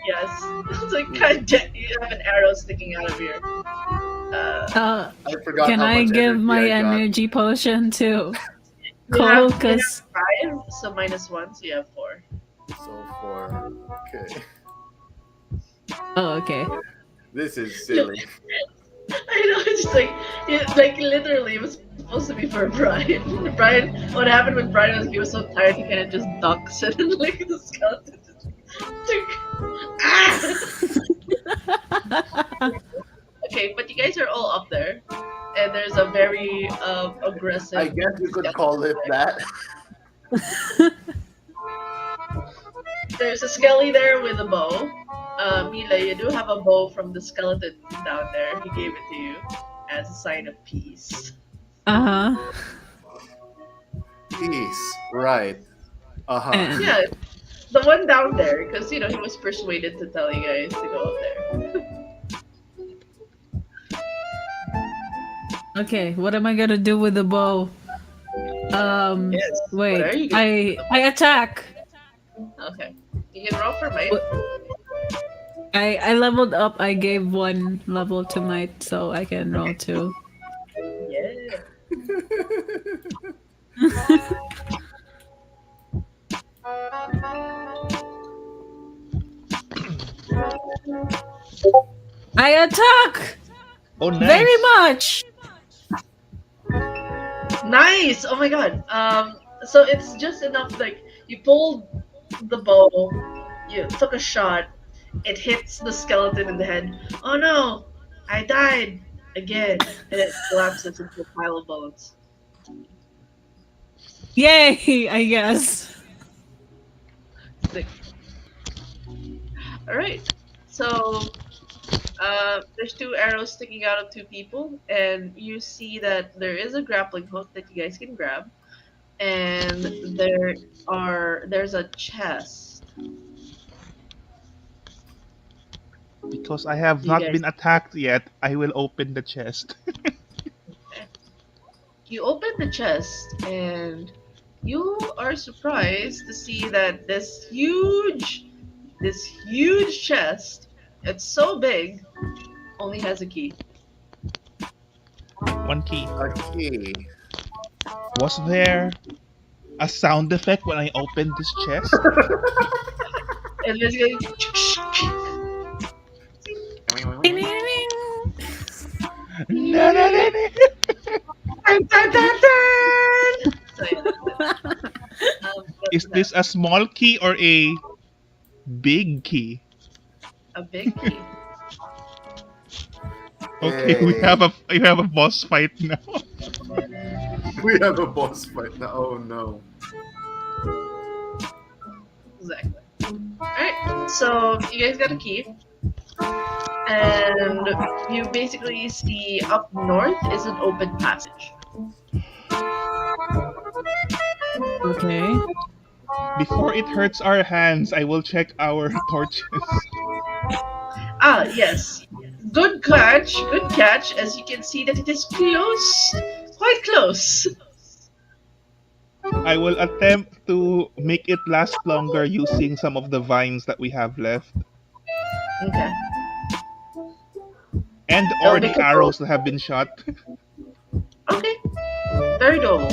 A: Yes, it's like kind of you have an arrow sticking out of your.
C: Uh,
B: I forgot
C: can
B: how
C: I
B: much
C: give
B: energy
C: my
B: I got.
C: energy potion to
A: You have
C: Cole?
A: you have
C: Cause
A: 5, so -1, so you have 4.
B: So for okay,
C: oh, okay.
B: this is
A: Look,
B: silly.
A: I know it's just like like literally it was supposed to be for Brian. Brian, what happened when Brian was he was so tired he kind of just ducks and then like the skeleton just like, ah! Okay, but you guys are all up there, and there's a very
B: I
A: aggressive
B: guess you could
A: skeleton.
B: call it that.
A: There's a skelly there with a bow. Mila, you do have a bow from the skeleton down there. He gave it to you as a sign of peace.
C: Uh
B: Peace, right? Uh
C: huh.
B: huh.
C: And
A: Yeah, the one down there, because you know he was persuaded to tell you guys to go up there.
C: okay, what am I gonna do with the bow?
A: Yes. What are
C: Wait.
A: you gonna do?
C: I attack.
A: Okay. You can roll for might.
C: I leveled up. I gave 1 level to might, so I can roll 2.
A: Yeah.
C: I attack
D: Oh, nice.
C: very much.
A: Nice. Oh my god. So it's just enough. Like you pulled the bow, you took a shot. It hits the skeleton in the head. Oh no! I died again, and it collapses into a pile of bones.
C: Yay! I guess.
A: Like, all right. So there's 2 arrows sticking out of 2 people, and you see that there is a grappling hook that you guys can grab, and there's a chest.
D: Because I have
A: Do you
D: not
A: guys?
D: been attacked yet, I will open the chest.
A: You open the chest, and you are surprised to see that this huge chest, it's so big, only has a key.
D: One key.
B: A key.
D: Was there a sound effect when I opened this chest?
A: And there's going
D: No, no, no, no.
A: dun, dun, dun, dun! So yeah, that's it.
D: Is
A: That's
D: this a small key or a big key?
A: a big key.
D: Okay,
B: Hey,
A: Uh,
D: we have a boss fight now.
B: we have a boss fight now. Oh no.
A: Exactly. Alright, so you guys got a key. And you basically see up north is an open passage.
C: Okay.
D: Before it hurts our hands, I will check our torches.
A: Ah, yes. Good catch, good catch. As you can see that it is close, quite close.
D: I will attempt to make it last longer using some of the vines that we have left.
A: Okay.
D: And
A: It'll
D: or
A: be
D: the
A: controlled.
D: arrows that have been shot.
A: Okay. Very doable.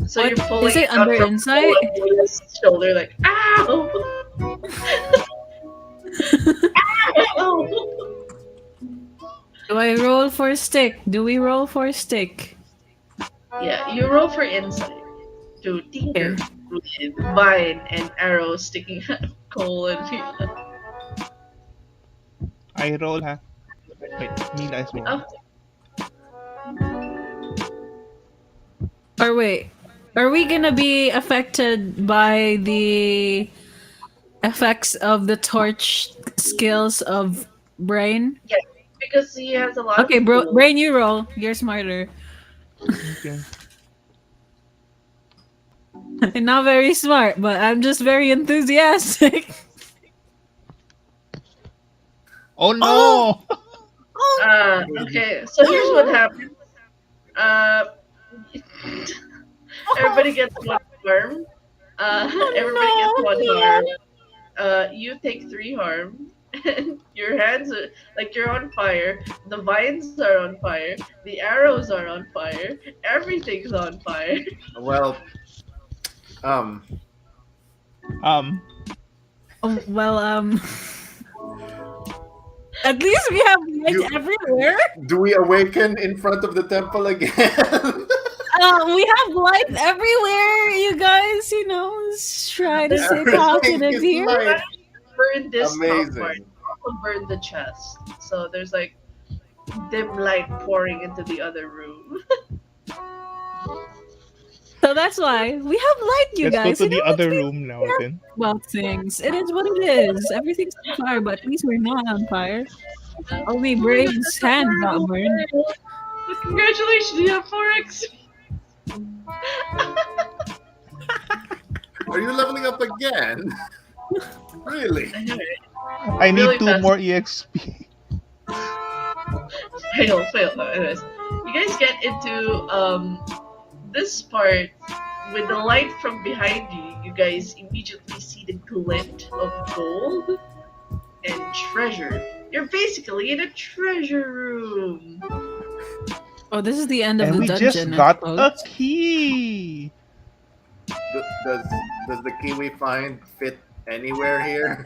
A: So
C: What?
A: you're pulling
C: Is it
A: out
C: under
A: from
C: insight?
A: Mila's shoulder like, ow! Ow!
C: Do I roll for stick? Do we roll for stick?
A: Yeah, you roll for insight to tinker
C: Okay.
A: with vine and arrows sticking out of Cole and Mila.
D: I roll, ha? Wait, Mila is with me.
A: Oh,
C: Or wait, are we gonna be affected by the effects of the torch skills of Brain?
A: yeah, because he has a lot of
C: Okay, bro,
A: tools.
C: Brain, you roll. You're smarter.
D: Okay.
C: I'm not very smart, but I'm just very enthusiastic.
D: Oh
C: Oh,
D: no!
C: oh,
A: Okay, so here's what happened. Uh, everybody
C: oh,
A: gets one harm. Everybody gets one harm.
C: oh
A: You take 3 harm, and your hands are like you're on fire. The vines are on fire. The arrows are on fire. Everything's on fire.
B: Well, um,
D: Um,
C: no! Well, at least we have light
B: you
C: everywhere.
B: do we awaken in front of the temple again?
C: We have light everywhere. You guys, try to stay
B: Everything
C: positive
B: is
C: here.
B: light.
A: Burn this top part.
B: Amazing.
A: Also burn the chest. So there's like dim light pouring into the other room.
C: So that's why we have light, you
D: let's go
C: guys.
D: to the
C: Let's
D: other
C: be
D: room now then.
C: about things. It is what it is. Everything's on fire, but at least we're not on fire. Only
A: Oh my god,
C: Brave's
A: that's a
C: hand got
A: horrible
C: burned.
A: fail. But congratulations, you have 4x.
B: Are you leveling up again? Really?
A: I know, right?
D: I need
A: Really
D: 2
A: fast.
D: more EXP.
A: Fail. Anyways, you guys get into this part with the light from behind you. You guys immediately see the glint of gold and treasure. You're basically in a treasure room.
C: Oh, this is the end of
D: And
C: the
D: we
C: dungeon.
D: just
C: I
D: got
C: suppose.
D: a key.
B: Does the key we find fit anywhere here?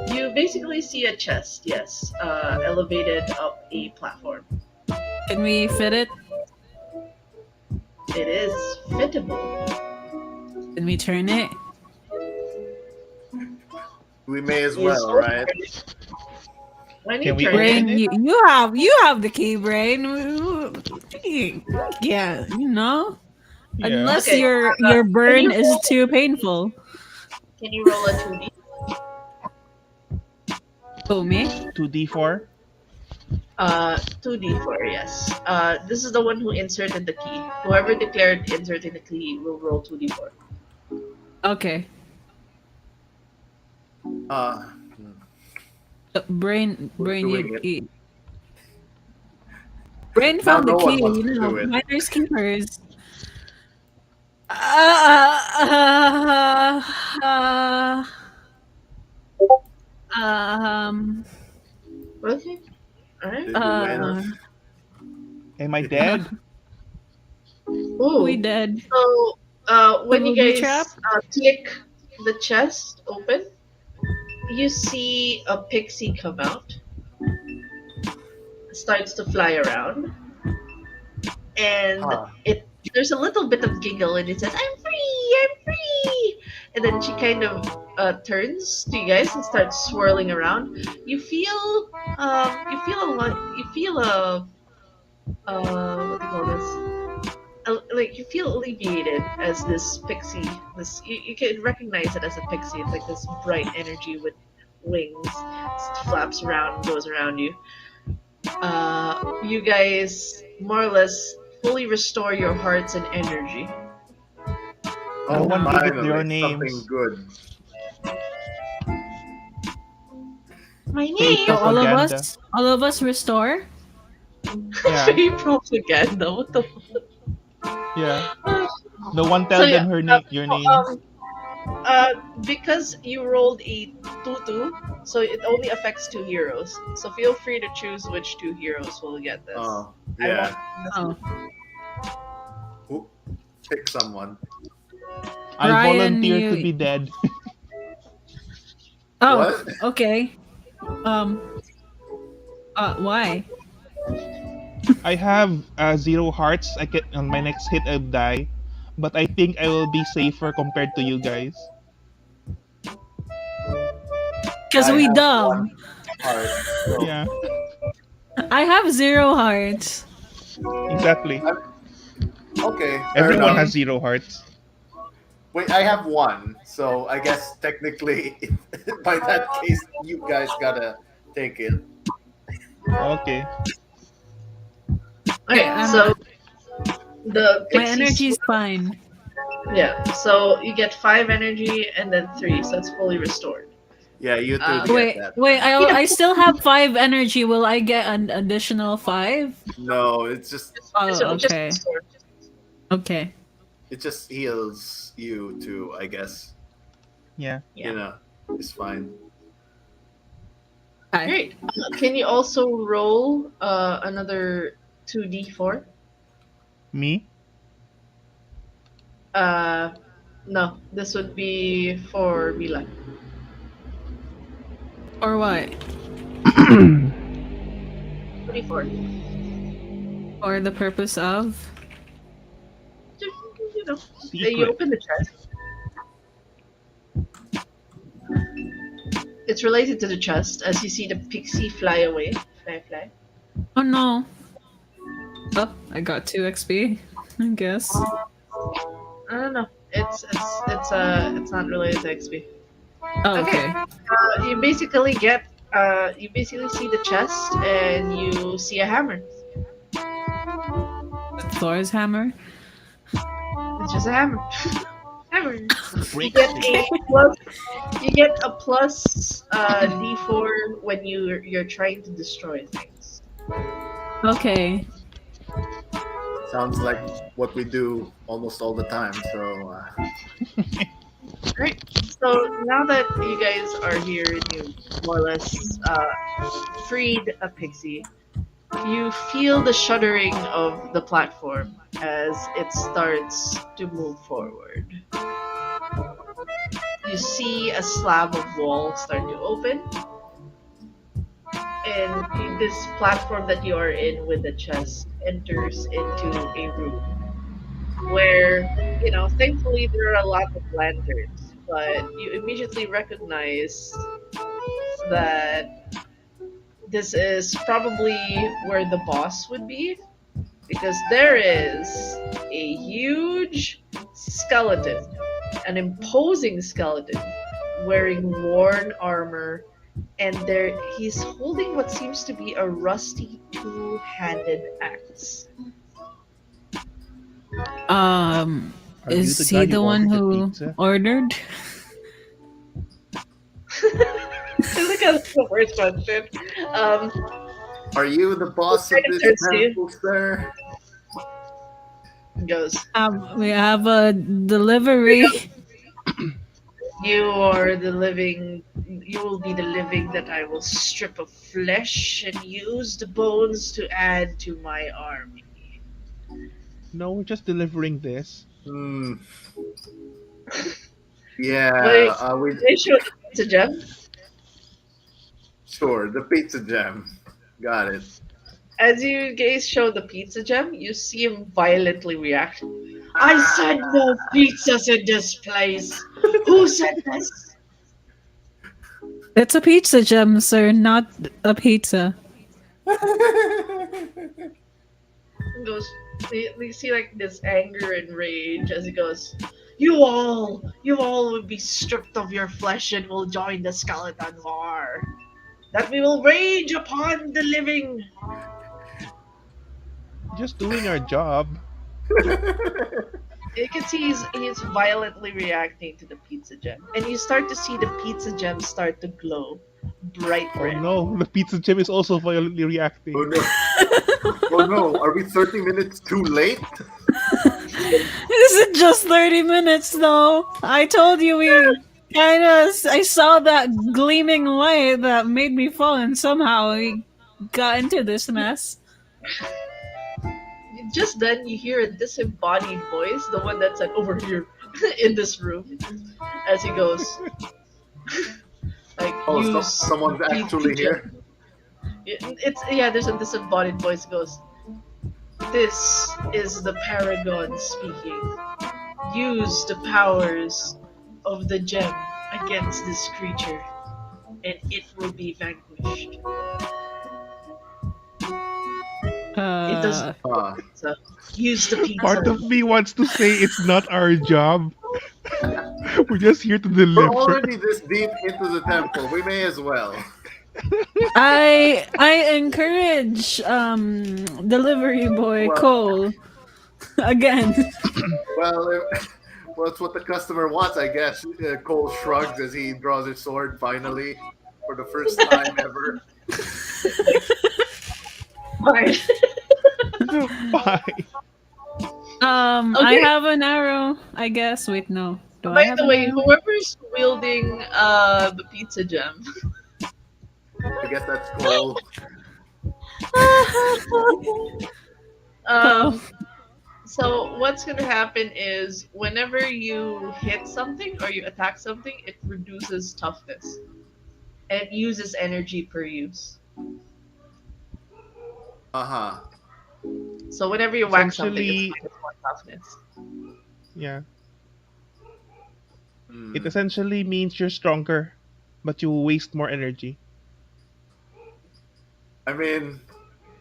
A: You basically see a chest, yes, elevated up a platform.
C: Can we fit it?
A: It is fittable.
C: Can we turn it?
B: We may as
A: You
B: well,
A: so-
B: right?
A: When
D: Can
A: you
D: we
A: turn
C: Brain,
A: it,
C: you have the key, Brain. Yeah,
D: Yeah.
C: Unless
A: Okay,
C: your burn
A: you
C: is
A: roll-
C: too painful.
A: can you roll a 2D?
C: Oh, me?
D: 2d4.
A: 2D4, yes. This is the one who inserted the key. Whoever declared inserting the key will roll 2D4.
C: Okay.
B: Uh,
C: Brain,
B: doing it.
C: Brain
B: Now
C: found the
B: no one
C: key.
B: wants to do it.
C: Finders keepers. Um.
A: Okay. Alright.
B: Did you win?
D: Am I dead?
A: Ooh.
C: We dead.
A: So, when you
C: booby
A: guys
C: trap?
A: click the chest open, you see a pixie come out. It starts to fly around, and
B: Huh.
A: there's a little bit of giggle, and it says, I'm free," and then she kind of turns to you guys and starts swirling around. You feel what do you call this? Like you feel alleviated as this pixie. You can recognize it as a pixie. It's like this bright energy with wings. It flaps around and goes around you. You guys more or less fully restore your hearts and energy.
D: No one gave it their
B: Finally,
D: names.
B: something good.
A: My
D: Fake
A: name.
C: So
D: propaganda.
C: all of us restore.
D: Yeah.
A: Fake propaganda. What the?
D: Yeah. No one tell
A: So, yeah,
D: them your names.
A: Because you rolled a 2-2, so it only affects 2 heroes. So feel free to choose which 2 heroes will get this.
B: Oh,
A: I
B: yeah.
C: Oh,
B: Who- Pick someone.
D: I
C: Ryan,
D: volunteer to
C: you-
D: be dead.
C: oh,
B: What?
C: okay. Why?
D: I have 0 hearts. I can on my next hit I'll die, but I think I will be safer compared to you guys.
C: Because
B: I
C: we
B: have
C: dumb.
B: one heart, so-
D: Yeah,
C: I have 0 hearts.
D: exactly.
B: Okay. fair
D: Everyone
B: enough.
D: has 0 hearts.
B: Wait, I have one, so I guess technically, by that case, you guys gotta take it.
D: Okay.
A: Okay,
C: I'm-
A: so The
C: My
A: pixie
C: energy's
A: swirl.
C: fine.
A: Yeah. So you get 5 energy and then 3, so it's fully restored.
B: Yeah, you too
A: Um,
B: get
C: Wait,
B: that.
C: wait.
A: yeah.
C: I still have 5 energy. Will I get an additional 5?
B: No, it's just
C: Oh,
A: Just
C: okay.
A: restore.
C: Okay.
B: it just heals you too, I guess.
D: Yeah.
B: You
A: Yeah.
B: know, it's fine.
C: Hi.
A: Great. Can you also roll another 2d4?
D: Me?
A: Uh, no, this would be for Mila.
C: Or what?
A: 2d4.
C: For the purpose of?
A: You know, you
D: Secret.
A: open the chest. It's related to the chest as you see the pixie fly away. Fly, fly.
C: Oh no. Oh, I got 2 XP. I guess.
A: I don't know. It's not related to XP.
C: Oh,
A: Okay.
C: okay.
A: You basically see the chest and you see a hammer.
C: Thor's hammer.
A: It's just a hammer. Hammer. You
D: Break
A: get
D: things.
A: you get a plus d4 when you're trying to destroy things.
C: Okay.
B: Sounds like what we do almost all the time. So
A: Great. So now that you guys are here and you more or less freed a pixie, you feel the shuddering of the platform as it starts to move forward. You see a slab of wall start to open, and this platform that you are in with the chest enters into a room where, thankfully there are a lot of lanterns, but you immediately recognize that this is probably where the boss would be because there is a huge skeleton, an imposing skeleton wearing worn armor, and there he's holding what seems to be a rusty two-handed axe.
D: Are you the
C: Is
D: guy
C: he
D: who
C: the one
D: ordered the
C: who
D: pizza?
C: ordered?
A: Look at the first question. Um,
B: are you the
A: it
B: boss
A: kind
B: of
A: of
B: this
A: turns to you
B: temple, sir?
A: and goes,
C: We have a delivery.
A: "You are the living. You will be the living that I will strip of flesh and use the bones to add to my army."
D: No, we're just delivering this.
B: Hmm.
A: But
B: Yeah. We
A: they show the pizza gem.
B: sure the pizza gem. Got it.
A: As you guys show the pizza gem, you see him violently react. I said no pizzas in this place. Who said this?
C: It's a pizza gem, sir, not a pizza.
A: He goes, we see like this anger and rage as he goes, you all will be stripped of your flesh and will join the skeleton war. That we will rage upon the living.
D: Just doing our job.
A: You can see he's violently reacting to the pizza gem. And you start to see the pizza gem start to glow bright
D: Oh
A: red.
D: no, the pizza gem is also violently
B: Oh
D: reacting.
B: no! Oh no! Are we 30 minutes too late?
C: This is just 30 minutes, though. I told you we kind of. I saw that gleaming light that made me fall, and somehow we got into this mess.
A: Just then you hear a disembodied voice, the one that's like over here in this room, as he goes, like,
B: Oh,
A: use
B: someone's
A: the pizza
B: actually
A: gem.
B: here.
A: There's a disembodied voice. Goes, this is the Paragon speaking. Use the powers of the gem against this creature, and it will be vanquished. It doesn't
C: Uh,
B: Ah,
A: pizza. Use the
D: Part
A: pizza.
D: of me wants to say it's not our job. We're just here to
B: we're
D: deliver.
B: already this deep into the temple. We may as well.
C: I encourage delivery boy
B: Well,
C: Cole. Again.
B: Well, well, it's what the customer wants, I guess. Cole shrugs as he draws his sword finally for the first time ever.
A: Fine.
D: Bye.
C: I
A: Okay.
C: have an arrow. I guess. Wait, no. Do I
A: By
C: have
A: the
C: an
A: way,
C: arrow?
A: whoever's wielding the pizza gem.
B: I guess that's Cole.
C: Oh.
A: um, so what's gonna happen is whenever you hit something or you attack something, it reduces toughness. And it uses energy per use.
B: Uh huh.
A: So whenever you whack something, it's
D: Essentially,
A: minus one toughness.
D: yeah. It
B: Hmm.
D: essentially means you're stronger, but you waste more energy.
B: I mean,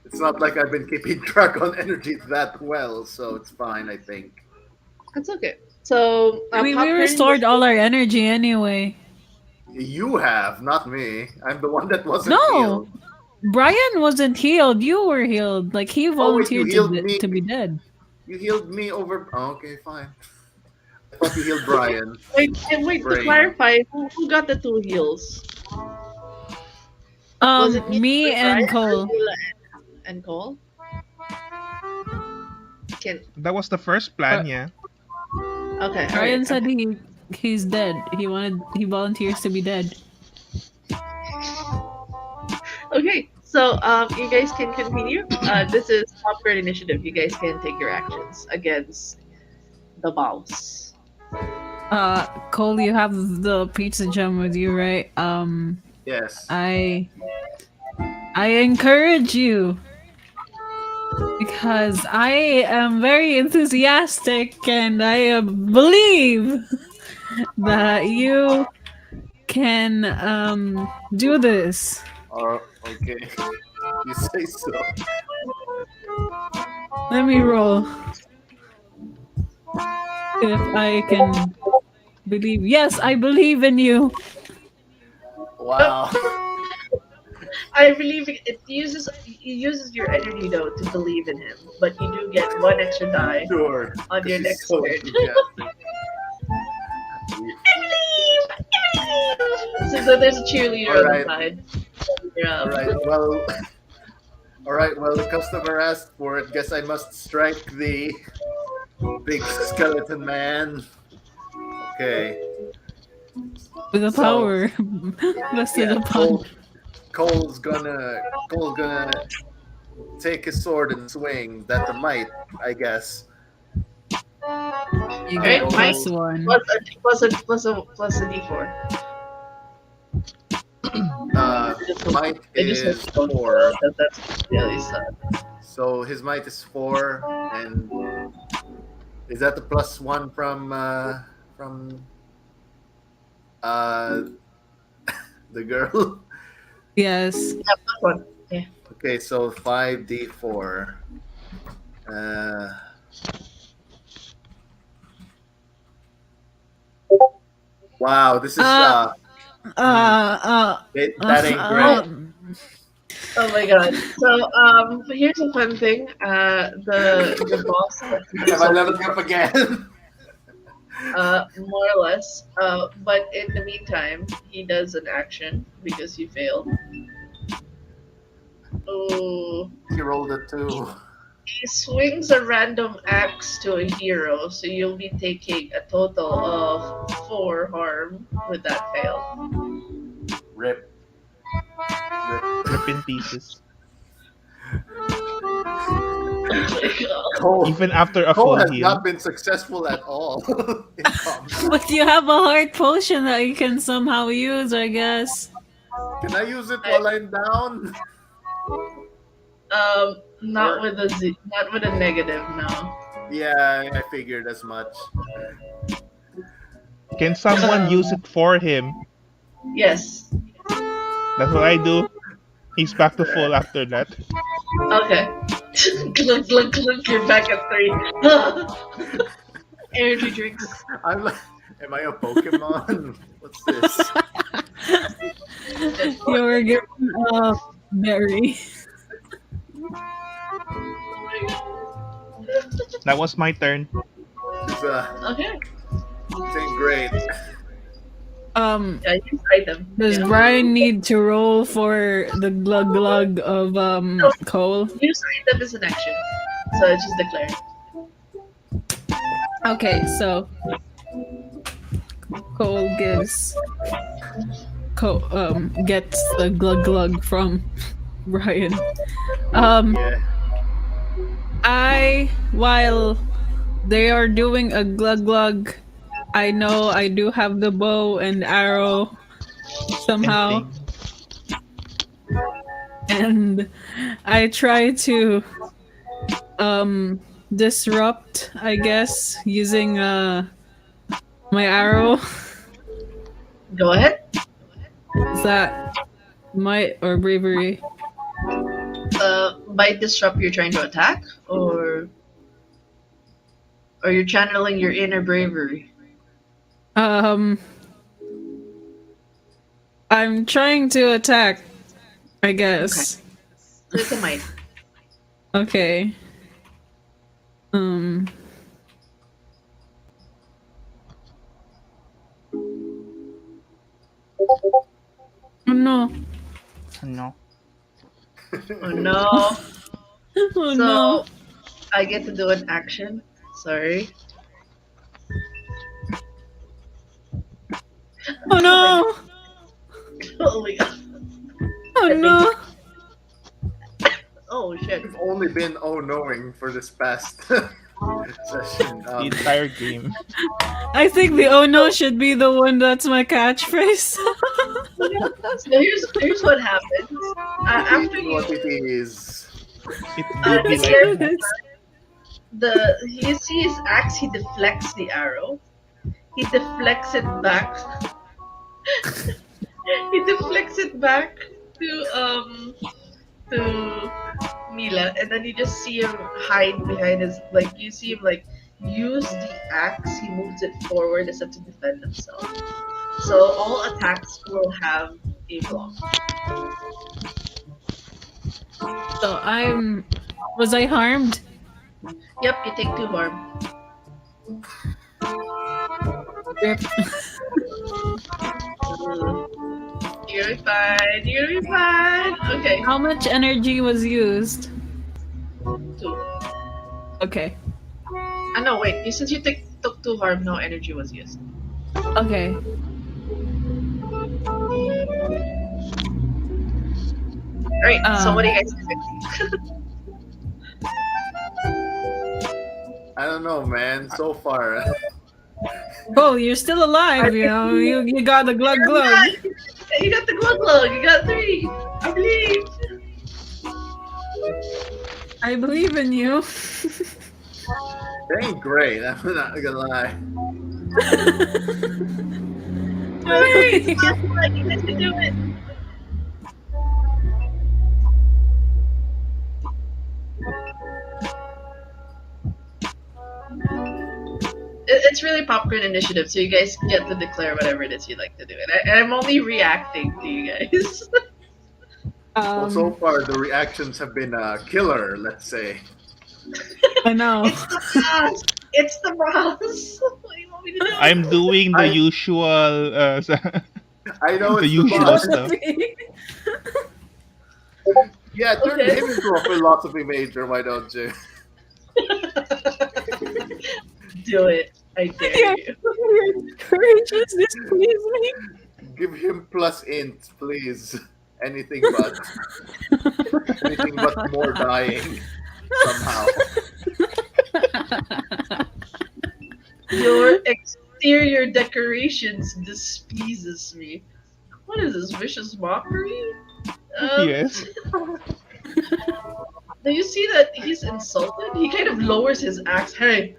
B: it's not like I've been keeping track on energy that well, so it's fine, I think.
A: That's okay. So
C: We
A: popcorn.
C: restored all our energy anyway.
B: You have, not me. I'm the one that wasn't
C: No,
B: healed.
C: Brian wasn't healed. You were healed. Like he
B: Oh wait, you
C: volunteered
B: healed me.
C: to be dead.
B: You healed me over. Oh, okay, fine. I thought you healed Brian.
A: Wait. To
B: Brain.
A: clarify, who got the two heals? Was it me
C: Me
A: or Brian
C: and
A: or
C: Cole.
A: Mila and Cole? Can
D: That was the first plan, yeah.
A: okay. All
C: Brian
A: right.
C: said he's dead. He volunteers to be dead.
A: Okay. So you guys can continue. This is popcorn initiative. You guys can take your actions against the boss.
C: Cole, you have the pizza gem with you, right?
B: Yes.
C: I encourage you because I am very enthusiastic and I believe that you can do this.
B: Oh, okay. You say so.
C: Let me roll. If I can believe. Yes, I believe in you.
B: Wow.
A: I believe it uses your energy though to believe in him, but you do get one extra die
B: Sure.
A: on your
B: Because he's
A: next
B: so
A: turn.
B: enthusiastic.
A: So there's a cheerleader on the
B: Alright.
A: side. Yeah.
B: Alright. Well. Alright. Well, the customer asked for it. Guess I must strike the big skeleton man. Okay.
C: With the
B: So,
C: power vested
B: Yeah.
C: upon.
B: Cole's gonna take his sword and swing. That's a might, I guess.
C: You
A: Right,
C: get
A: Mike?
C: +1.
A: Plus a d4.
B: Might
A: I just
B: is
A: don't
B: 4.
A: that's really sad.
B: So his might is 4, and is that the +1 from uh the girl?
C: Yes.
A: Yeah, plus one. Yeah.
B: Okay, so 5d4. Wow, this is
C: Uh,
B: that ain't great.
A: Oh my god. So here's a fun thing. The boss
B: Am I leveling up again?
A: more or less. But in the meantime, he does an action because you failed. Oh,
B: He rolled a 2.
A: he swings a random axe to a hero, so you'll be taking a total of 4 harm with that fail.
B: Rip.
D: Rip in pieces.
B: Cole,
D: Even after a
B: Cole
D: full
B: has
D: heal.
B: not been successful at all in combat.
C: But you have a heart potion that you can somehow use, I guess.
B: Can I use it while I'm down?
A: Not with not with a negative, no.
B: Yeah, I figured as much.
D: Can someone use it for him?
A: Yes.
D: That's what I do. He's back to full after that.
A: Okay. Glug, glug, glug, you're back at 3. Energy drinks.
B: I'm like, am I a Pokemon? What's this?
C: You were given a berry.
D: That was my turn.
B: It's
A: Okay.
B: saying great.
A: Yeah, use item.
C: Does
A: Yeah.
C: Brian need to roll for the glug glug of Cole?
A: Use item is an action. So I just declare.
C: Okay, so Cole gets the glug glug from Brian.
B: Yeah.
C: While they are doing a glug glug, I know I do have the bow and arrow somehow,
D: Anything.
C: and I try to disrupt, I guess, using my arrow.
A: Go ahead.
C: Is that might or bravery?
A: By disrupt, you're trying to attack, or you're channeling your inner bravery.
C: I'm trying to attack, I guess.
A: So it's a might.
C: Okay. Oh no.
D: No.
A: Oh no.
C: Oh
A: So
C: no.
A: I get to do an action. Sorry.
C: Oh no.
A: Oh my god.
C: Oh no.
A: Oh shit.
B: We've only been knowing for this past session.
D: The entire game.
C: I think the oh no should be the one that's my catchphrase.
A: So here's what happens. After you
B: What it is.
D: It will be
A: it's
D: like
A: you see his axe, he deflects the arrow. He deflects it back. He deflects it back to Mila, and then you just see him hide behind his, like, you see him like use the axe. He moves it forward as if to defend himself. So all attacks will have a block.
C: So was I harmed?
A: Yep, you take 2 harm.
C: Rip.
A: You're fine. You're fine. Okay.
C: How much energy was used?
A: 2.
C: Okay.
A: No, wait. Since you took 2 harm, no energy was used.
C: Okay.
A: Alright, so what do you guys think?
B: I don't know, man. So far.
C: Oh, you're still alive, you know. You got the glug glug.
A: You got the glug glug. You got 3. I believe.
C: I believe in you.
B: It ain't great. I'm not gonna lie.
A: Alright, you guys can do it. It's really popcorn initiative, so you guys get to declare whatever it is you'd like to do. And I'm only reacting to you guys.
B: Well, so far the reactions have been killer, let's say.
C: I know.
A: It's the boss. What do you want me to do?
D: I'm doing the
B: I-
D: usual
B: I know
D: the
B: it's
D: usual
B: boss.
D: stuff.
B: Yeah, turn
A: Okay.
B: him into a philosophy major, why don't you?
A: Do it. I dare
C: Yeah.
A: you.
C: Your courage is displease me.
B: Give him plus int, please. Anything but more dying somehow.
A: Your exterior decorations displeases me. What is this, vicious mockery?
D: Yes.
A: Do you see that he's insulted? He kind of lowers his axe. Hey,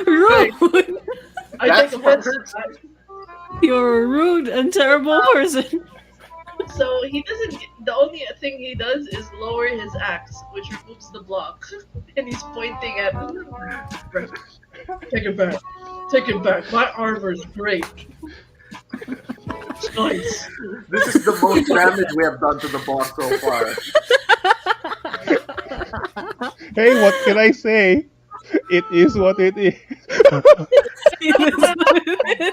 C: Rude.
A: I
B: That's
A: take
B: what
A: offense.
B: hurts.
C: You're a rude and terrible person.
A: So he doesn't. The only thing he does is lower his axe, which removes the block, and he's pointing at. Take it back. Take it back. My armor's great. It's nice.
B: This is the most damage we have done to the boss so far.
D: Hey, what can I say? It is what it is.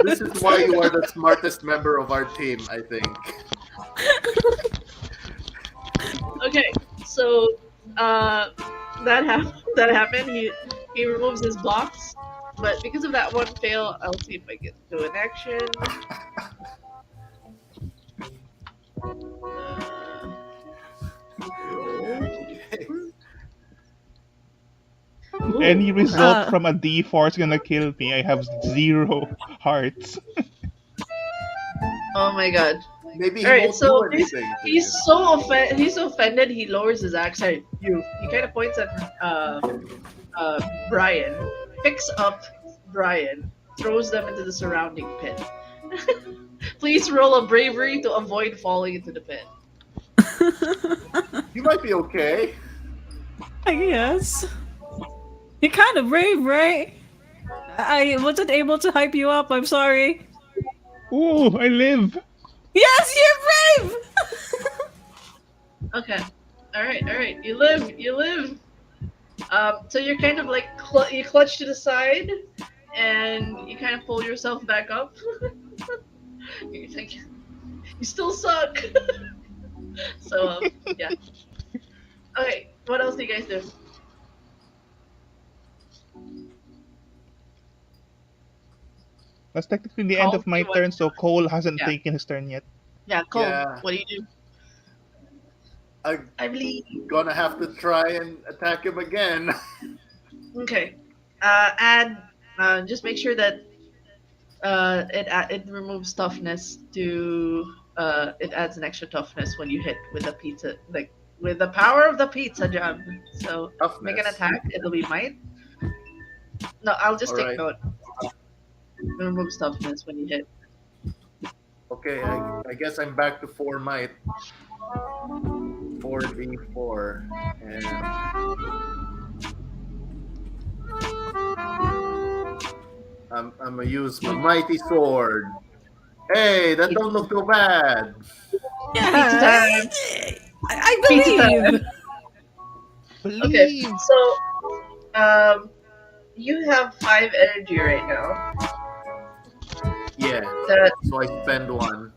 B: This is why you are the smartest member of our team, I think.
A: Okay, so that happened. He removes his blocks, but because of that one fail, I'll see if I can do an action. Roll.
B: Okay.
D: Any
A: Ooh.
D: result from a D4 is gonna kill me. I have 0 hearts.
A: Oh my god.
B: Maybe he
A: All right,
B: won't
A: so
B: do anything to you.
A: he's so offended. He lowers his axe. Sorry, you. He kind of points at Brian, picks up Brian, throws them into the surrounding pit. Please roll a bravery to avoid falling into the pit.
B: You might be okay.
C: I guess. You're kind of brave, right? I wasn't able to hype you up. I'm sorry.
D: Ooh, I live.
C: Yes, you're brave.
A: Okay. All right. You live. So you're kind of like you clutch to the side, and you kind of pull yourself back up. You're like, you still suck. So yeah. Okay. What else do you guys do?
D: That's technically the end
A: Cole,
D: of my
A: you want-
D: turn, so Cole hasn't
A: Yeah.
D: taken his turn yet.
A: Yeah, Cole.
B: Yeah.
A: What do you do?
B: I'm
A: I believe.
B: gonna have to try and attack him again.
A: Okay. Just make sure that it removes toughness to it adds an extra toughness when you hit with a pizza, like with the power of the pizza jam. So make an
B: Toughness.
A: attack. It'll be might. No, I'll just take
B: Alright.
A: note. It removes toughness when you hit.
B: Okay, I guess I'm back to 4 might. 4d4. And I'm gonna use my mighty sword. Hey, that don't look so bad.
C: Yeah,
A: Pizza time.
C: I
A: Pizza
C: believe.
A: Okay,
D: Believe.
A: so you have 5 energy right now.
B: Yeah.
A: That
B: So I spend 1.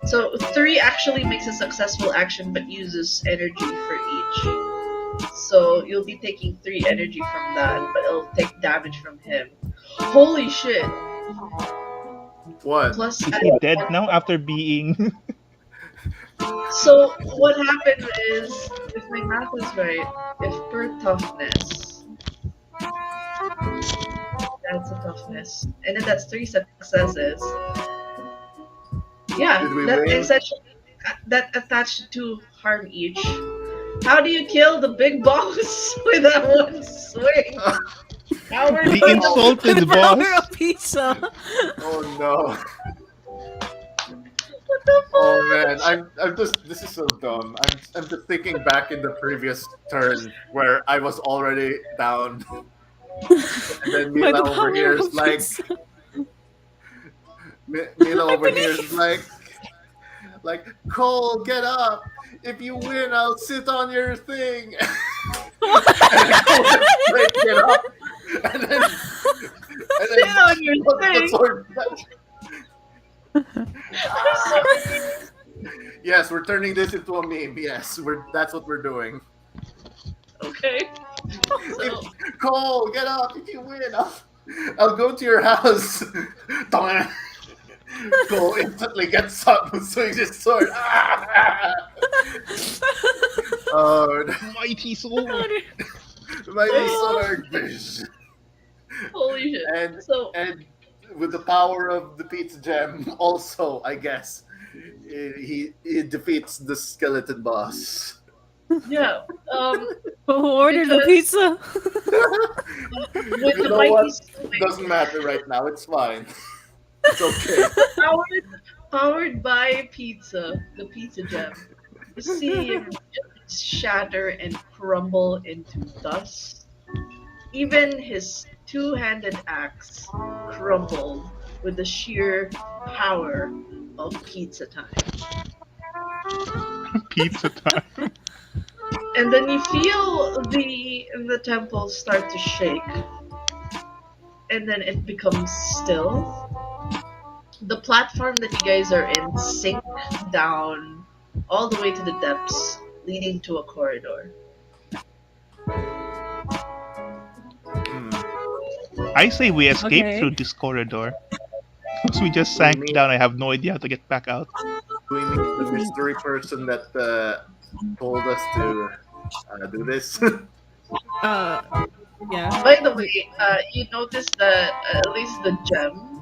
A: So 3 actually makes a successful action but uses energy for each. So you'll be taking 3 energy from that, but it'll take damage from him. Holy shit.
B: What?
A: Plus
D: Is he dead now after being?
A: So what happened is, if my math is right, if per toughness, that's a toughness. And then that's 3 successes. Yeah,
B: Did we
A: that
B: win?
A: essentially that attached to harm each. How do you kill the big boss with that one swing? Howard
D: The
A: Bell.
D: insulted
C: The
D: boss.
C: power of pizza.
B: Oh no.
A: What the fuck?
B: Oh man, I'm just this is so dumb. I'm just thinking back in the previous turn where I was already down. And then
C: By the
B: Mila over
C: power
B: here is
C: of
B: like
C: pizza.
B: Mila over
C: believe.
B: here is like Cole, get up. If you win, I'll sit on your thing. And Cole just straight get up. And then
A: Sit on your
B: put the
A: thing.
B: sword back.
A: I'm sorry.
B: Yes, we're turning this into a meme. Yes, that's what we're doing.
A: Okay. So
B: Cole, get up. If you win, I'll go to your house. Cole instantly gets up and swings his sword. Oh,
D: Mighty sword.
B: mighty sword.
A: holy shit.
B: And
A: So
B: and with the power of the pizza gem, also, I guess, he defeats the skeleton boss.
A: yeah.
C: Who ordered the
A: Because-
C: pizza?
A: With
B: You
A: the
B: know
A: mighty
B: what?
A: swing,
B: Doesn't matter right now. It's fine. It's okay.
A: powered by pizza, the pizza gem. You see him just shatter and crumble into dust. Even his two-handed axe crumbled with the sheer power of pizza time.
D: Pizza time.
A: And then you feel the temple start to shake, and then it becomes still. The platform that you guys are in sink down all the way to the depths, leading to a corridor.
B: Hmm.
D: I say we escape
C: Okay.
D: through this corridor. Because we just
B: Do we
D: sank
B: meet?
D: down. I have no idea how to get back out.
B: Do we meet the mystery person that told us to do this?
C: Uh, yeah.
A: By the
C: The-
A: way, you notice that at least the gem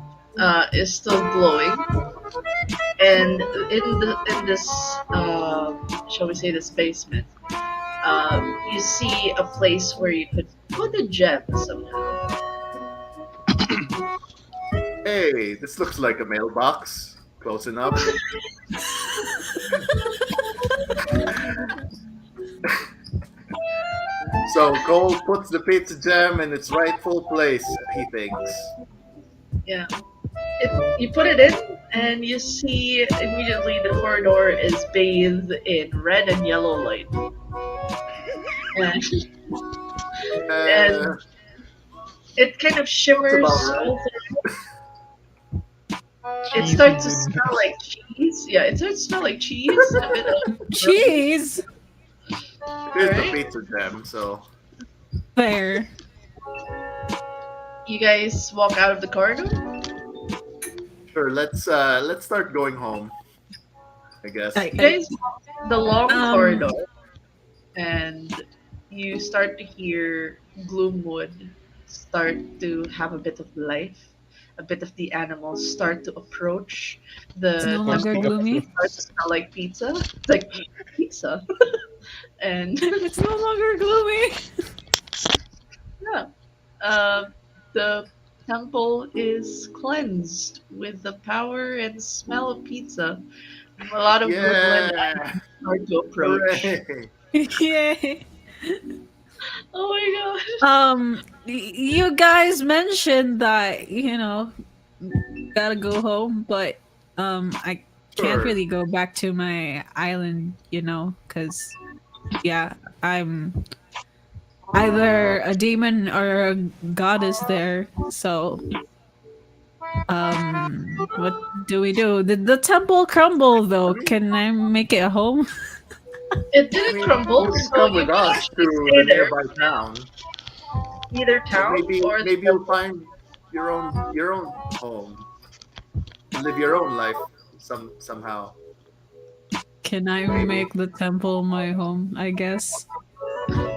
A: is still glowing, and in this shall we say this basement, you see a place where you could put a gem somehow.
B: Hey, this looks like a mailbox. Close enough. So Cole puts the pizza gem in its rightful place, he thinks.
A: Yeah. You put it in, and you see immediately the corridor is bathed in red and yellow light, and,
B: Uh,
A: and it kind of
B: Looks about
A: shimmers
B: right.
A: all through. It
D: Cheesy
A: starts to smell
D: goodness.
A: like cheese. Yeah, it starts to smell like cheese and a bit of milk.
C: Cheese.
B: It
A: All
B: is the
A: right,
B: pizza gem, so
C: Fair.
A: you guys walk out of the corridor.
B: sure. Let's start going home. I guess.
C: I,
A: You
C: I
A: guys walk the long
C: um
A: corridor, and you start to hear Gloomwood start to have a bit of life. A bit of the animals start to approach
C: it's no
A: the
C: longer
A: temple, and they
C: gloomy.
A: start to smell like pizza. It's like pizza, and
C: It's no longer gloomy.
A: yeah, uh, the temple is cleansed with the power and smell of pizza. A lot of woodland
B: Yeah!
A: animals start to approach.
B: Hooray!
C: Yay.
A: Oh my god!
C: You guys mentioned that, gotta go home, but I can't
B: Sure.
C: really go back to my island, because yeah, I'm either a demon or a goddess there. So, what do we do? Did the temple crumble
B: I
C: though?
B: mean,
C: Can I make it home?
A: It
B: I
A: didn't
B: mean,
A: crumble,
B: you can
A: so
B: come
A: you
B: with
A: can
B: us
A: actually
B: to
A: stay
B: the
A: there,
B: nearby town,
A: either
B: or
A: town or the
B: maybe you'll
A: temple.
B: find your own home, live your own life somehow.
C: Can I
B: Maybe.
C: make the temple my home? I guess.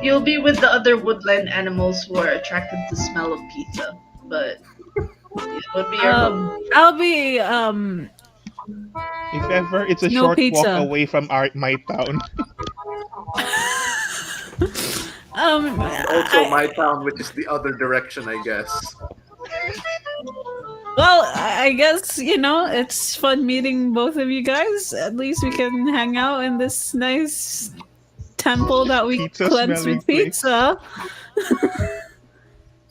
A: You'll be with the other woodland animals who are attracted to smell of pizza, but it would be your home.
C: I'll be
D: If ever, it's a
C: no
D: short walk
C: pizza.
D: away from my town.
B: And also
C: I,
B: my town, which is the other direction, I guess.
C: well, I guess it's fun meeting both of you guys. At least we can hang out in this nice temple that we
D: Pizza
C: cleanse
D: smelling
C: with
D: place.
C: pizza,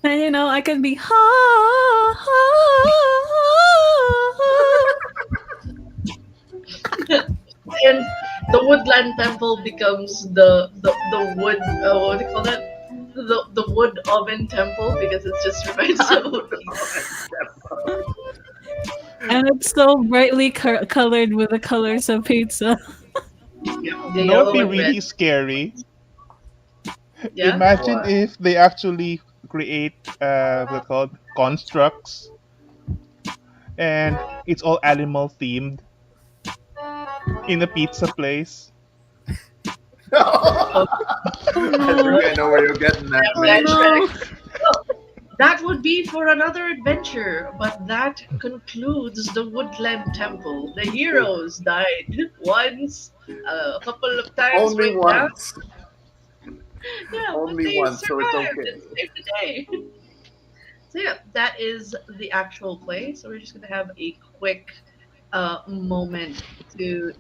C: and I can be ha ha.
A: And the woodland temple becomes the wood what do you call that? The wood oven temple because it just reminds you of pizza.
C: And it's so brightly colored with the colors of pizza.
A: Yeah, the
D: You know what would
A: yellow
D: be
A: and red.
D: really scary?
A: Yeah.
D: Imagine
B: What?
D: if they actually create what's called constructs, and it's all animal themed in a pizza place.
A: Oh,
C: Oh
B: I think
C: no!
B: I know where you're getting at,
C: Oh
B: mate.
A: flashback.
C: no!
A: Well, that would be for another adventure, but that concludes the Woodland Temple. The heroes died once, a couple of times
B: Only
A: went down.
B: once.
A: Yeah, but
B: Only
A: they
B: once, so it's
A: survived
B: okay.
A: and saved the day. So yeah, that is the actual play. So we're just gonna have a quick moment to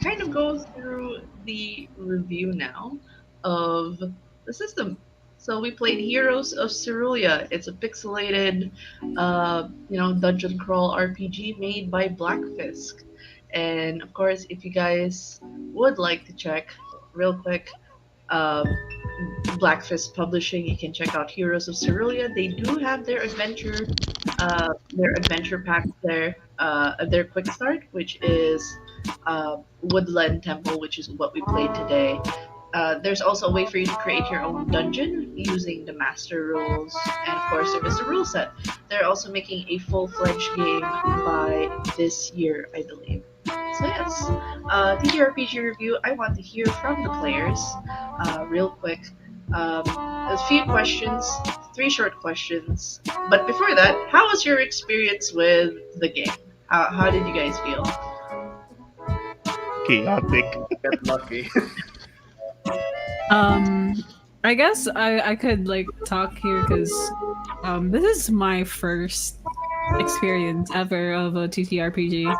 A: kind of go through the review now of the system. So we played Heroes of Cerulea. It's a pixelated, dungeon crawl RPG made by Blackfisk. And of course, if you guys would like to check real quick, Blackfist Publishing. You can check out Heroes of Cerulea. They do have their adventure packs there. Their quick start, which is Woodland Temple, which is what we played today. There's also a way for you to create your own dungeon using the master rules, and of course there is the rule set. They're also making a full-fledged game by this year, I believe. So yes, TTRPG review. I want to hear from the players, real quick. A few questions, three short questions. But before that, how was your experience with the game? How did you guys feel?
D: Chaotic.
B: Get lucky.
C: I guess I could like talk here because this is my first experience ever of a TTRPG,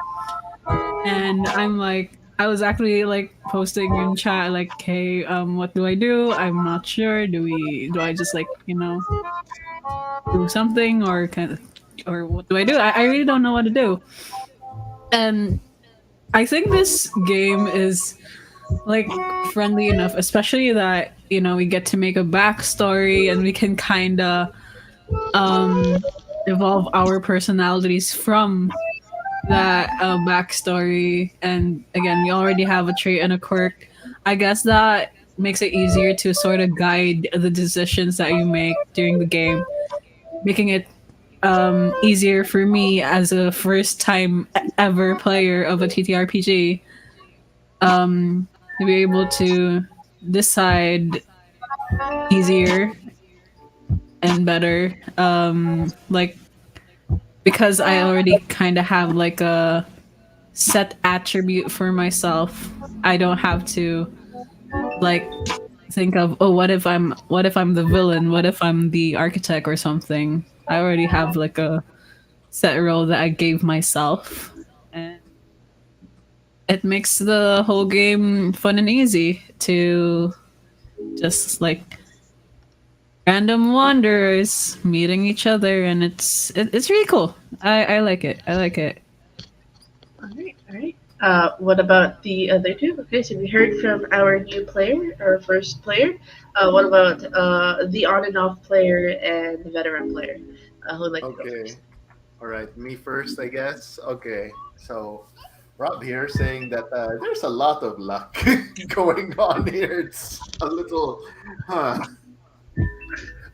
C: and I'm like I was actually like posting in chat like, hey, what do I do? I'm not sure. Do I just like do something or or what do I do? I really don't know what to do. And I think this game is like friendly enough, especially that we get to make a backstory and we can kind of evolve our personalities from that backstory. And again, we already have a trait and a quirk. I guess that makes it easier to sort of guide the decisions that you make during the game, making it easier for me as a first time ever player of a TTRPG to be able to decide easier and better. Like because I already kind of have like a set attribute for myself. I don't have to like think of, oh, what if I'm the villain? What if I'm the architect or something? I already have like a set role that I gave myself. And it makes the whole game fun and easy to just like random wanderers meeting each other, and it's really cool. I like it. I like it.
A: All right, all right. What about the other two? Okay, so we heard from our new player, our first player. What about the on and off player and the veteran player? Who'd like to go
B: Okay.
A: first?
B: All right. Me first, I guess. Okay. So, Rob here saying that there's a lot of luck going on here. It's a little. Huh.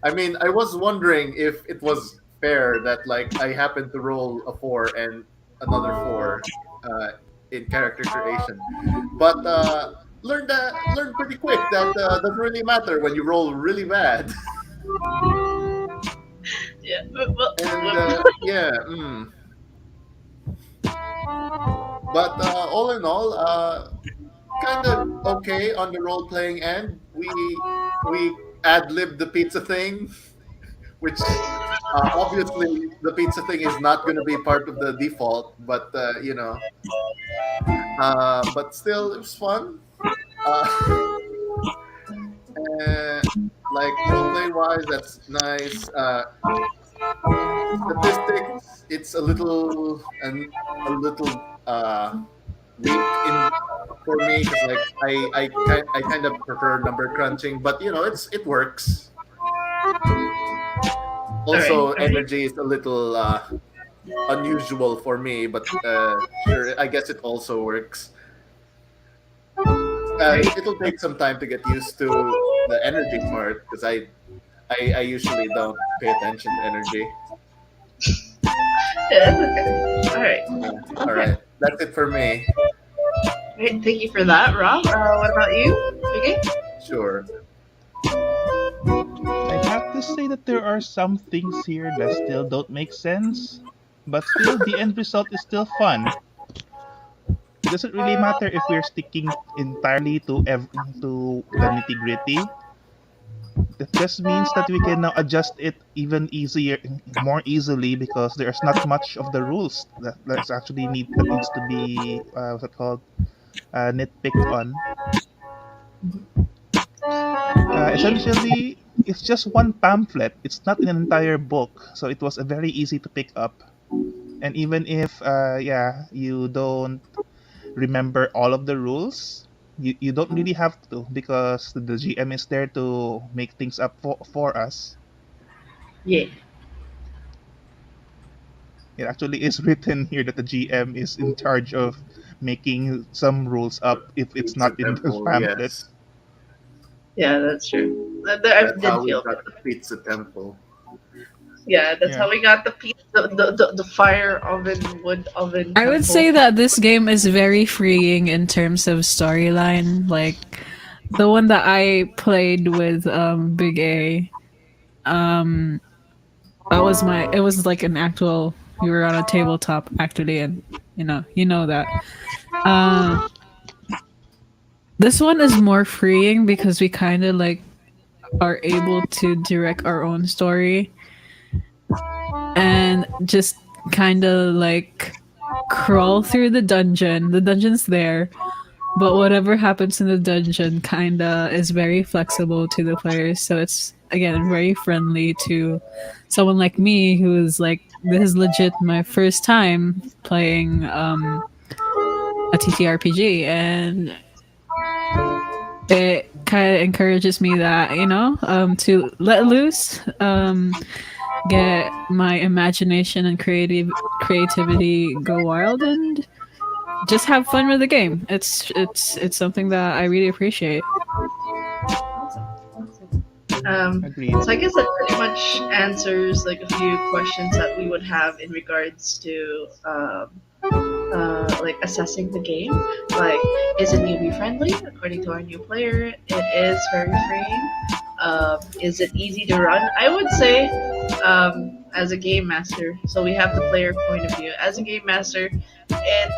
B: I mean, I was wondering if it was fair that like I happened to roll a 4 and another 4 uh, in character creation, but learned pretty quick that doesn't really matter when you roll really bad.
A: Yeah.
B: And yeah, but all in all, kind of okay on the role playing end. We ad libbed the pizza thing, which obviously the pizza thing is not going to be part of the default, but but still it was fun. Uh, like roleplay wise, that's nice. Statistics, it's a little weak in for me because like I kind of prefer number crunching, but it works.
A: All right, all
B: Also,
A: right.
B: energy is a little unusual for me, but sure, I guess it also works.
A: All right.
B: It'll take some time to get used to the energy part because I usually don't pay attention to energy.
A: Yeah, okay. All right.
B: Yeah. All
A: Okay.
B: right, that's it for me.
A: Great. Thank you for that, Rob. What about you? Okay.
B: Sure.
D: I have to say that there are some things here that still don't make sense, but still the end result is still fun. It doesn't really matter if we're sticking entirely to the nitty gritty. That just means that we can now adjust it even easier, more easily, because there's not much of the rules that needs to be what's it called, nitpicked on. Essentially, it's just one pamphlet. It's not an entire book, so it was a very easy to pick up. And even if yeah, you don't remember all of the rules, You don't really have to because the GM is there to make things up for us.
A: Yeah,
D: It actually is written here that the GM is in charge of making some rules up if it's
B: Pizza
D: not in the
B: Temple,
D: pamphlet.
B: yes.
A: yeah, that's true. I
B: That's
A: did
B: how we
A: feel
B: got the Pizza Temple.
A: yeah, that's
D: Yeah.
A: how we got the piece, the fire oven, wood oven
C: I would say
A: temple.
C: that this game is very freeing in terms of storyline. Like the one that I played with Big A, um that was my it was like an actual we were on a tabletop actually, and you know that. Uh this one is more freeing because we kind of like are able to direct our own story and just kind of like crawl through the dungeon. The dungeon's there, but whatever happens in the dungeon kind of is very flexible to the players. So it's again very friendly to someone like me who is like this is legit my first time playing a TTRPG, and it kind of encourages me that to let loose, get my imagination and creativity go wild, and just have fun with the game. It's something that I really appreciate.
A: Awesome. Awesome. So
D: Agreed.
A: I guess that pretty much answers like a few questions that we would have in regards to like assessing the game. Like, is it newbie friendly? According to our new player, it is very freeing. Is it easy to run? I would say, as a game master, so we have the player point of view. As a game master, it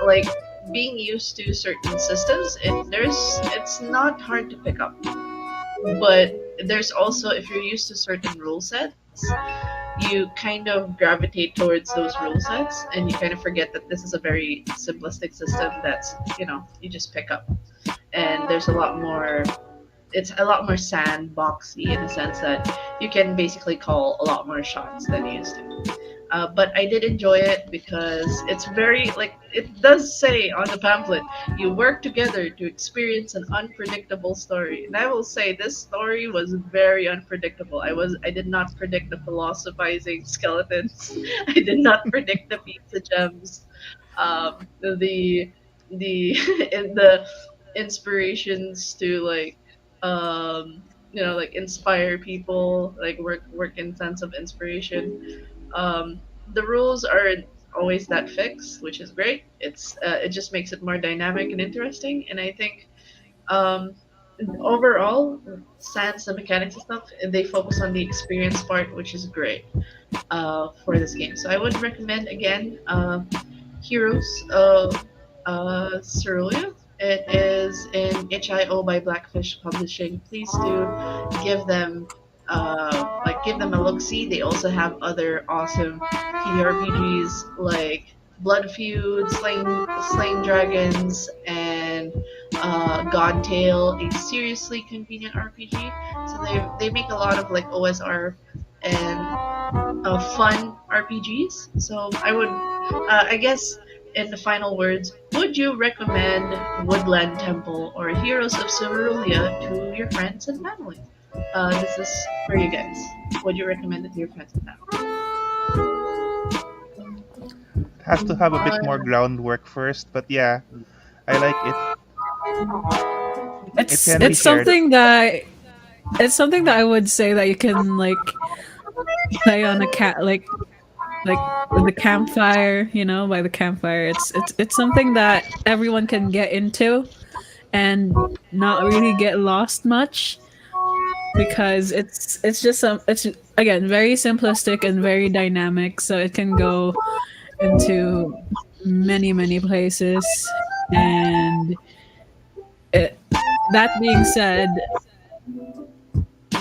A: like being used to certain systems. It's not hard to pick up, but there's also if you're used to certain rule sets, you kind of gravitate towards those rule sets and you kind of forget that this is a very simplistic system that's you just pick up, and there's a lot more it's a lot more sandboxy in the sense that you can basically call a lot more shots than you used to. But I did enjoy it because it's very like it does say on the pamphlet, you work together to experience an unpredictable story. And I will say this story was very unpredictable. I did not predict the philosophizing skeletons. I did not predict the pizza gems. The in the inspirations to like like inspire people, like work in sense of inspiration. The rules aren't always that fixed, which is great. It just makes it more dynamic and interesting. And I think um, overall, sans the mechanics and stuff, they focus on the experience part, which is great for this game. So I would recommend again Heroes of Cerulea. It is in HIO by Blackfish Publishing. Please do give them a look. See, they also have other awesome TTRPGs like Blood Feud, Slaying Dragons, and Godtail, a seriously convenient RPG. So they make a lot of like OSR and fun RPGs. So I guess, in the final words, would you recommend Woodland Temple or Heroes of Cerulea to your friends and family? This is for you guys. Would you recommend it to your friends and family?
D: It has to have a bit more groundwork first, but yeah, I like it. It
C: It's
D: can be
C: it's
D: shared.
C: something that it's something that I would say that you can like play on a cat like with the campfire, by the campfire. It's something that everyone can get into and not really get lost much because it's just some it's again very simplistic and very dynamic, so it can go into many places. And it, that being said,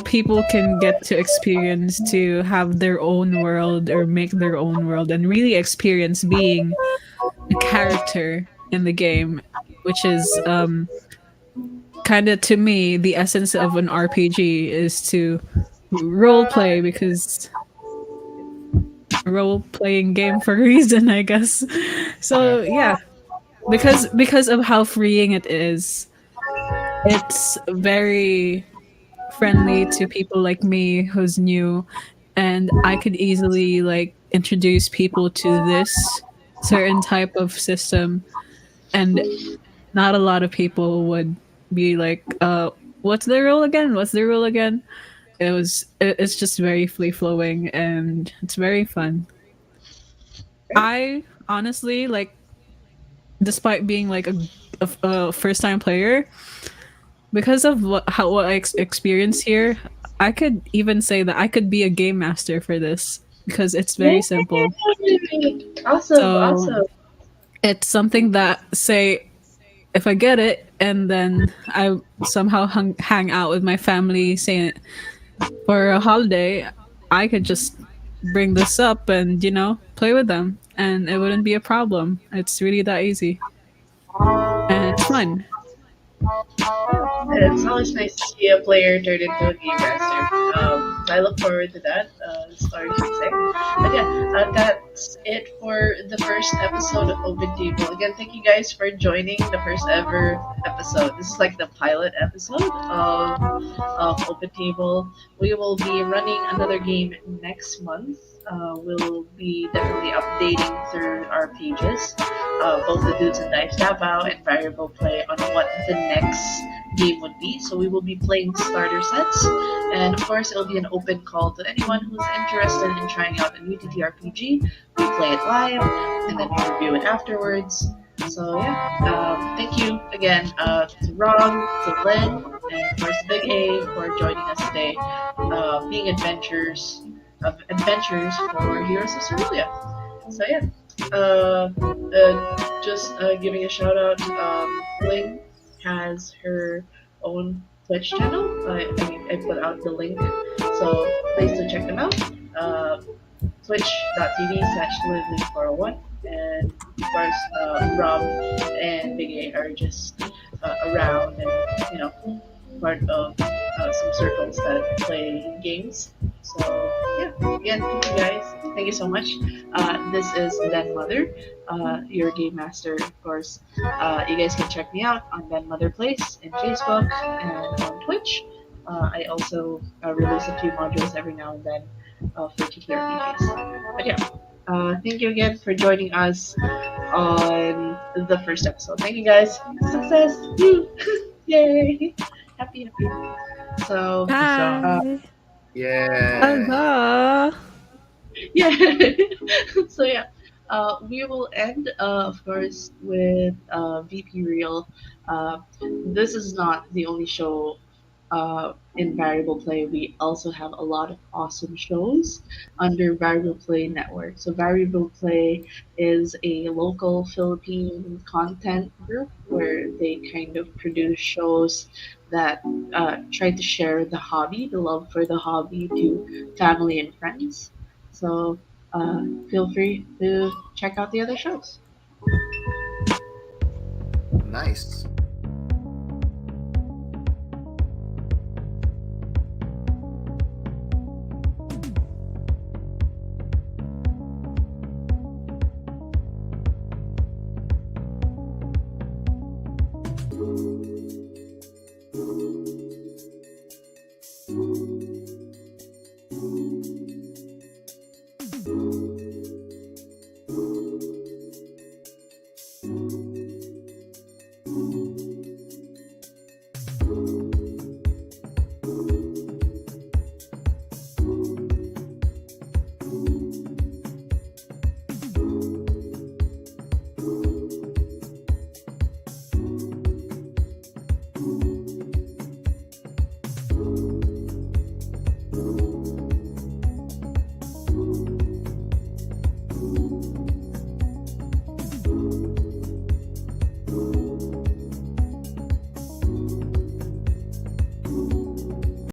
C: people can get to experience to have their own world or make their own world and really experience being a character in the game, which is kind of to me the essence of an RPG is to role play, because role playing game for a reason, I guess.
D: Yeah.
C: So yeah, because of how freeing it is. It's very friendly to people like me who's new, and I could easily like introduce people to this certain type of system, and not a lot of people would be like, what's the rule again? What's the rule again?" It's just very free flowing and it's very fun. I honestly like, despite being like a first time player, because of what I experienced here, I could even say that I could be a game master for this because it's very simple.
A: Yay! Awesome,
C: So
A: awesome.
C: it's something that, say, if I get it and then I somehow hang out with my family, say for a holiday, I could just bring this up and play with them, and it wouldn't be a problem. It's really that easy, and it's fun.
A: It's always nice to see a player turn into a game master. I look forward to that, starting six. But yeah, that's it for the first episode of Open Table. Again, thank you guys for joining the first ever episode. This is like the pilot episode of Open Table. We will be running another game next month. We'll be definitely updating through our pages, both the Dudes and Dice Davao and Variable Play on what the next game would be. So we will be playing starter sets, and of course, it'll be an open call to anyone who's interested in trying out a new TTRPG. We play it live, and then we review it afterwards. So yeah, thank you again to Ron, to Lynn, and of course Big A for joining us today, being adventures for Heroes of Cerulea. So yeah, just giving a shout out. Ling has her own Twitch channel. I put out the link, so please do check them out. Twitch.tv/Lively401, and of course Rob and Big A are just around and part of some circles that play games. So yeah, again, thank you guys. Thank you so much. This is Ben Mother, your game master, of course. You guys can check me out on Ben Mother Place in Facebook and on Twitch. I also release a few modules every now and then for TTRPGs. But yeah, thank you again for joining us on the first episode. Thank you guys. Success! Woo! Yay! Happy, happy. So,
D: Peace out.
C: Bye.
B: Yeah.
C: Huzzah.
A: yeah. So yeah, we will end, of course, with VP Real. This is not the only show in Variable Play. We also have a lot of awesome shows under Variable Play Network. So Variable Play is a local Philippine content group where they kind of produce shows that try to share the hobby, the love for the hobby, to family and friends. So feel free to check out the other shows.
B: Nice.